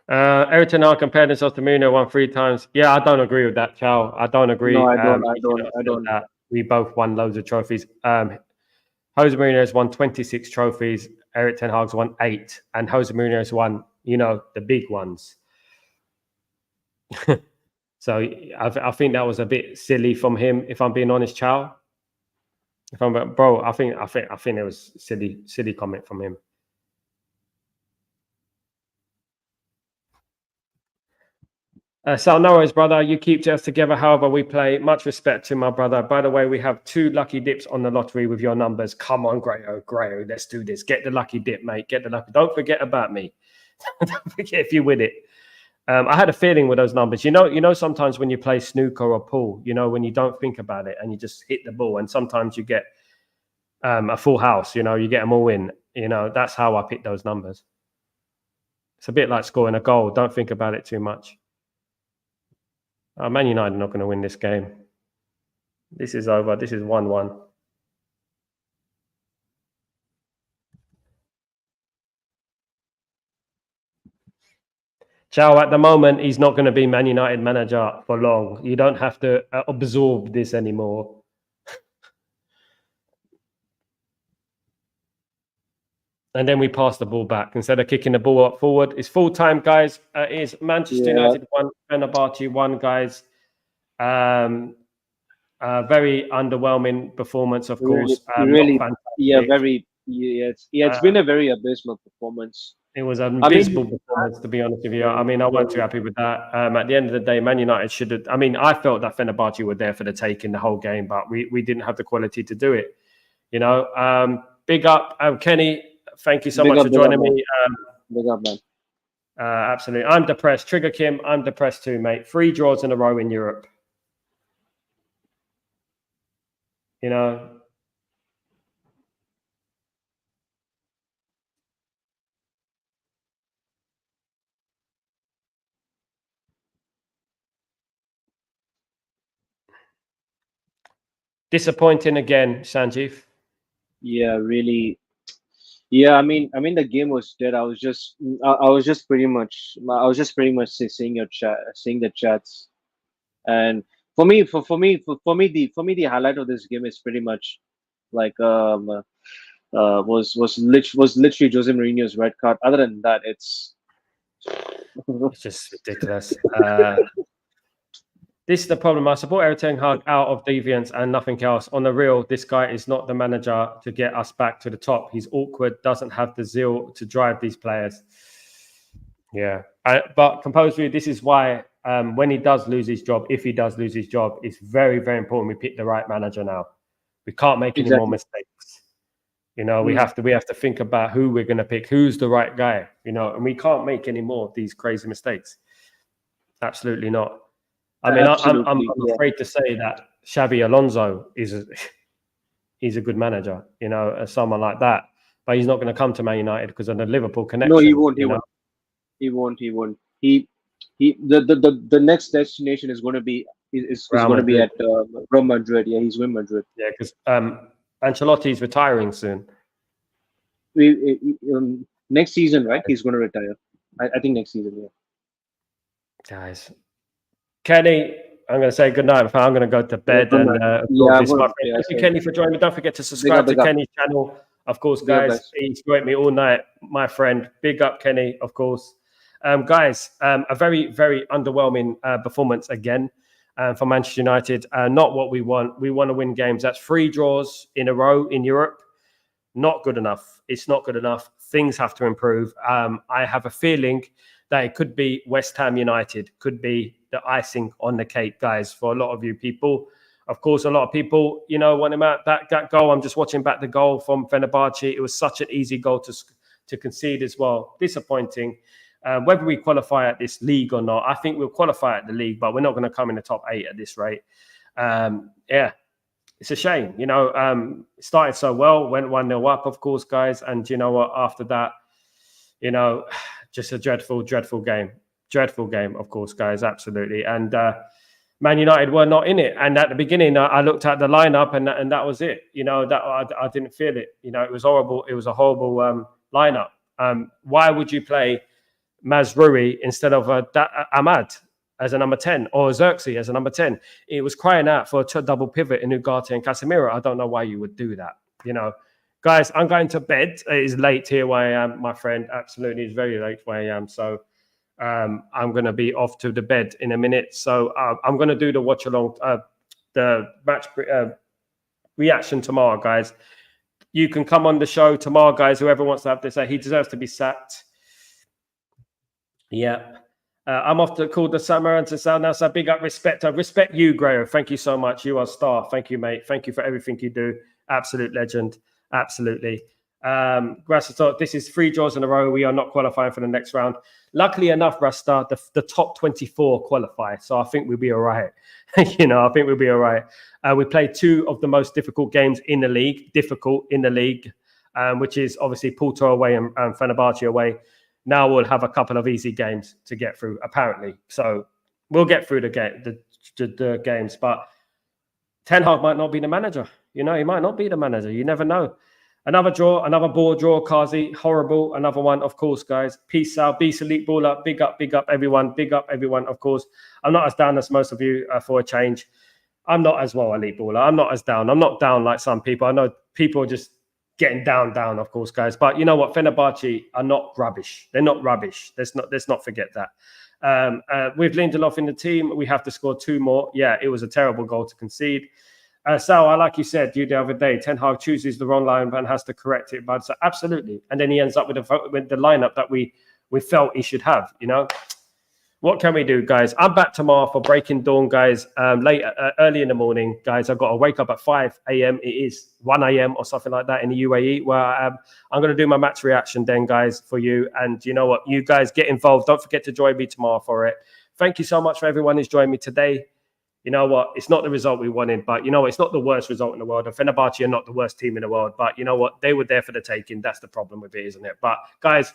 Everton are compared themselves to Mourinho, won 3 times. Yeah, I don't agree with that, Chow. I don't agree. No, I don't. That. We both won loads of trophies. Jose Mourinho has won 26 trophies. Eric Ten Hag's won 8. And Jose Mourinho has won, the big ones. So I think that was a bit silly from him, if I'm being honest, Chow. I think it was silly comment from him. Sal, no worries, brother. You keep us together however we play. Much respect to my brother. By the way, we have 2 lucky dips on the lottery with your numbers. Come on, Grayo. Let's do this. Get the lucky dip, mate. Get the lucky. Don't forget about me. Don't forget if you win it. I had a feeling with those numbers. Sometimes when you play snooker or pool, when you don't think about it and you just hit the ball, and sometimes you get a full house, you get them all in. That's how I pick those numbers. It's a bit like scoring a goal. Don't think about it too much. Man United are not going to win this game. This is over. This is 1-1. Chow, at the moment, he's not going to be Man United manager for long. You don't have to absorb this anymore. And then we pass the ball back instead of kicking the ball up forward. It's full time, guys. It is Manchester United 1, Fenerbahce 1, guys. Very underwhelming performance, of course. Really, it's been a very abysmal performance. It was an abysmal performance, to be honest with you. I wasn't too happy with that. At the end of the day, Man United should have. I felt that Fenerbahce were there for the taking the whole game, but we didn't have the quality to do it. Big up, Kenny. Thank you so much for joining me. Big up, man. Absolutely. I'm depressed. Trigger Kim, I'm depressed too, mate. 3 draws in a row in Europe. Disappointing again, Sanjeev. Yeah, really. Yeah, the game was dead. I was just pretty much seeing the chats, and for me, the highlight of this game is pretty much like was literally Jose Mourinho's red card. Other than that, it's just ridiculous. This is the problem. I support Eric Ten Hag out of deviance and nothing else. On the real, this guy is not the manager to get us back to the top. He's awkward, doesn't have the zeal to drive these players. Yeah. But composedly, this is why when he does lose his job, if he does lose his job, it's very, very important we pick the right manager now. We can't make any more mistakes. We have to think about who we're going to pick, who's the right guy, and we can't make any more of these crazy mistakes. Absolutely not. I'm afraid to say that Xabi Alonso he's a good manager, someone like that. But he's not going to come to Man United because of the Liverpool connection. No, he won't. He won't. The next destination is going to be at Real Madrid. Yeah, he's with Madrid. Yeah, because Ancelotti's retiring soon. Next season, right? He's going to retire. I think next season. Yeah. Guys. Kenny, I'm going to say good night. I'm going to go to bed. Thank you, Kenny, for joining me. Don't forget to subscribe to Kenny's channel. Of course, guys, he's joined me all night, my friend. Big up, Kenny, of course. Guys, a very, very underwhelming performance again. for Manchester United. Not what we want. We want to win games. That's 3 draws in a row in Europe. Not good enough. It's not good enough. Things have to improve. I have a feeling that it could be West Ham United, could be the icing on the cake, guys, for a lot of you people. Of course, a lot of people, want him out. That goal, I'm just watching back the goal from Fenerbahce. It was such an easy goal to concede as well. Disappointing. Whether we qualify at this league or not, I think we'll qualify at the league, but we're not going to come in the top 8 at this rate. It's a shame. Started so well, went 1-0 up, of course, guys. And you know what? After that, just a dreadful, dreadful game. Dreadful game, of course, guys. Absolutely. And Man United were not in it. And at the beginning, I looked at the lineup and that was it. That I didn't feel it. It was horrible. It was a horrible lineup. Why would you play Mazraoui instead of Ahmad as a number 10 or Xerxes as a number 10? It was crying out for a double pivot in Ugarte and Casemiro. I don't know why you would do that. Guys, I'm going to bed. It is late here where I am, my friend. Absolutely, it's very late where I am. So I'm going to be off to the bed in a minute. So I'm going to do the watch along, the match reaction tomorrow, guys. You can come on the show tomorrow, guys. Whoever wants to have this, he deserves to be sacked. Yeah. I'm off to call the summer and to sound now. So big up, respect. I respect you, Grayo. Thank you so much. You are a star. Thank you, mate. Thank you for everything you do. Absolute legend. Absolutely. Rasta, this is 3 draws in a row. We are not qualifying for the next round. Luckily enough, Rasta, the top 24 qualify. So I think we'll be all right. I think we'll be all right. We played 2 of the most difficult games in the league, which is obviously Porto away and Fenerbahce away. Now we'll have a couple of easy games to get through, apparently. So we'll get through the games. But Ten Hag might not be the manager. He might not be the manager. You never know. Another draw, another ball draw, Kazi. Horrible. Another one, of course, guys. Peace out. Beast Elite Baller. Big up everyone. Big up everyone, of course. I'm not as down as most of you for a change. I'm not as well, Elite Baller. I'm not as down. I'm not down like some people. I know people are just getting down, of course, guys. But you know what? Fenerbahce are not rubbish. They're not rubbish. Let's not forget that. With Lindelof in the team, we have to score 2 more. Yeah, it was a terrible goal to concede. Sal, like you said the other day, Ten Hag chooses the wrong line and has to correct it. But so absolutely, and then he ends up with the lineup that we felt he should have. What can we do, guys? I'm back tomorrow for Breaking Dawn, guys. Early in the morning, guys. I've got to wake up at 5 a.m. It is 1 a.m. or something like that in the UAE where I am. I'm going to do my match reaction then, guys, for you. And you know what? You guys get involved. Don't forget to join me tomorrow for it. Thank you so much for everyone who's joined me today. You know what? It's not the result we wanted, but it's not the worst result in the world. And Fenerbahce are not the worst team in the world, but you know what? They were there for the taking. That's the problem with it, isn't it? But guys,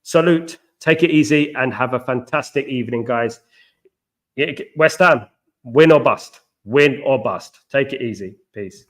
salute. Take it easy and have a fantastic evening, guys. West Ham, win or bust. Win or bust. Take it easy. Peace.